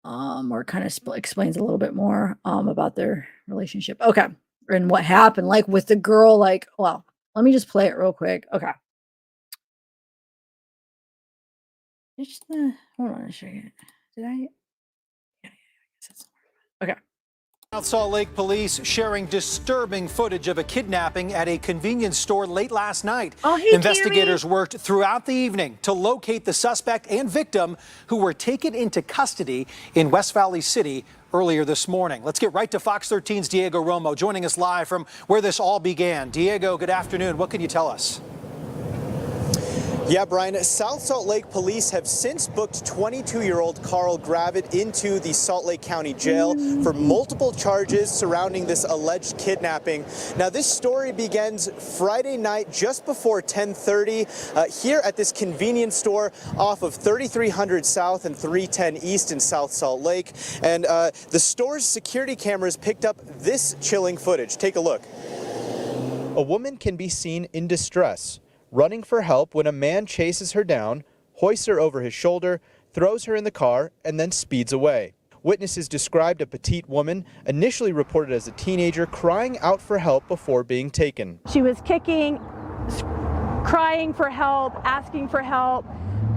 Or kind of explains a little bit more about their relationship. Okay, and what happened, like with the girl, let me just play it real quick. Okay. Hold on a second. Did I? Okay. South Salt Lake police sharing disturbing footage of a kidnapping at a convenience store late last night. Oh, hey, Investigators worked throughout the evening to locate the suspect and victim who were taken into custody in West Valley City earlier this morning. Let's get right to Fox 13's Diego Romo joining us live from where this all began. Diego, good afternoon. What can you tell us? Yeah, Brian, South Salt Lake police have since booked 22-year-old Carl Gravitt into the Salt Lake County Jail for multiple charges surrounding this alleged kidnapping. Now, this story begins Friday night just before 10:30 here at this convenience store off of 3300 South and 310 East in South Salt Lake. And the store's security cameras picked up this chilling footage. Take a look. A woman can be seen in distress, running for help when a man chases her down, hoists her over his shoulder, throws her in the car, and then speeds away. Witnesses described a petite woman, initially reported as a teenager, crying out for help before being taken. She was kicking, crying for help, asking for help,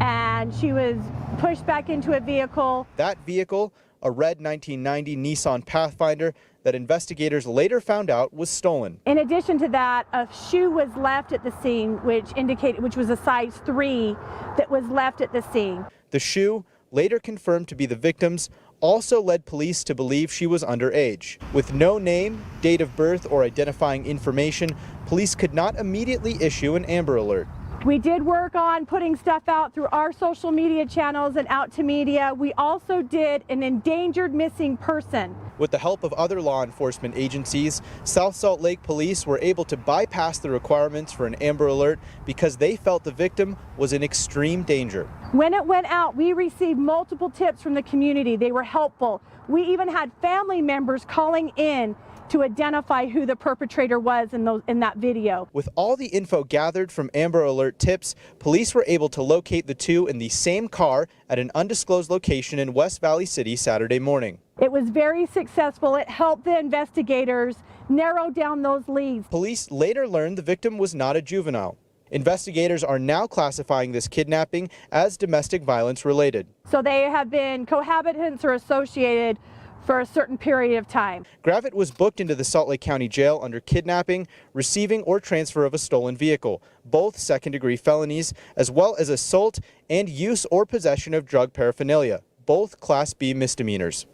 and she was pushed back into a vehicle. That vehicle, a red 1990 Nissan Pathfinder that investigators later found out was stolen. In addition to that, a shoe was left at the scene, which was a size 3 that was left at the scene. The shoe, later confirmed to be the victim's, also led police to believe she was underage. With no name, date of birth, or identifying information, police could not immediately issue an Amber Alert. We did work on putting stuff out through our social media channels and out to media. We also did an endangered missing person. With the help of other law enforcement agencies, South Salt Lake police were able to bypass the requirements for an Amber Alert because they felt the victim was in extreme danger. When it went out, we received multiple tips from the community. They were helpful. We even had family members calling in to identify who the perpetrator was in that video. With all the info gathered from Amber Alert tips, police were able to locate the two in the same car at an undisclosed location in West Valley City Saturday morning. It was very successful. It helped the investigators narrow down those leads. Police later learned the victim was not a juvenile. Investigators are now classifying this kidnapping as domestic violence related. So they have been cohabitants or associated for a certain period of time. Gravitt was booked into the Salt Lake County Jail under kidnapping, receiving or transfer of a stolen vehicle, both second-degree felonies, as well as assault and use or possession of drug paraphernalia, both Class B misdemeanors.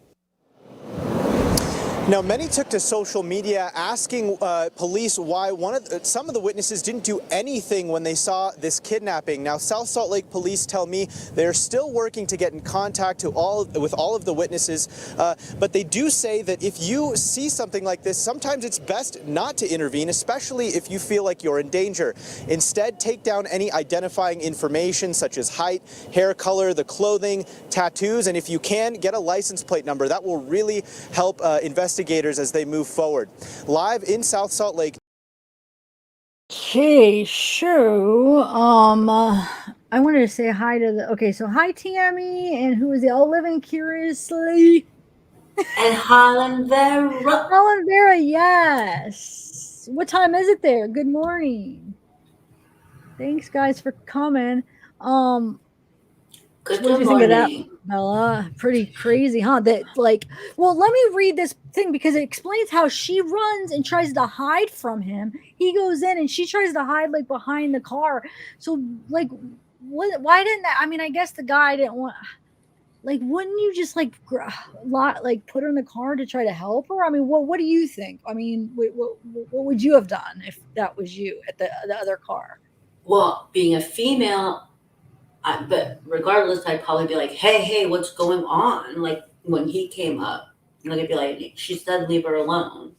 Now, many took to social media asking police why some of the witnesses didn't do anything when they saw this kidnapping. Now, South Salt Lake police tell me they're still working to get in contact with all of the witnesses, but they do say that if you see something like this, sometimes it's best not to intervene, especially if you feel like you're in danger. Instead, take down any identifying information such as height, hair color, the clothing, tattoos, and if you can, get a license plate number. That will really help investigators as they move forward. Live in South Salt Lake. Okay, so I wanted to say hi to so hi Tammy, and who is it? All living curiously. And Holland Vera. Holland Vera, yes. What time is it there? Good morning. Thanks guys for coming. Good what do you think of that, Bella? Pretty crazy, huh? That well, let me read this thing because it explains how she runs and tries to hide from him. He goes in and she tries to hide behind the car. So why didn't that? I mean, I guess the guy didn't want. Wouldn't you just put her in the car to try to help her? I mean, what do you think? I mean, what would you have done if that was you at the other car? Well, being a female. But regardless, I'd probably be like, hey, what's going on? When he came up, I'd be like, she said leave her alone.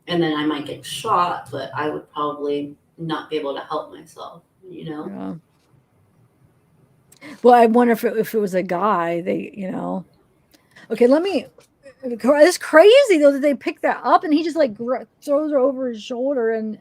And then I might get shot, but I would probably not be able to help myself, Yeah. Well, I wonder if it was a guy, Okay, let me. It's crazy, though, that they picked that up and he just throws her over his shoulder and.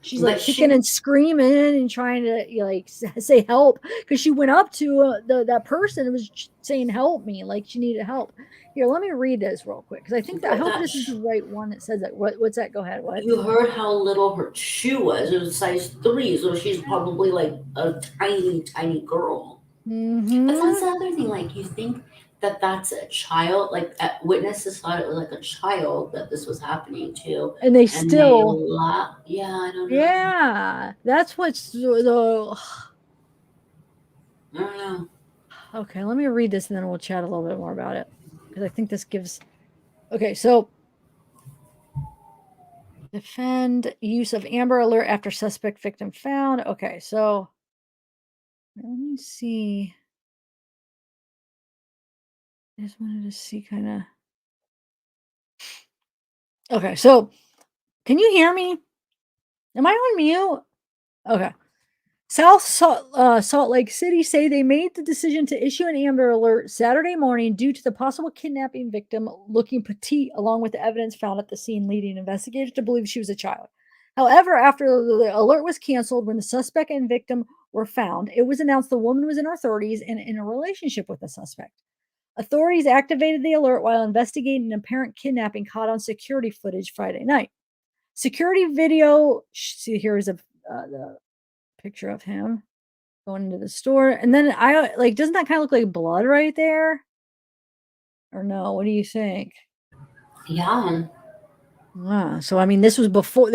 She's kicking and screaming and trying to say help because she went up to that person and was saying help me, she needed help. Here, let me read this real quick because I think I hope this is the right one that says that. What's that? Go ahead. What? You heard how little her shoe was. It was size 3, so she's probably a tiny girl. Mm-hmm. But that's the other thing. You think that's a child, witnesses thought it was a child that this was happening to, and they still yeah, I don't know. Yeah, that's what's the I don't know. Okay, let me read this and then we'll chat a little bit more about it because I think this gives. Okay, so defend use of Amber Alert after suspect victim found. Okay, so let me see. I just wanted to see kind of. Okay, so can you hear me? Am I on mute? Okay. South Salt Lake City say they made the decision to issue an Amber Alert Saturday morning due to the possible kidnapping victim looking petite, along with the evidence found at the scene, leading investigators to believe she was a child. However, after the alert was canceled, when the suspect and victim were found, it was announced the woman was in her 30s and in a relationship with the suspect. Authorities activated the alert while investigating an apparent kidnapping caught on security footage Friday night. Security video, see here's the picture of him going into the store. And then doesn't that kind of look like blood right there? Or no? What do you think? Yeah. So I mean, this was before.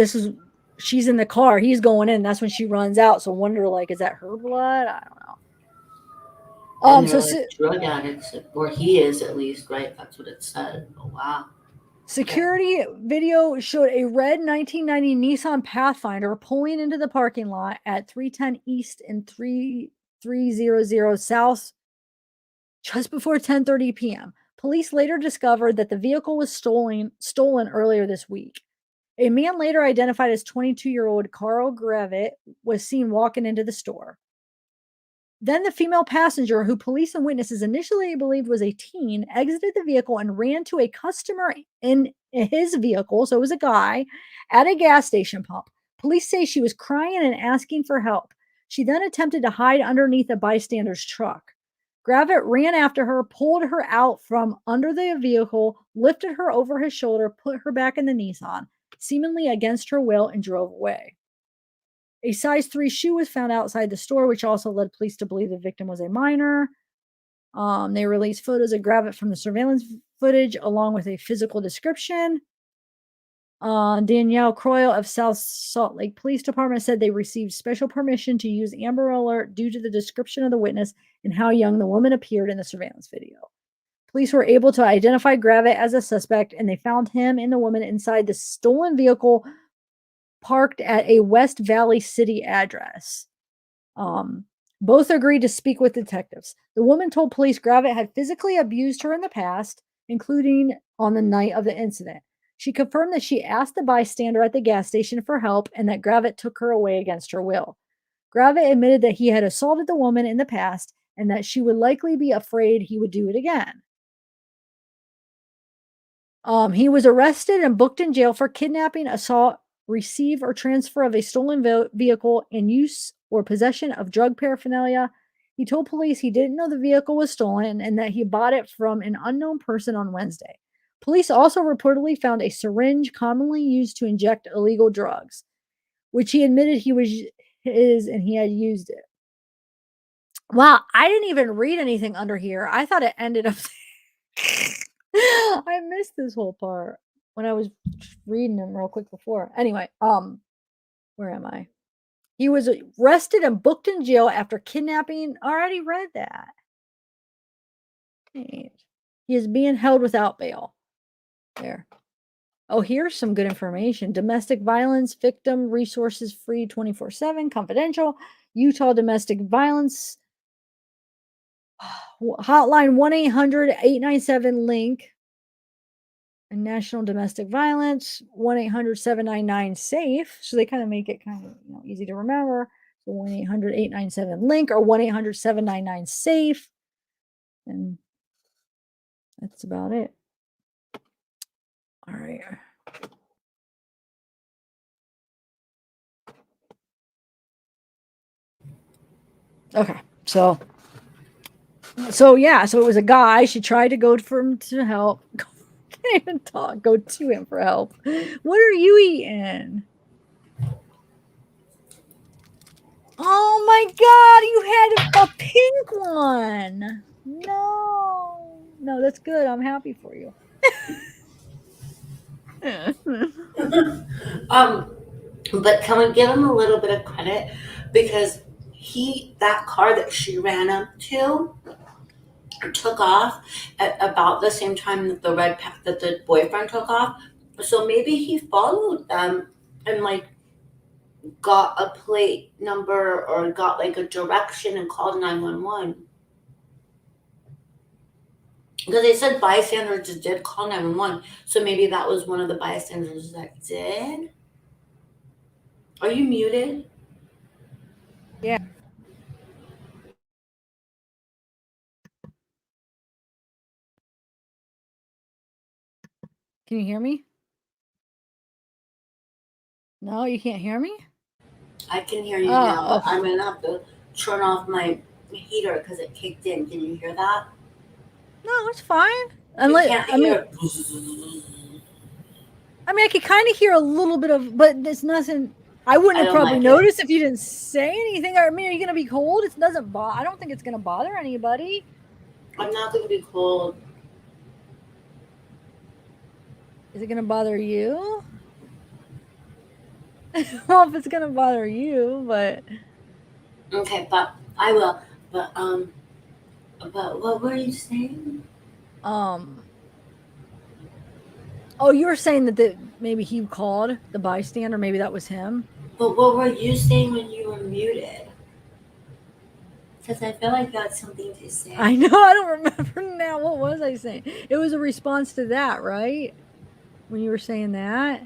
She's in the car. He's going in. That's when she runs out. So wonder, like, is that her blood? I don't know. And they're like drug addicts, or he is at least, right? That's what it said. Oh wow. Security video showed a red 1990 Nissan Pathfinder pulling into the parking lot at 310 East and 3300 South just before 10:30 p.m. Police later discovered that the vehicle was stolen earlier this week. A man later identified as 22-year-old Carl Gravitt was seen walking into the store. Then the female passenger, who police and witnesses initially believed was a teen, exited the vehicle and ran to a customer in his vehicle, so it was a guy, at a gas station pump. Police say she was crying and asking for help. She then attempted to hide underneath a bystander's truck. Gravitt ran after her, pulled her out from under the vehicle, lifted her over his shoulder, put her back in the Nissan, seemingly against her will, and drove away. A size 3 shoe was found outside the store, which also led police to believe the victim was a minor. They released photos of Gravitt from the surveillance footage, along with a physical description. Danielle Croyle of South Salt Lake Police Department said they received special permission to use Amber Alert due to the description of the witness and how young the woman appeared in the surveillance video. Police were able to identify Gravitt as a suspect, and they found him and the woman inside the stolen vehicle parked at a West Valley City address. Both agreed to speak with detectives. The woman told police Gravitt had physically abused her in the past, including on the night of the incident. She confirmed that she asked the bystander at the gas station for help and that Gravitt took her away against her will. Gravitt admitted that he had assaulted the woman in the past and that she would likely be afraid he would do it again. He was arrested and booked in jail for kidnapping, assault, receive or transfer of a stolen vehicle, and use or possession of drug paraphernalia. He told police he didn't know the vehicle was stolen and that he bought it from an unknown person on Wednesday. Police also reportedly found a syringe commonly used to inject illegal drugs, which he admitted he was his and he had used it. Wow, I didn't even read anything under here. I thought it ended up I missed this whole part when I was reading them real quick before. Anyway, where am I? He was arrested and booked in jail after kidnapping. Already read that. He is being held without bail. There. Oh, here's some good information. Domestic violence victim resources free 24/7, confidential. Utah domestic violence hotline 1-800-897-LINK. And National Domestic Violence 1-800-799-SAFE. So they kind of make it kind of easy to remember. So 1-800-897-LINK or 1-800-799-SAFE. And that's about it. All right. Okay. So yeah, so it was a guy. She tried to go for him to help. Can't even talk. Go to him for help. What are you eating? Oh my God, you had a pink one. No, that's good. I'm happy for you. But can we give him a little bit of credit because that car that she ran up to took off at about the same time that that the boyfriend took off. So maybe he followed them and got a plate number or got a direction and called 911. Because they said bystanders did call 911. So maybe that was one of the bystanders that did. Are you muted? Yeah. Can you hear me? No, you can't hear me? I can hear you now. I'm going to have to turn off my heater because it kicked in. Can you hear that? No, it's fine. I could kind of hear a little bit of, but there's nothing. I wouldn't have probably noticed if you didn't say anything. Are you going to be cold? I don't think it's going to bother anybody. I'm not going to be cold. Is it gonna bother you? Well, if it's gonna bother you, but Okay, but I will. But what were you saying? oh, you were saying that maybe he called the bystander. Maybe that was him. But what were you saying when you were muted? Because I feel like you had something to say. I know. I don't remember now. What was I saying? It was a response to that, right? When you were saying that.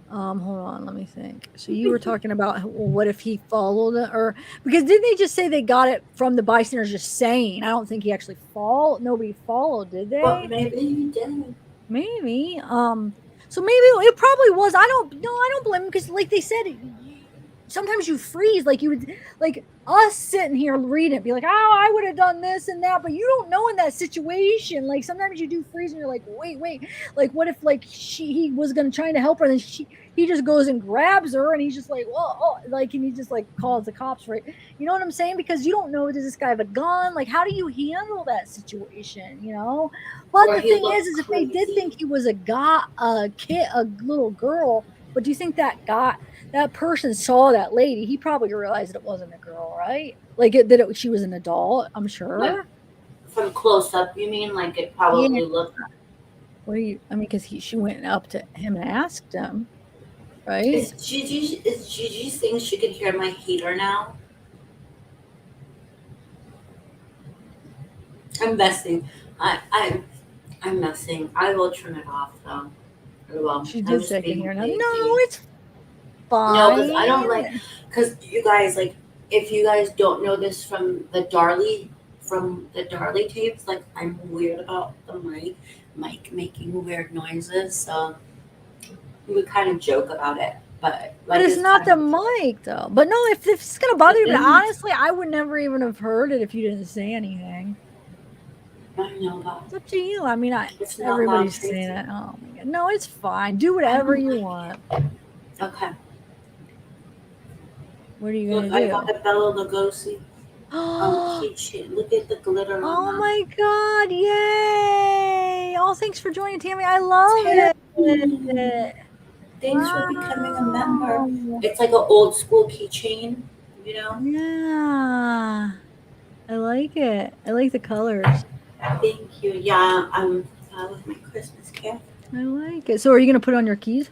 Hold on. Let me think. So you were talking about what if he followed it, or because didn't they just say they got it from the bystanders just saying? I don't think he actually followed. Nobody followed, did they? But maybe he did. Maybe. So maybe it probably was. I don't blame him because, like they said, sometimes you freeze. Like you would, like us sitting here reading it, be like, oh, I would have done this and that, but you don't know in that situation. Like sometimes you do freeze and you're like, wait. Like what if like he was gonna try to help her, and then he just goes and grabs her, and he's just like, well, oh, like, and he just like calls the cops, right? You know what I'm saying? Because you don't know, does this guy have a gun? Like, how do you handle that situation? You know. But the thing is if they did think he was a kid, a little girl, but do you think that person saw that lady? He probably realized it wasn't a girl, right? Like she was an adult. I'm sure. Like, from close up, you mean? Like it probably looked. What do you? I mean, because she went up to him and asked him, right? Is Gigi saying she can hear my heater now? I'm messing. I'm messing. I will turn it off though. Well, she did say can hear now. No, it's fine. No, because I don't like. Because you guys, like, if you guys don't know this from the Darley tapes, like I'm weird about the mic making weird noises, so we would kind of joke about it. But it's not the mic though. But no, if it's gonna bother you, but honestly, I would never even have heard it if you didn't say anything. I know that. It's up to you. I mean, everybody's saying it. Oh my god, no, it's fine. Do whatever you want. Okay. What are you gonna do? I got a Bella Lugosi keychain. Look at the glitter on that. Oh my god! Yay! Oh, thanks for joining, Tammy. I love it. Thanks for becoming a member. It's like an old school keychain, you know? Yeah. I like it. I like the colors. Thank you. Yeah, with my Christmas gift. I like it. So are you going to put on your keys?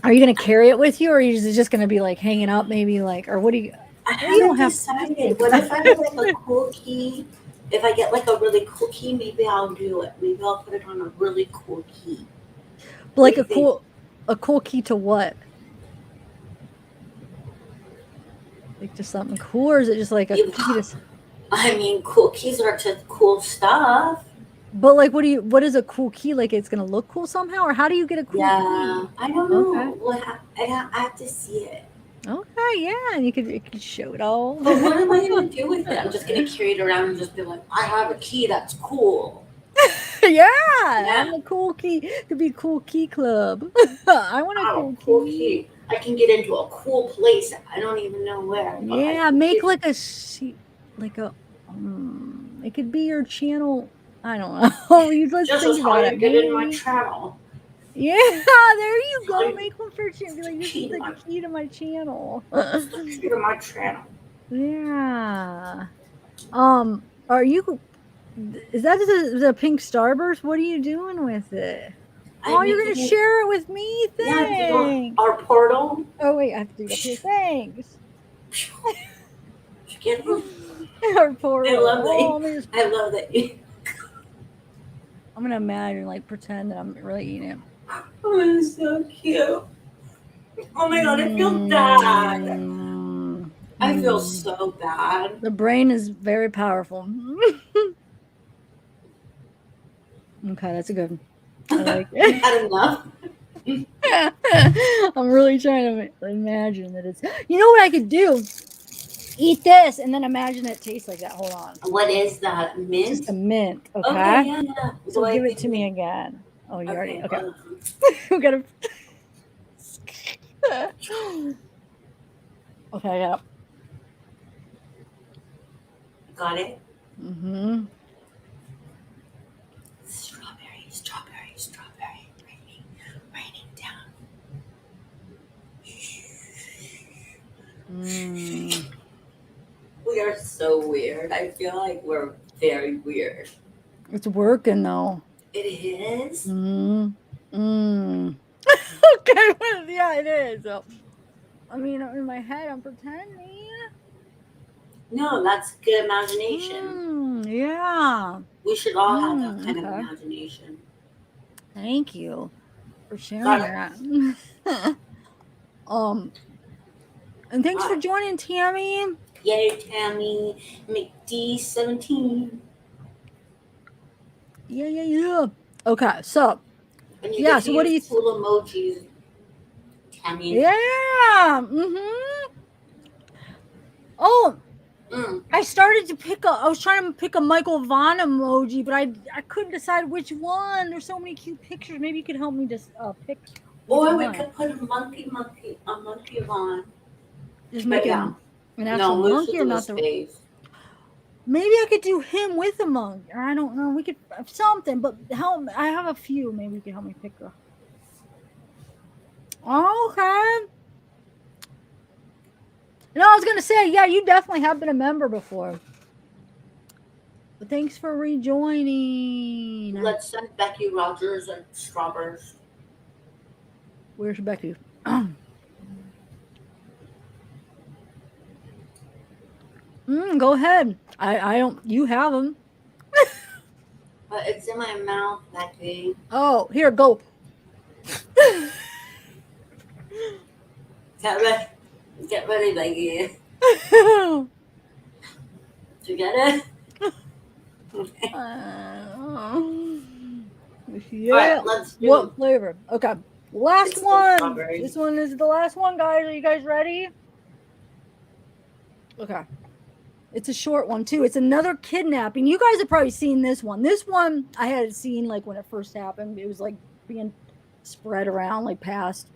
Are you going to carry it with you, or is it just going to be like hanging up maybe, like, or what do you... I haven't decided. What if I have like a cool key? If I get like a really cool key, maybe I'll do it. Maybe I'll put it on a really cool key. Like a cool key to what? Like just something cool, or is it just like a key to... I mean, cool keys are to cool stuff. But like, what is a cool key? Like it's gonna look cool somehow, or how do you get a cool key? I don't know. Okay. Well, I have to see it. Okay, yeah, and you could show it all. But what am I gonna do with it? I'm just gonna carry it around and just be like, I have a key that's cool. Yeah, I'm a cool key. Could be cool key club. I want a cool key. I can get into a cool place. I don't even know where. Yeah, make like a it could be your channel. I don't know. Let's just think about it. Get in my channel. Yeah, there you go. Make one for your channel. Be like, this is the key to my channel. The key to my channel. Yeah. Are you? Is that the pink Starburst? What are you doing with it? Oh, you're gonna share it with me? Thanks. Our portal. Oh wait, I have to do that too. Thanks. Get it? Our portal. I love that. I love that. I'm gonna imagine, like, pretend that I'm really eating it. Oh, it's so cute. Oh my god, I feel bad. I feel so bad. The brain is very powerful. Okay, that's a good one. I like it. Not enough. I'm really trying to imagine that it's... You know what I could do? Eat this and then imagine it tastes like that. Hold on. What is that? Mint? Just a mint. Okay. Yeah. So give it to me again. Oh, you already... Okay. We gotta... Okay, yeah. Got it? Mm-hmm. so weird. I feel like we're very weird. It's working though. It is? Okay, well, yeah, it is. So, I mean, in my head, I'm pretending. No, that's good imagination. Yeah. We should all have that kind of Okay. imagination. Thank you for sharing Got that. And thanks for joining, Tammy. Yay, Tammy. McD17. Yeah. Okay, so And you yeah, get to so what do you? use little emojis, Tammy. Yeah. Oh, I started to pick a. I was trying to pick a Michael Vaughn emoji, but I couldn't decide which one. There's so many cute pictures. Maybe you could help me just pick. Or we could put a monkey on. Just make it an actual monkey or not the. Face. Maybe I could do him with a monkey. I don't know. We could something, but help. I have a few. Maybe you can help me pick a. Okay. No, I was gonna say, yeah, you definitely have been a member before. But thanks for rejoining. Let's send Becky Rogers and Strawberries. Where's Becky? Go ahead. I don't. You have them. But it's in my mouth, Becky. Oh, here, go. Get ready, Becky. Did you get it? Yeah. Right, let's do what flavor? Okay. Last it's one. This one is the last one, guys. Are you guys ready? Okay. It's a short one too. It's another kidnapping. You guys have probably seen this one. This one I had seen like when it first happened. It was like being spread around like past.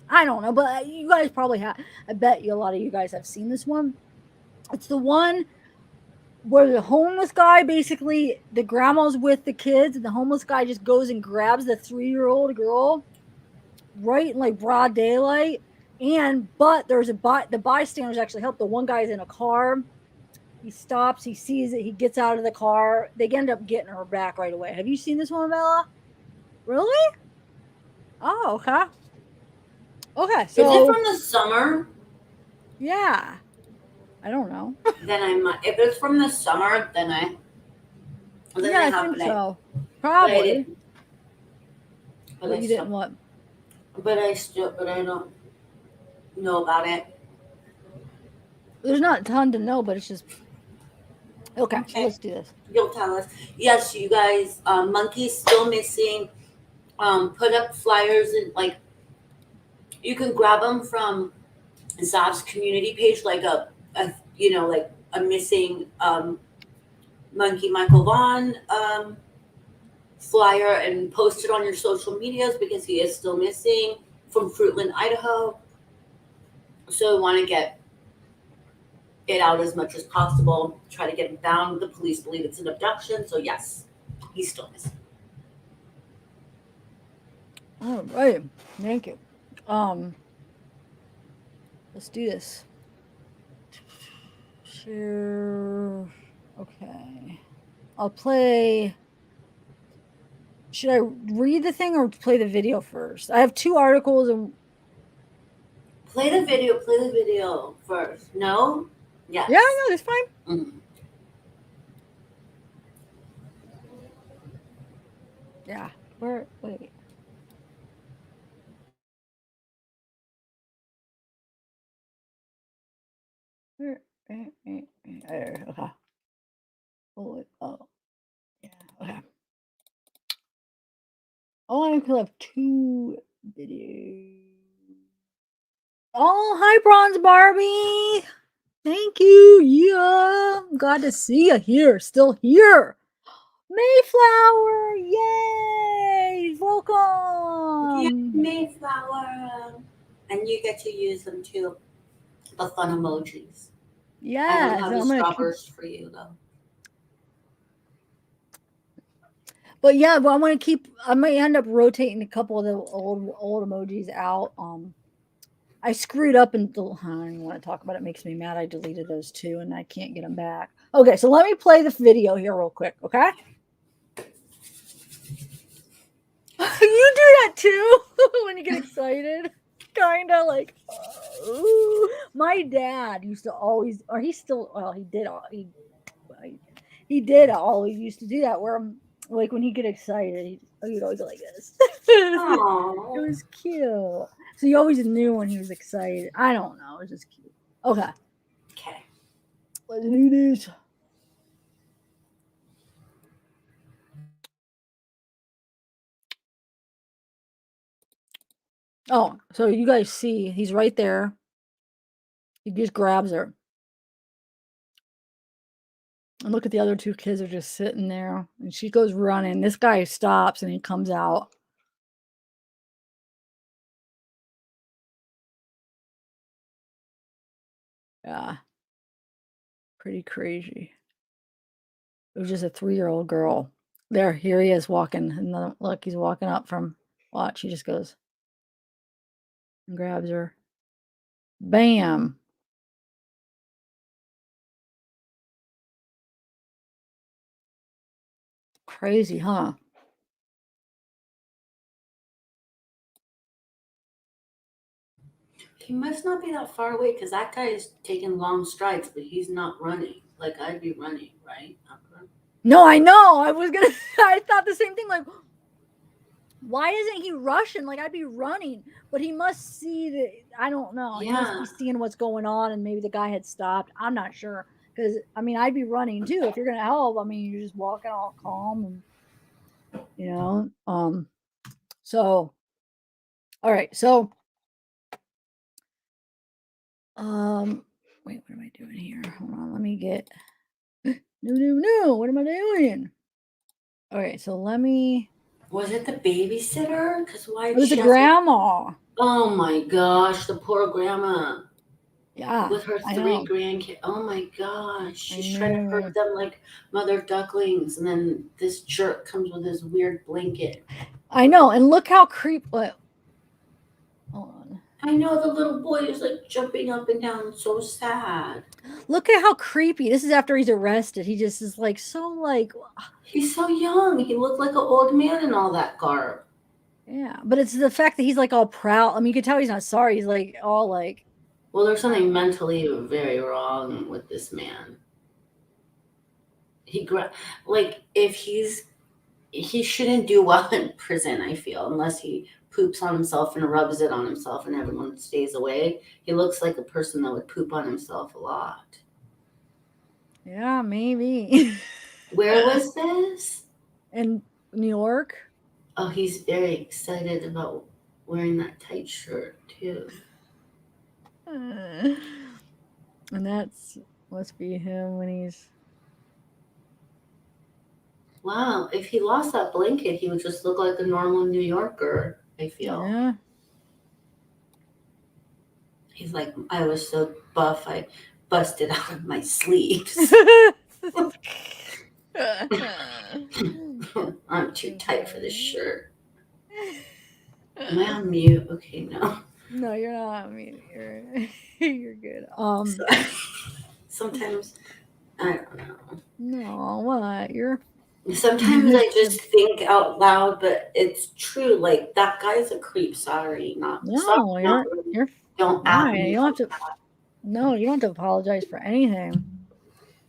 I don't know, but you guys probably have. I bet you a lot of you guys have seen this one. It's the one where the homeless guy, basically the grandma's with the kids, and the homeless guy just goes and grabs the 3-year-old girl right in like broad daylight. But there's the bystanders actually help. The one guy's in a car. He stops, he sees it, he gets out of the car. They end up getting her back right away. Have you seen this one, Bella? Really? Oh, okay. Okay, so is it from the summer? Yeah. I don't know. Then I might. If it's from the summer, then I think so. Probably. But you didn't what? But I don't know about it. There's not a ton to know, but it's just okay. So let's do this. You'll tell us. Yes, you guys. Monkey's still missing. Put up flyers and like you can grab them from Zav's community page, like a missing Monkey Michael Vaughn flyer, and post it on your social medias because he is still missing from Fruitland, Idaho. So we want to get it out as much as possible. Try to get him found. The police believe it's an abduction. So yes, he's still missing. All right. Thank you. Let's do this. Sure. Okay. I'll play. Should I read the thing or play the video first? I have 2 articles and. Play the video first. No? Yes. Yeah, no, that's fine. Mm-hmm. Yeah. Wait. Okay. Oh, yeah. Okay. Oh, I could have 2 videos. Oh, hi, Bronze Barbie. Thank you. Yeah, I'm glad to see you here. Still here. Mayflower. Yay. Welcome. Yeah, Mayflower. And you get to use them too. The fun emojis. Yeah. I don't have the strawberries for you though. But yeah, I want to keep. I might end up rotating a couple of the old emojis out. I screwed up and I don't even want to talk about it. It makes me mad. I deleted those two and I can't get them back. Okay, so let me play the video here real quick, okay? You do that too when you get excited. Kind of like, ooh. My dad used to always, or he still, well, he did always used to do that where like when he get excited, he'd always go like this. It was cute. So you always knew when he was excited. I don't know. It was just cute. Okay. Okay. Let's do this. Oh, so you guys see, he's right there. He just grabs her. And look at the other two kids are just sitting there. And she goes running. This guy stops and he comes out. Yeah. Pretty crazy. It was just a 3-year-old girl. There, here he is walking. And look, he's walking up from, watch, he just goes and grabs her. Bam. Crazy, huh? He must not be that far away because that guy is taking long strides, but he's not running. Like I'd be running, right? No, I know. I thought the same thing. Like, why isn't he rushing? Like, I'd be running. But he must see the, I don't know. He must be seeing what's going on and maybe the guy had stopped. I'm not sure. Because, I mean, I'd be running too. If you're going to help, I mean, you're just walking all calm and, you know. So, all right. So, wait, what am I doing here? Hold on. Let me get, no. What am I doing? Okay, so let me. Was it the babysitter? Because why? It was the grandma. Oh my gosh, the poor grandma. Yeah. With her 3 grandkids. Oh my gosh. She's trying to herd them like mother ducklings. And then this jerk comes with his weird blanket. I know. And look how hold on. I know the little boy is like jumping up and down. So sad. Look at how creepy. This is after he's arrested. He just is like so like. He's so young. He looked like an old man in all that garb. Yeah. But it's the fact that he's like all proud. I mean, you can tell he's not sorry. He's like all like. Well, there's something mentally very wrong with this man. Like if he shouldn't do well in prison, I feel, unless he poops on himself and rubs it on himself and everyone stays away. He looks like a person that would poop on himself a lot. Yeah, maybe. Where was this? In New York. Oh, he's very excited about wearing that tight shirt too. And that's must be him when he's. Wow, if he lost that blanket, he would just look like a normal New Yorker, I feel. Yeah. He's like, I was so buff, I busted out of my sleeves. I'm too tight for this shirt. Am I on mute? Okay, no. No, you're not on mute. You're good. Sometimes I don't know. No, what? Sometimes I just think out loud, but it's true. Like that guy's a creep. Sorry, you're don't fine. You don't have to. No, you don't have to apologize for anything.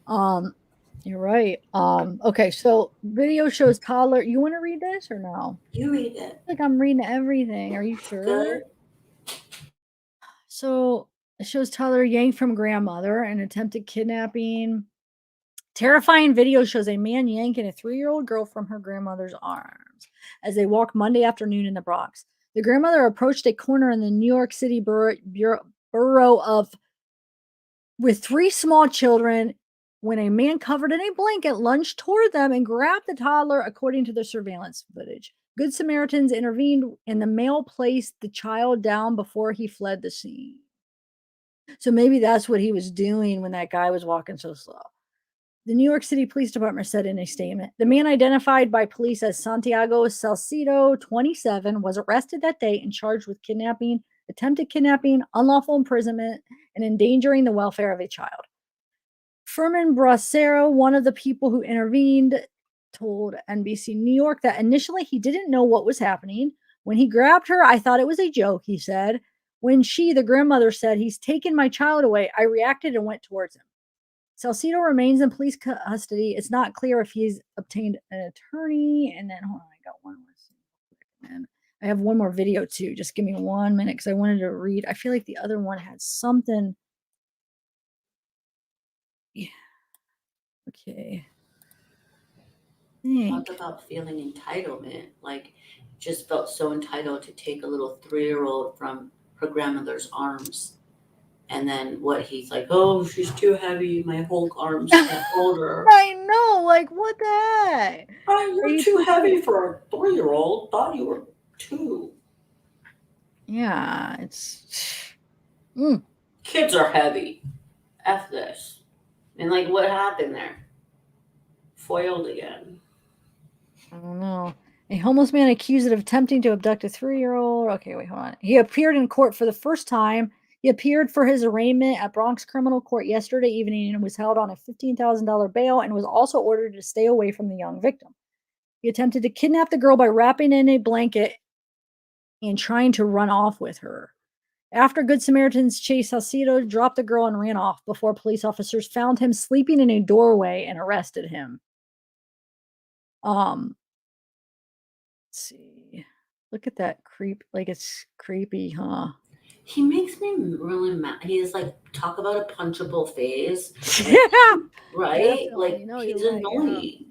You're right. Okay, so video shows toddler. You want to read this or no? You read it. Like I'm reading everything. Are you sure? Good. So it shows toddler yanked from grandmother and attempted kidnapping. Terrifying video shows a man yanking a 3-year-old girl from her grandmother's arms as they walk Monday afternoon in the Bronx. The grandmother approached a corner in the New York City borough with 3 small children when a man covered in a blanket lunged toward them and grabbed the toddler, according to the surveillance footage. Good Samaritans intervened and the male placed the child down before he fled the scene. So maybe that's what he was doing when that guy was walking so slow. The New York City Police Department said in a statement, the man identified by police as Santiago Salcedo, 27, was arrested that day and charged with kidnapping attempted kidnapping, unlawful imprisonment, and endangering the welfare of a child. Furman Bracero, one of the people who intervened, told NBC New York that initially he didn't know what was happening. When he grabbed her, I thought it was a joke, he said. When she, the grandmother, said, "He's taken my child away," I reacted and went towards him. Salcedo remains in police custody. It's not clear if he's obtained an attorney. And then, hold on, I got one more. And I have one more video too. Just give me 1 minute because I wanted to read. I feel like the other one had something. Yeah. Okay. Talk about feeling entitlement. Like, just felt so entitled to take a little 3-year-old from her grandmother's arms. And then what he's like, oh, she's too heavy. My whole arms can't hold her. I know. Like, what the heck? Oh, you're too heavy for a 3-year-old. Thought you were 2. Yeah, it's. Kids are heavy. F this. And like, what happened there? Foiled again. I don't know. A homeless man accused of attempting to abduct a 3-year-old. Okay, wait, hold on. He appeared in court for the first time. He appeared for his arraignment at Bronx Criminal Court yesterday evening and was held on a $15,000 bail and was also ordered to stay away from the young victim. He attempted to kidnap the girl by wrapping in a blanket and trying to run off with her. After Good Samaritans chased Salcedo, dropped the girl and ran off before police officers found him sleeping in a doorway and arrested him. Let's see. Look at that creep. Like, it's creepy, huh? He makes me really mad. He's like, talk about a punchable face. Yeah. Right? Like, No, he's you're right, annoying.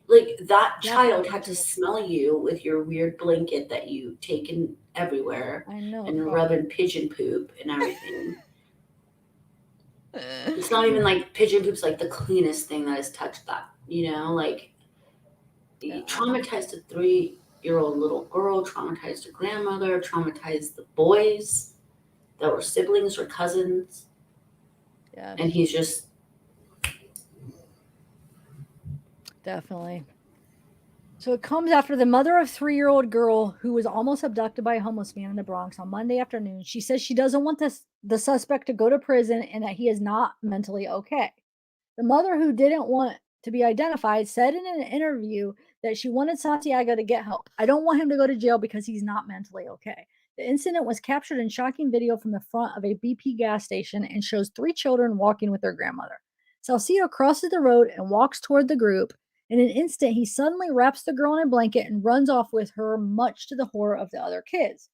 Like, that Definitely child had to smell you with your weird blanket that you taken everywhere. I know. And rubbing pigeon poop and everything. It's not even like pigeon poop's like the cleanest thing that has touched that. You know, like, you traumatized a 3-year-old little girl, traumatized her grandmother, traumatized the boys that were siblings or cousins. Yeah. And he's just. Definitely. So it comes after the mother of 3-year-old girl who was almost abducted by a homeless man in the Bronx on Monday afternoon. She says she doesn't want the suspect to go to prison and that he is not mentally okay. The mother, who didn't want to be identified, said in an interview that she wanted Santiago to get help. I don't want him to go to jail because he's not mentally okay. The incident was captured in shocking video from the front of a BP gas station and shows 3 children walking with their grandmother. Salcedo crosses the road and walks toward the group. In an instant, he suddenly wraps the girl in a blanket and runs off with her, much to the horror of the other kids.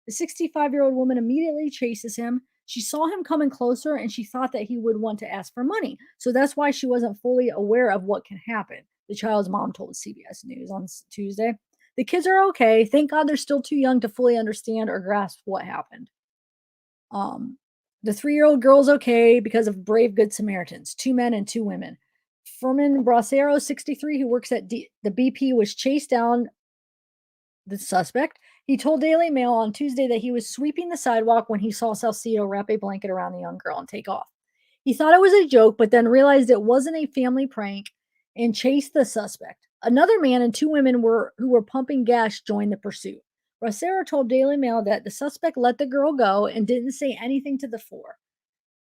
The 65-year-old woman immediately chases him. She saw him coming closer and she thought that he would want to ask for money. So that's why she wasn't fully aware of what can happen, the child's mom told CBS News on Tuesday. The kids are okay. Thank God they're still too young to fully understand or grasp what happened. The 3-year-old girl's okay because of brave Good Samaritans, 2 men and 2 women. Furman Bracero, 63, who works at the BP, was chased down the suspect. He told Daily Mail on Tuesday that he was sweeping the sidewalk when he saw Salcedo wrap a blanket around the young girl and take off. He thought it was a joke, but then realized it wasn't a family prank and chased the suspect. Another man and 2 women who were pumping gas joined the pursuit. Bracero told Daily Mail that the suspect let the girl go and didn't say anything to the 4.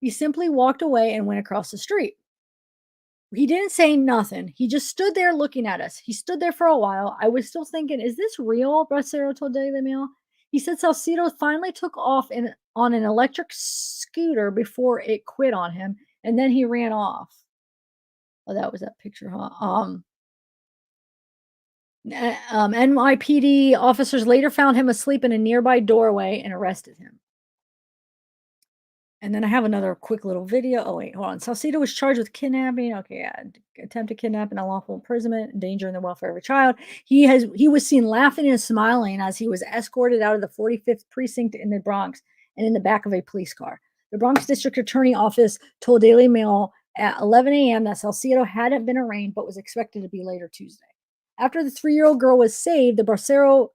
He simply walked away and went across the street. He didn't say nothing. He just stood there looking at us. He stood there for a while. I was still thinking, is this real? Bracero told Daily Mail. He said Salcedo finally took off on an electric scooter before it quit on him, and then he ran off. Oh, that was that picture, huh? NYPD officers later found him asleep in a nearby doorway and arrested him. And then I have another quick little video. Oh, wait, hold on. Salcedo was charged with kidnapping. Okay, yeah, attempted kidnapping, unlawful imprisonment, endangering the welfare of a child. He was seen laughing and smiling as he was escorted out of the 45th precinct in the Bronx and in the back of a police car. The Bronx District Attorney Office told Daily Mail at 11 a.m. that Salcedo hadn't been arraigned but was expected to be later Tuesday. After the 3-year-old girl was saved, the Bracero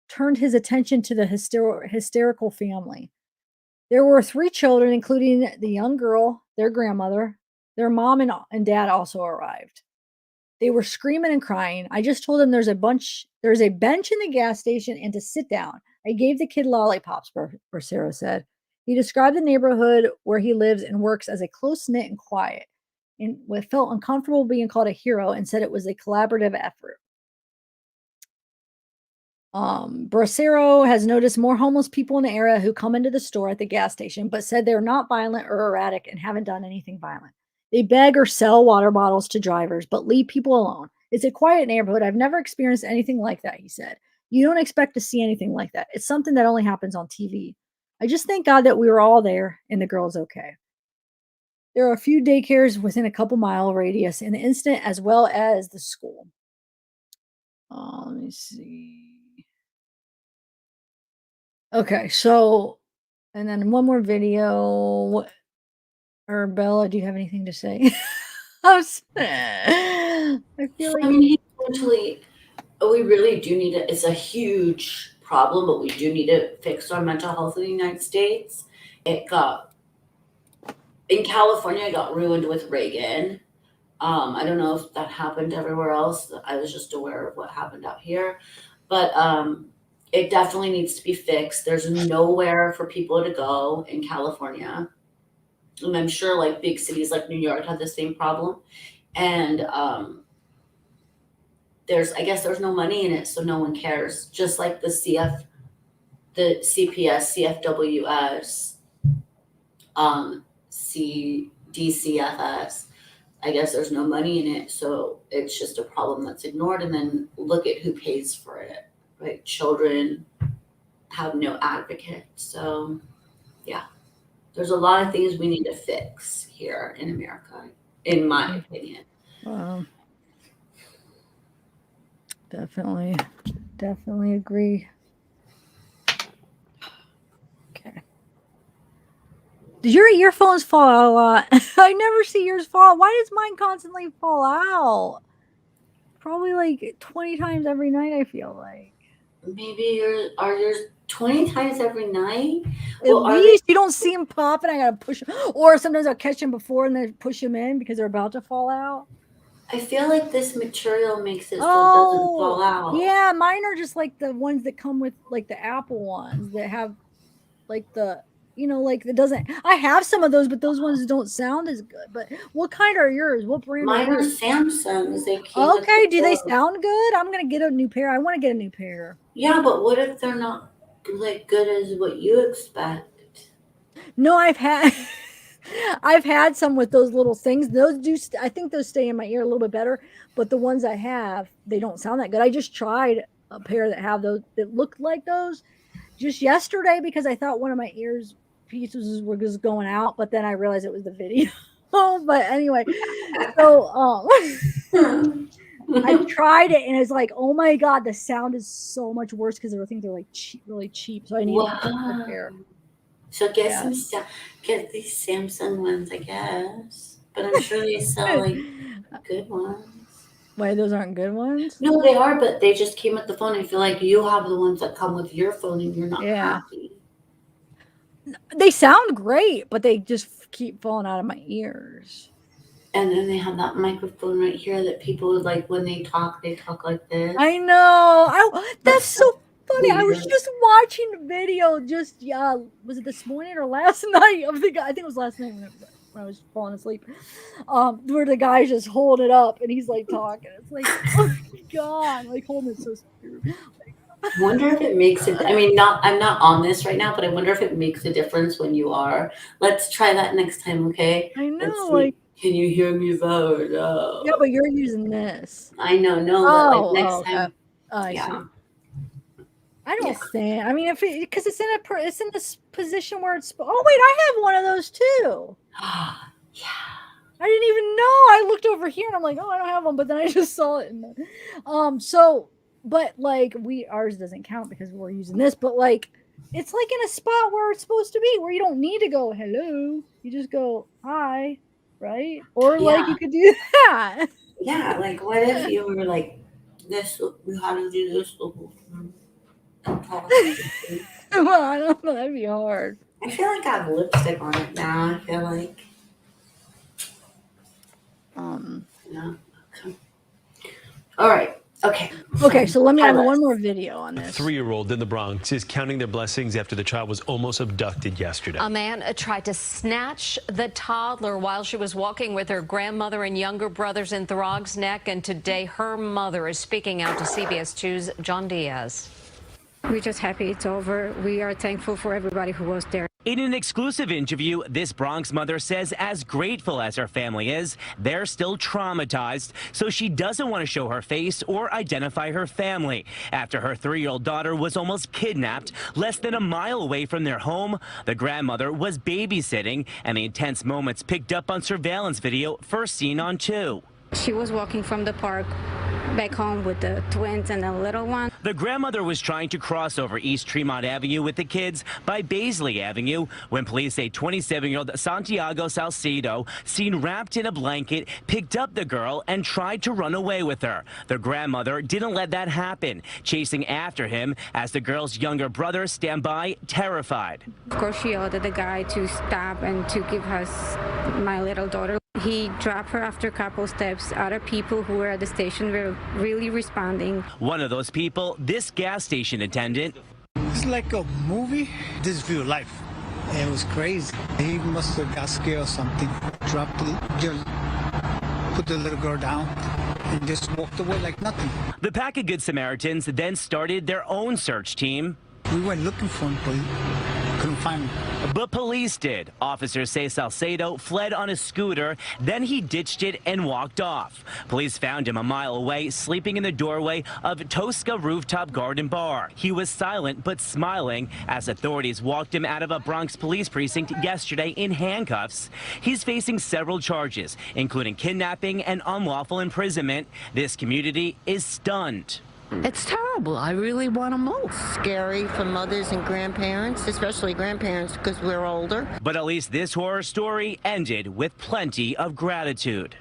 turned his attention to the hysterical family. There were 3 children, including the young girl, their grandmother. Their mom and dad also arrived. They were screaming and crying. I just told them there's a bench in the gas station and to sit down. I gave the kid lollipops, Bracero said. He described the neighborhood where he lives and works as a close-knit and quiet, and felt uncomfortable being called a hero and said it was a collaborative effort. Bracero has noticed more homeless people in the area who come into the store at the gas station, but said they're not violent or erratic and haven't done anything violent. They beg or sell water bottles to drivers, but leave people alone. It's a quiet neighborhood. I've never experienced anything like that, he said. You don't expect to see anything like that. It's something that only happens on TV. I just thank God that we were all there and the girl's okay. There are a few daycares within a couple mile radius in the incident, as well as the school. Let me see. Okay, so, and then one more video. Or Bella, do you have anything to say? I feel like, I mean, we really do need it. It's a huge problem, but we do need to fix our mental health in the United States. In California, it got ruined with Reagan. I don't know if that happened everywhere else. I was just aware of what happened out here, but it definitely needs to be fixed. There's nowhere for people to go in California. And I'm sure like big cities like New York have the same problem. And I guess there's no money in it, so no one cares. Just like the CPS, CFWS, DCFS. I guess there's no money in it, so it's just a problem that's ignored. And then look at who pays for it, right? Children have no advocate. So, yeah, there's a lot of things we need to fix here in America, in my opinion. Definitely agree. Okay. Did your earphones fall out a lot? I never see yours fall. Why does mine constantly fall out? Probably like 20 times every night, I feel like. Maybe are yours 20 times every night? At least you don't see them pop and I gotta push them. Or sometimes I'll catch them before and then push them in because they're about to fall out. I feel like this material makes it so it doesn't fall out. Yeah, mine are just like the ones that come with like the Apple ones that have like the, like it doesn't. I have some of those, but those ones don't sound as good. But what kind are yours? What brand? Mine are yours? Samsungs. They okay, do they sound good? I'm gonna get a new pair. I want to get a new pair. Yeah, but what if they're not like good as what you expect? No, I've had some with those little things. Those do. I think those stay in my ear a little bit better. But the ones I have, they don't sound that good. I just tried a pair that have those that looked like those just yesterday because I thought one of my ears pieces were just going out, but then I realized it was the video. But anyway, so I tried it and it's like, oh my god, the sound is so much worse because I think they're like really cheap. So I need a pair. So get these Samsung ones, I guess. But I'm sure they sell like good ones. Why, those aren't good ones? No, they are, but they just came with the phone. I feel like you have the ones that come with your phone and you're not happy. They sound great, but they just keep falling out of my ears. And then they have that microphone right here that people would like when they talk like this. I know. That's so funny. I was just watching the video was it this morning or last night? I think it was last night when I was falling asleep. Where the guy's just holding it up and he's like talking. It's like, oh my god, like holding it so stupid. I wonder if it makes it. I mean, I'm not on this right now, but I wonder if it makes a difference when you are. Let's try that next time, okay? I know. Like, can you hear me though? Or no? Yeah, but you're using this. I know. No, but like next time. I see. I don't think. I mean, because it's in this position where it's. Oh wait, I have one of those too. Yeah. I didn't even know. I looked over here and I'm like, oh, I don't have one, but then I just saw it. But like ours doesn't count because we're using this. But like, it's like in a spot where it's supposed to be, where you don't need to go hello. You just go hi, right? Or like you could do that. Yeah, like what if you were like this? We had to do this. Well, I don't know. That'd be hard. I feel like I have lipstick on it now. I feel like. Yeah. Okay. All right. Okay. Okay, so let me have Highlights. one more video on A this. 3-year-old in the Bronx is counting their blessings after the child was almost abducted yesterday. A man tried to snatch the toddler while she was walking with her grandmother and younger brothers in Throg's Neck, and today her mother is speaking out to CBS 2's John Diaz. We're just happy it's over. We are thankful for everybody who was there. In an exclusive interview, this Bronx mother says as grateful as her family is, they're still traumatized, so she doesn't want to show her face or identify her family. After her 3-year-old daughter was almost kidnapped less than a mile away from their home, the grandmother was babysitting, and the intense moments picked up on surveillance video first seen on 2. She was walking from the park back home with the twins and the little one. The grandmother was trying to cross over East Tremont Avenue with the kids by Baisley Avenue when police say 27-year-old Santiago Salcedo, seen wrapped in a blanket, picked up the girl and tried to run away with her. The grandmother didn't let that happen, chasing after him as the girl's younger brother stand by, terrified. Of course, she ordered the guy to stop and to give us my little daughter. He dropped her after a couple steps. Other people who were at the station were really responding. One of those people, this gas station attendant. It's like a movie. This is real life. It was crazy. He must have got scared or something. Dropped it, just put the little girl down and just walked away like nothing. The pack of Good Samaritans then started their own search team. We went looking for him, but couldn't find him. But police did. Officers say Salcedo fled on a scooter, then he ditched it and walked off. Police found him a mile away, sleeping in the doorway of Tosca Rooftop Garden Bar. He was silent but smiling as authorities walked him out of a Bronx police precinct yesterday in handcuffs. He's facing several charges, including kidnapping and unlawful imprisonment. This community is stunned. It's terrible. I really want to move. Scary for mothers and grandparents, especially grandparents because we're older. But at least this horror story ended with plenty of gratitude.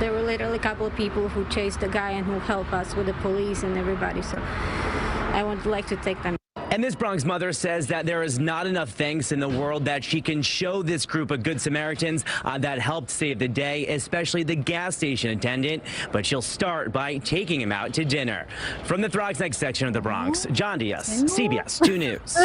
There were literally a couple of people who chased the guy and who helped us with the police and everybody. So I would like to thank them. And this Bronx mother says that there is not enough thanks in the world that she can show this group of Good Samaritans that helped save the day, especially the gas station attendant. But she'll start by taking him out to dinner. From the Throg's Neck section of the Bronx, John Diaz, CBS 2 News.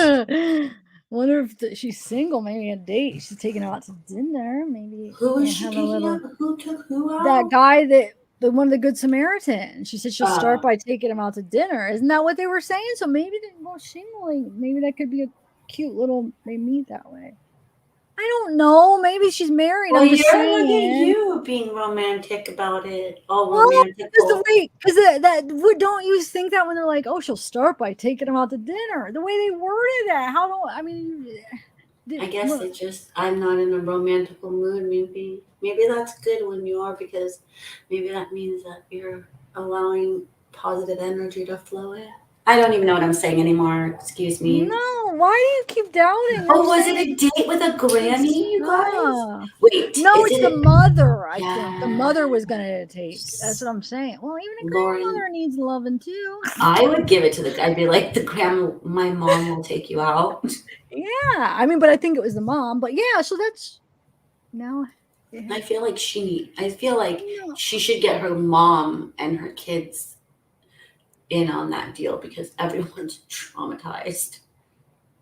Wonder if she's single, maybe a date. She's taking out to dinner. Maybe Who is she taking out? Who took who out? That guy one of the Good Samaritans. She said she'll start by taking him out to dinner. Isn't that what they were saying? So maybe maybe that could be a cute little they meet that way. I don't know. Maybe she's married. Well, I'm just look saying. at you being romantic about it. All Well, romantic. Don't you think that when they're like, oh, she'll start by taking him out to dinner? The way they worded that, I guess I'm not in a romantic mood. Maybe that's good when you are, because maybe that means that you're allowing positive energy to flow in. I don't even know what I'm saying anymore. Excuse me. No, why do you keep doubting? Oh, was it a date with a granny, you guys? Wait. No, it's the mother, I think. The mother was going to take. That's what I'm saying. Well, even a grandmother needs loving too. I would give it to I'd be like, my mom will take you out. Yeah. But I think it was the mom. But yeah, so that's now. Yeah. I feel like she should get her mom and her kids in on that deal because everyone's traumatized.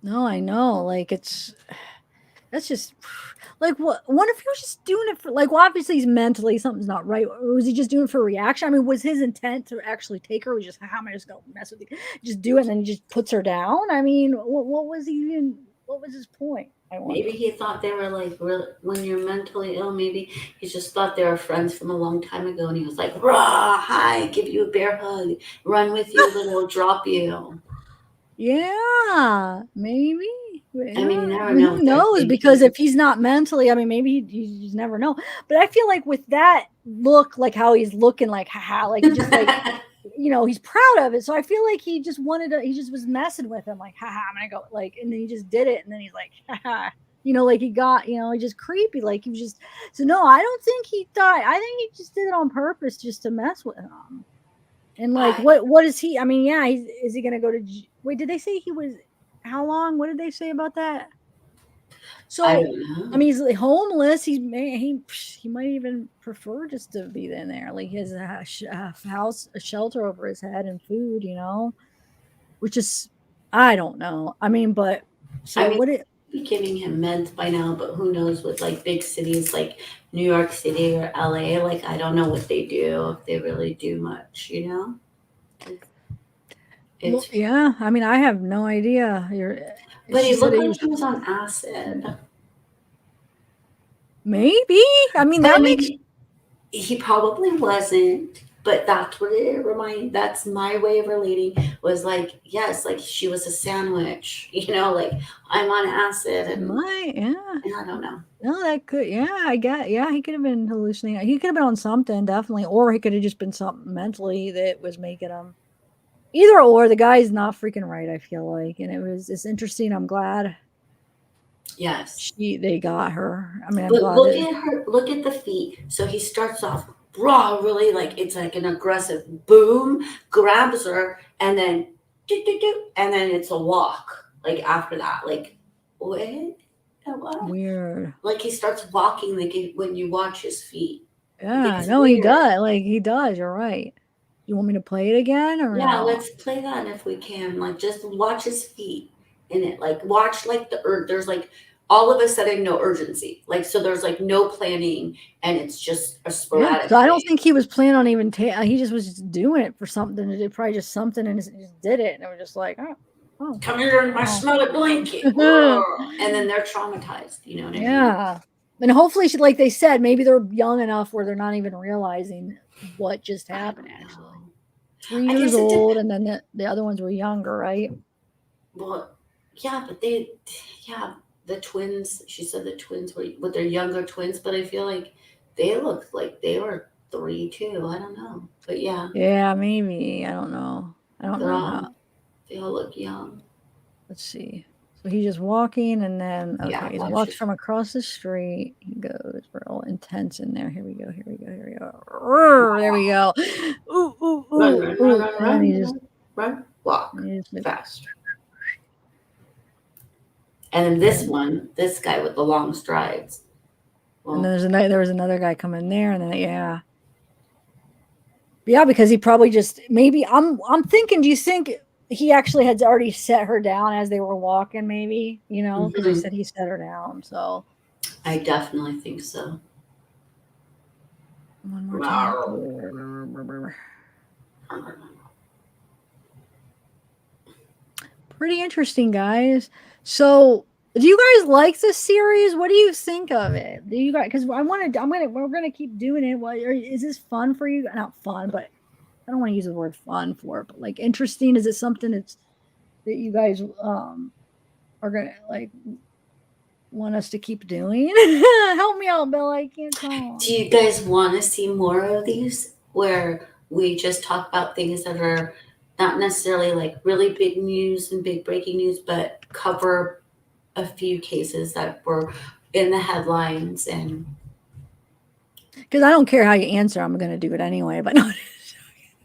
No, I know. That's just what if he was just doing it for obviously he's mentally something's not right. Or was he just doing it for a reaction? Was his intent to actually take her? Was just how am I just gonna mess with you? Just do it and then he just puts her down? What was his point? Maybe he thought they were when you're mentally ill, maybe he just thought they were friends from a long time ago and he was like, rah, hi, give you a bear hug, run with you, then we'll drop you. Yeah, maybe. You never know. Who knows? Because if he's not mentally, maybe you just never know. But I feel like with that look, how he's looking, haha, he just he's proud of it. So I feel like he just he just was messing with him, haha, I'm gonna go, and then he just did it, and then he's like, haha, he got, just creepy, he was just. So no, I don't think he thought. I think he just did it on purpose, just to mess with him. And what is he? Is he gonna go to? Wait, did they say he was? How long? What did they say about that? So, I don't know. I mean, he's like, homeless. He might even prefer just to be in there. Like, he has a house, a shelter over his head, and food. Which is, I don't know. I mean, but so I mean, what it? be giving him meds by now, but who knows with like big cities like New York City or LA? Like, I don't know what they do, if they really do much, Well, It's, yeah. I mean, I have no idea. but She he said looked he like was he was on acid. maybe. I mean, But I that makes. mean, he probably wasn't, but that's what it reminded. That's my way of relating. Was like, yes, like she was a sandwich. Like I'm on acid, and Yeah. I don't know. No, that could. Yeah, yeah, he could have been hallucinating. He could have been on something, definitely, or he could have just been something mentally that was making him. Either or, the guy's not freaking right. I feel like, and it's interesting. I'm glad. Yes. They got her. I mean, I'm But glad look that. at her. Look at the feet. So he starts off raw, really like it's like an aggressive boom, grabs her, and then and then it's a walk. Like after that, like what? What? Weird. Like he starts walking like when you watch his feet. Yeah, It's no, he weird. does. Like he does. You're right. You want me to play it again or Yeah, no? let's play that if we can. Like just watch his feet in it. Like watch like there's like all of a sudden no urgency. Like so there's like no planning and it's just a Yeah. sporadic So I don't thing. think he was planning on even. He just was just doing it for something. He did probably just something and just did it. And it was just like, oh. Come here in my smelly blanket. And then they're traumatized. You know what I mean? Yeah. And hopefully, like they said, maybe they're young enough where they're not even realizing what just happened, actually. 3 I years guess it old, and then the other ones were younger, right? Well, yeah, but the twins, she said the twins were with their younger twins, but I feel like they looked like they were 3 too. I don't know. But yeah, Yeah, maybe. I don't know. I don't know how. they all look young. Let's see. So he's just walking, and then Yeah, he watch walks it. from across the street. He goes real intense in there. Here we go. Here we go. Here we go. Rrr, there we go. Ooh, ooh, Run, ooh, run, ooh. run, And then he just run, walk like, fast. And then this guy with the long strides. And then there was another guy coming there, and then yeah, because he probably just maybe I'm thinking. Do you think he actually had already set her down as they were walking? Maybe because they said he set her down. So I definitely think so. one more time. Pretty interesting, guys. So, do you guys like this series? What do you think of it? Do you guys? Because we're gonna keep doing it. Is this fun for you? Not fun, but I don't want to use the word fun for it. But like interesting. Is it something that you guys are gonna like want us to keep doing? Help me out, Bill. I can't talk. Do you guys want to see more of these where we just talk about things that are not necessarily like really big news and big breaking news, but cover a few cases that were in the headlines? And because I don't care how you answer, I'm going to do it anyway. But no,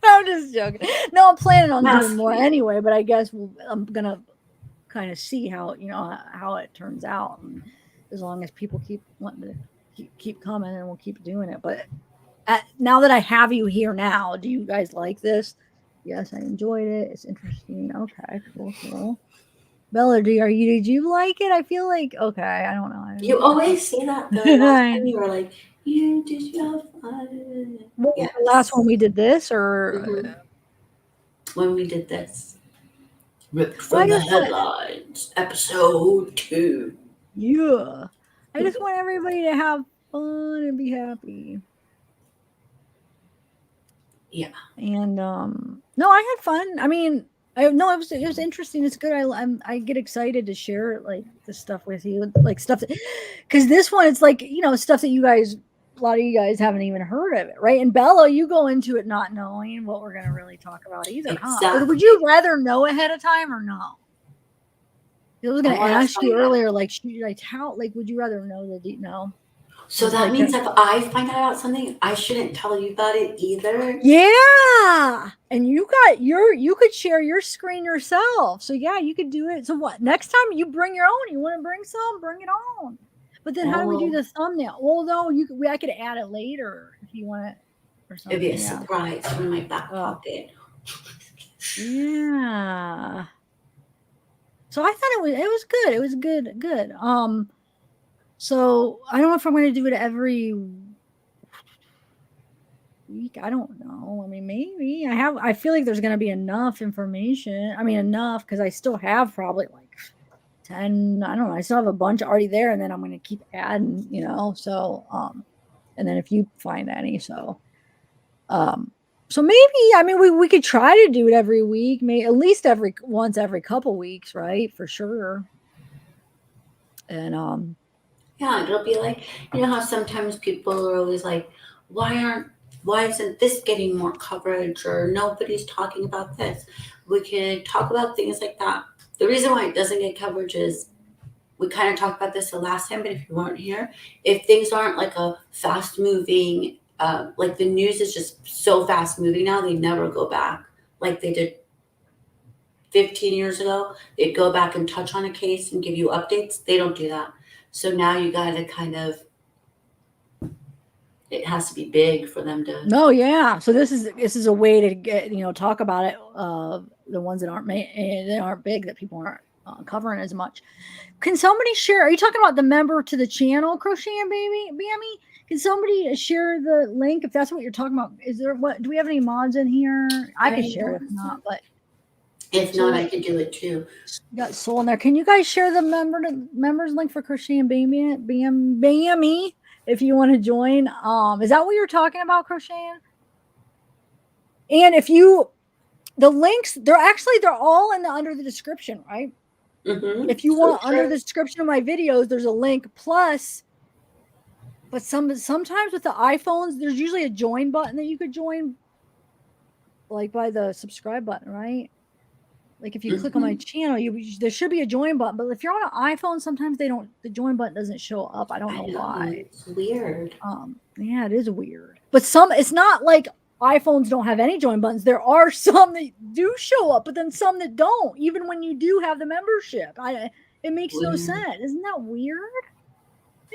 I'm just joking. No, I'm planning on doing more anyway. But I guess I'm going to kind of see how how it turns out. And as long as people keep wanting to keep coming, and we'll keep doing it. But now that I have you here now, do you guys like this? Yes, I enjoyed it. It's interesting. Okay, cool. Bella, did you like it? I feel like okay. I don't know. You always say that though. Last time you were like, "You did you have fun?" Well, Yes. the last one we did this, or when we did this, ripped from the headlines, episode 2. Yeah, I just want everybody to have fun and be happy. Yeah. And no, I had fun. I mean, it was interesting. It's good. I get excited to share like this stuff with you, like stuff because this one it's like stuff that a lot of you guys haven't even heard of it, right? And Bella, you go into it not knowing what we're gonna really talk about either, Exactly. huh? Or would you rather know ahead of time or no? I was gonna ask you earlier, like, would you rather know the no? So that means if I find out about something, I shouldn't tell you about it either. Yeah, and you could share your screen yourself. So yeah, you could do it. So what? Next time you bring your own. You want to bring some? Bring it on. But then how do we do the thumbnail? Well, no, I could add it later if you want it or something. It'd be a surprise from my back pocket. Yeah. So I thought it was good. It was good. So I don't know if I'm going to do it every week. I don't know. I mean, maybe I feel like there's going to be enough information. I mean, enough because I still have probably like 10. I don't know. I still have a bunch already there, and then I'm going to keep adding. So and then if you find any, so maybe I mean we could try to do it every week, maybe at least every couple weeks, right? For sure. And yeah, it'll be like, how sometimes people are always like, why isn't this getting more coverage, or nobody's talking about this? We could talk about things like that. The reason why it doesn't get coverage is we kind of talked about this the last time, but if you weren't here, if things aren't like a fast moving, like the news is just so fast moving now, they never go back like they did 15 years ago. They'd go back and touch on a case and give you updates. They don't do that. So now you got to kind of, it has to be big for them to. No, yeah. So this is a way to get, talk about it. The ones that aren't big, that people aren't covering as much. Can somebody share? Are you talking about the member to the channel, Crochet and Bammy? Can somebody share the link if that's what you're talking about? Do we have any mods in here? I could share it if not, but if not, I could do it too. You got Soul in there. Can you guys share the members link for Crochet and Bammy if you want to join? Is that what you're talking about, Crochet? And the links, they're all under the description, right? Mm-hmm. If you want under the description of my videos, there's a link plus. But sometimes with the iPhones, there's usually a join button that you could join, like by the subscribe button, right? Like if you click on my channel, there should be a join button. But if you're on an iPhone, sometimes the join button doesn't show up. I don't know why. It's weird. Yeah, it is weird. But it's not like iPhones don't have any join buttons. There are some that do show up, but then some that don't, even when you do have the membership. It makes no sense. Isn't that weird?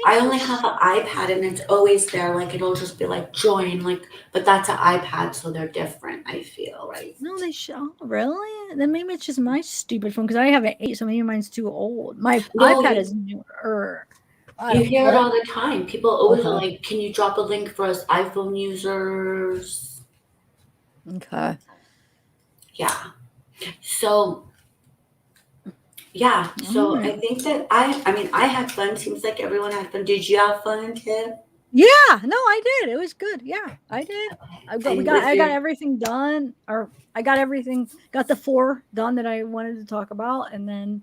I only have an iPad and it's always there. Like it'll just be like join, but that's an iPad, so they're different. I feel right. No, they show. Oh, really? Then maybe it's just my stupid phone because I have an 8, so maybe mine's too old. My iPad is newer. You hear it all the time. People always are like, "Can you drop a link for us iPhone users?" Okay. Yeah. So. Yeah, so I think that I had fun. Seems like everyone had fun. Did you have fun, Tiff? Yeah, no, I did. It was good. Yeah, I did. I got everything done, or I got the 4 done that I wanted to talk about, and then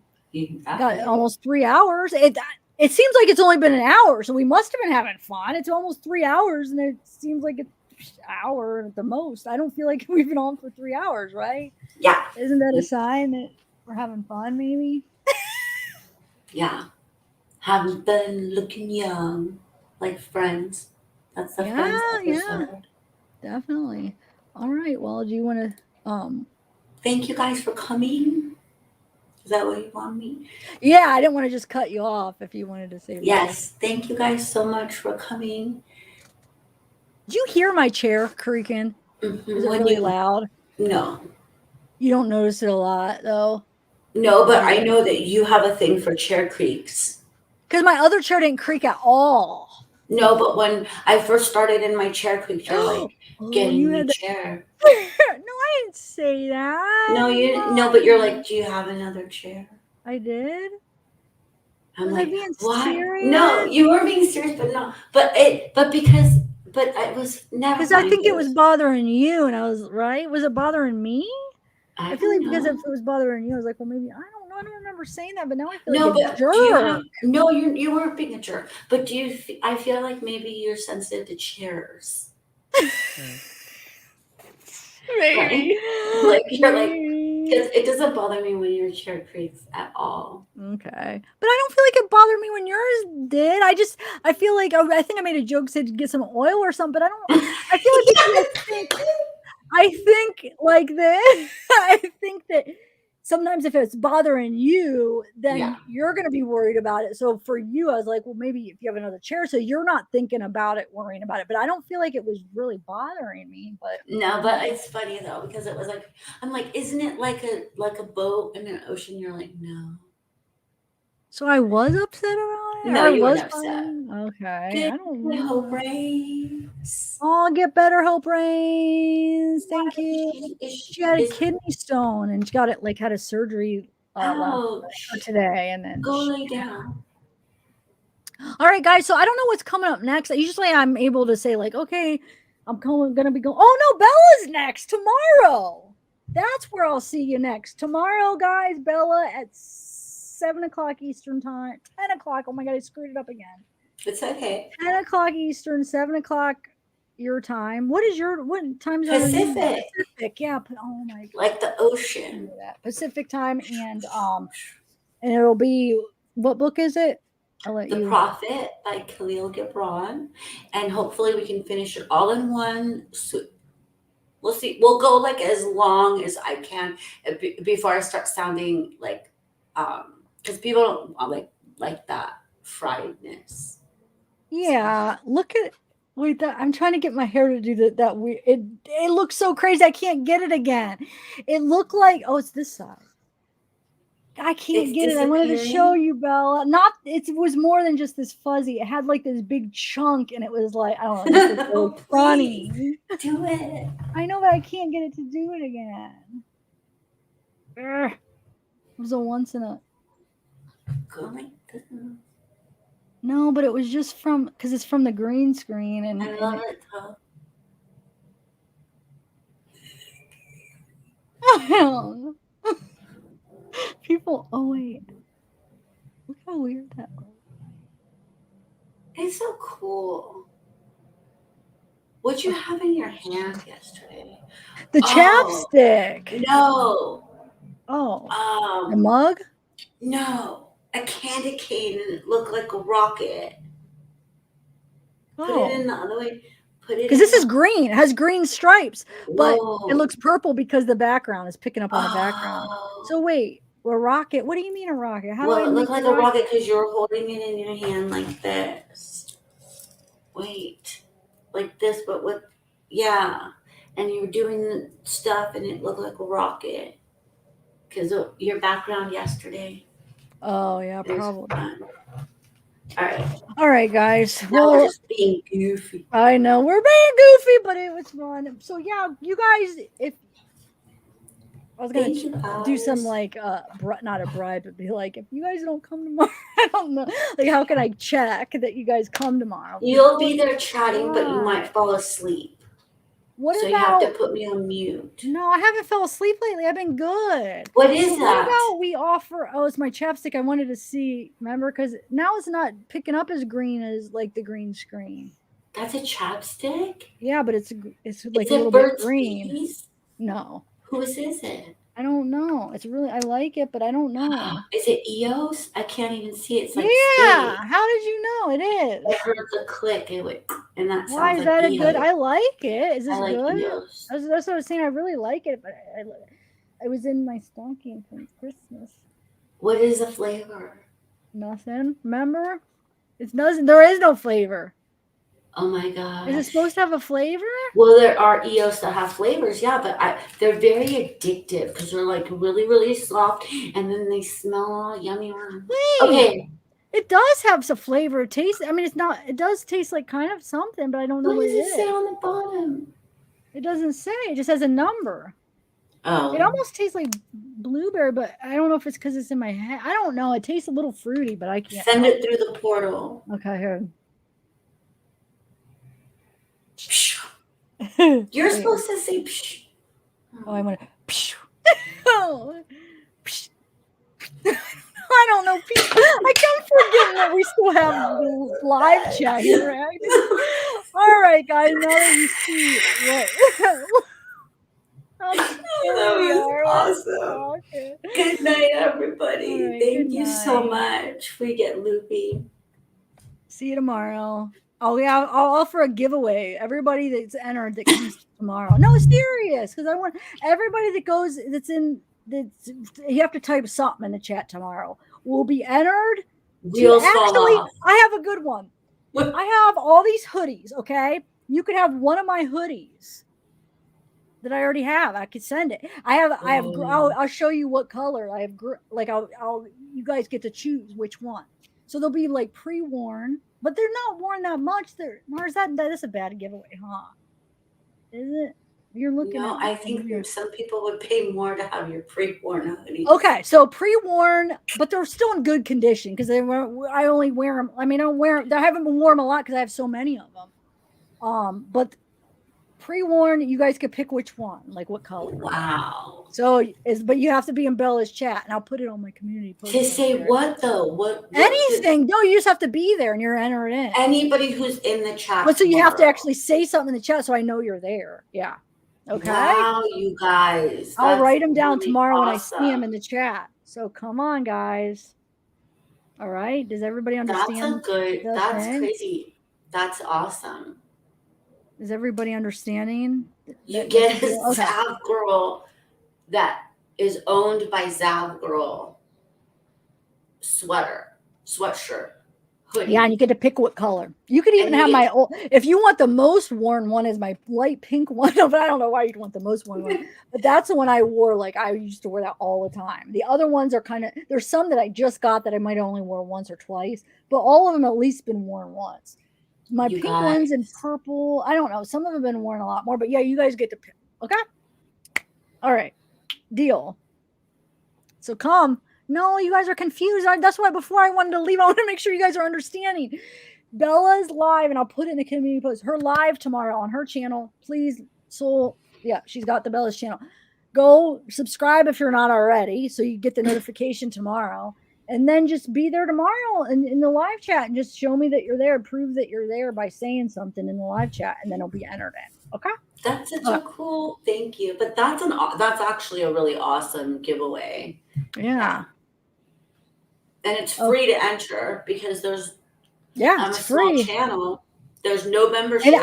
got almost 3 hours. It seems like it's only been an hour, so we must have been having fun. It's almost 3 hours, and it seems like it's an hour at the most. I don't feel like we've been on for 3 hours, right? Yeah. Isn't that a sign that we're having fun, maybe? Yeah. Haven't been looking young, like Friends. That's the Friends episode. Yeah, definitely. All right. Well, do you want to? Thank you guys for coming. Is that what you want me? Yeah, I didn't want to just cut you off if you wanted to say. Yes. Thank you guys so much for coming. Did you hear my chair creaking? Mm-hmm. Is it really loud? No. You don't notice it a lot, though? No, but I know that you have a thing for chair creaks. Because my other chair didn't creak at all. No, but when I first started in my chair creaked, you're like, get a new chair. No, I didn't say that. No, you didn't. No, but you're like, do you have another chair? I did. I'm Was like, I being why? serious? No, you were being serious, but no. But it was never. Because I think it was bothering you, and I was right. Was it bothering me? I feel like know. because if it was bothering you, I was like, well, maybe I don't know. I don't remember saying that, but now I feel No, like a but jerk. you weren't being a jerk. But I feel like maybe you're sensitive to chairs. Maybe. Like you're like, It doesn't bother me when your chair creaks at all. Okay. But I don't feel like it bothered me when yours did. I feel like I think I made a joke said to get some oil or something, but I feel like I think like this. I think that sometimes if it's bothering you, then you're going to be worried about it. So for you, I was like, well, maybe if you have another chair, so you're not thinking about it, worrying about it. But I don't feel like it was really bothering me. But no, but it's funny though because it was like I'm like, isn't it like a boat in an ocean? You're like, no. So I was upset about it. No, I you was weren't upset. Okay. Get I don't know. hope rains. Oh, get better, Hope Rains. Thank you. She had a kidney stone and she got it had a surgery for today, and then go lay down. All right, guys. So I don't know what's coming up next. Usually I'm able to say like, okay, I'm gonna be going. Oh no, Bella's next tomorrow. That's where I'll see you next tomorrow, guys. Bella at 7 o'clock Eastern time, 10 o'clock. Oh my God, I screwed it up again. It's okay. 10 o'clock Eastern, 7 o'clock your time. What time zone? Pacific. Pacific, yeah. Oh my God. Like the ocean. Pacific time, and it'll be, what book is it? I'll let The Prophet by Khalil Gibran, and hopefully we can finish it all in one. So we'll see. We'll go like as long as I can before I start sounding like because people don't like that friedness. Yeah, look at I'm trying to get my hair to do that weird. It looks so crazy. I can't get it again. It looked like it's this side. I can't get it. I wanted to show you, Bella. It was more than just this fuzzy. It had like this big chunk, and it was like I don't know. It was really funny. Do it. I know, but I can't get it to do it again. It was a once in a. Go like this. No, but it was just because it's from the green screen, and I love it though. I don't know. People, wait. Look how weird that was. It's so cool. What'd you have in your hand yesterday? The chapstick. No. Oh. The mug? No. A candy cane, and it looked like a rocket. Put it in the other way. Because this is green. It has green stripes, but it looks purple because the background is picking up on the background. So wait, a rocket. What do you mean a rocket? How Well, do I it looked make like a rocket because you're holding it in your hand like this. Wait, like this, but with and you were doing stuff, and it looked like a rocket because of your background yesterday. Oh yeah, probably. All right, guys. Now we're just being goofy. I know we're being goofy, but it was fun. So yeah, you guys, if I was gonna do some not a bribe, but be like, if you guys don't come tomorrow, I don't know. Like, how can I check that you guys come tomorrow? You'll be there chatting, but you might fall asleep. So you have to put me on mute. No, I haven't fell asleep lately. I've been good. What is that? What about we offer? Oh, it's my chapstick. I wanted to see. Remember, because now it's not picking up as green as like the green screen. That's a chapstick? Yeah, but it's like Is a it little bit Burt's green. Bees? No. Whose is it? I don't know. It's really, I like it, but I don't know. Is it EOS? I can't even see it. It's like yeah. steak. How did you know it is? I heard the click. It went, and that sounds Why is like that a EOS. good? I like it. Is this I like good? EOS. That's what I was saying. I really like it, but it was in my stocking from Christmas. What is the flavor? Nothing. Remember? It's nothing. There is no flavor. Oh my god! Is it supposed to have a flavor? Well, there are EOS that have flavors, yeah, but they're very addictive because they're like really, really soft, and then they smell all yummy. Wait. Okay. It does have some flavor. It tastes. I mean, it's not. It does taste like kind of something, but I don't know what does it it is. say on the bottom? It doesn't say. It just has a number. Oh. It almost tastes like blueberry, but I don't know if it's because it's in my head. I don't know. It tastes a little fruity, but I can't. Send it through the portal. Okay, here. You're supposed to say psh. Oh, I want to. Oh. I don't know. I keep forgetting that we still have the live chat here. All right, guys. Now that you see what Awesome. Okay. Good night, everybody. All right, Thank good you so night. much. We get loopy. See you tomorrow. Oh yeah, I'll offer a giveaway. Everybody that's entered that comes tomorrow. No, serious, because I want everybody that goes that's in that's you have to type something in the chat tomorrow. Will be entered. Wheels fall Actually, off. I have a good one. I have all these hoodies. Okay, you could have one of my hoodies that I already have. I could send it. I have. I'll show you what color I have. I'll. You guys get to choose which one. So they'll be like pre-worn, but they're not worn that much. That is a bad giveaway, huh? Is it? You're looking No, at. I think some people would pay more to have your pre-worn hoodies. Okay, so pre-worn, but they're still in good condition because I only wear them. I mean, I don't wear. I haven't been worn a lot because I have so many of them. But pre-worn, you guys could pick which one, like what color. Wow. So but you have to be in Bella's chat, and I'll put it on my community post. To say what though? What anything? No, you just have to be there, and you're entering in. Anybody who's in the chat. But so you have to actually say something in the chat, so I know you're there. Yeah. Okay. Wow, you guys. I'll write them down really tomorrow when I awesome. see them in the chat. So come on, guys. All right. Does everybody understand? That's crazy. That's awesome. Is everybody understanding? You get a zavgirl that is owned by zavgirl sweatshirt, hoodie. Yeah, and you get to pick what color. You could even have my old. If you want the most worn one, is my light pink one. But I don't know why you'd want the most worn one. But that's the one I wore. Like I used to wear that all the time. The other ones are kind of. There's some that I just got that I might only wear once or twice, but all of them at least been worn once. My pink ones in purple. I don't know. Some of them have been worn a lot more, but yeah, you guys get to pick. Okay. All right. Deal. So come. No, you guys are confused. That's why before I wanted to leave, I want to make sure you guys are understanding. Bella's live, and I'll put it in the community post. Her live tomorrow on her channel. Please, yeah, she's got the Bella's channel. Go subscribe if you're not already, so you get the notification tomorrow. And then just be there tomorrow in the live chat and just show me that you're there. Prove that you're there by saying something in the live chat, and then it'll be entered in. Okay. That's such a cool. Thank you. But that's actually a really awesome giveaway. Yeah. And it's free to enter because there's it's free. Small channel. There's no membership.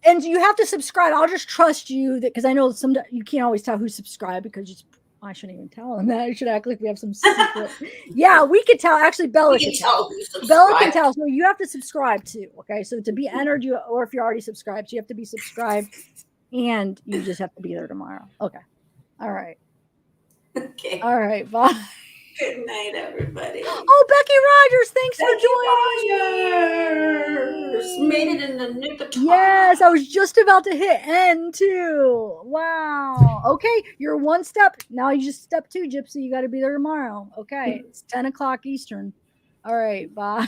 And you have to subscribe. I'll just trust you that because I know you can't always tell who's subscribed because I shouldn't even tell them that. I should act like we have some secret. Yeah, we could tell. Actually, Bella can tell. Bella can tell. So you have to subscribe too. Okay, so to be entered, or if you're already subscribed, you have to be subscribed, and you just have to be there tomorrow. Okay. All right. Okay. All right. Bye. Good night, everybody. Oh, Becky Rogers, thanks for joining. Made it in the nick of time. Yes, I was just about to hit end too. Wow. Okay, you're one step. Now you just step 2, Gypsy. You got to be there tomorrow. Okay, it's 10 o'clock Eastern. All right, bye.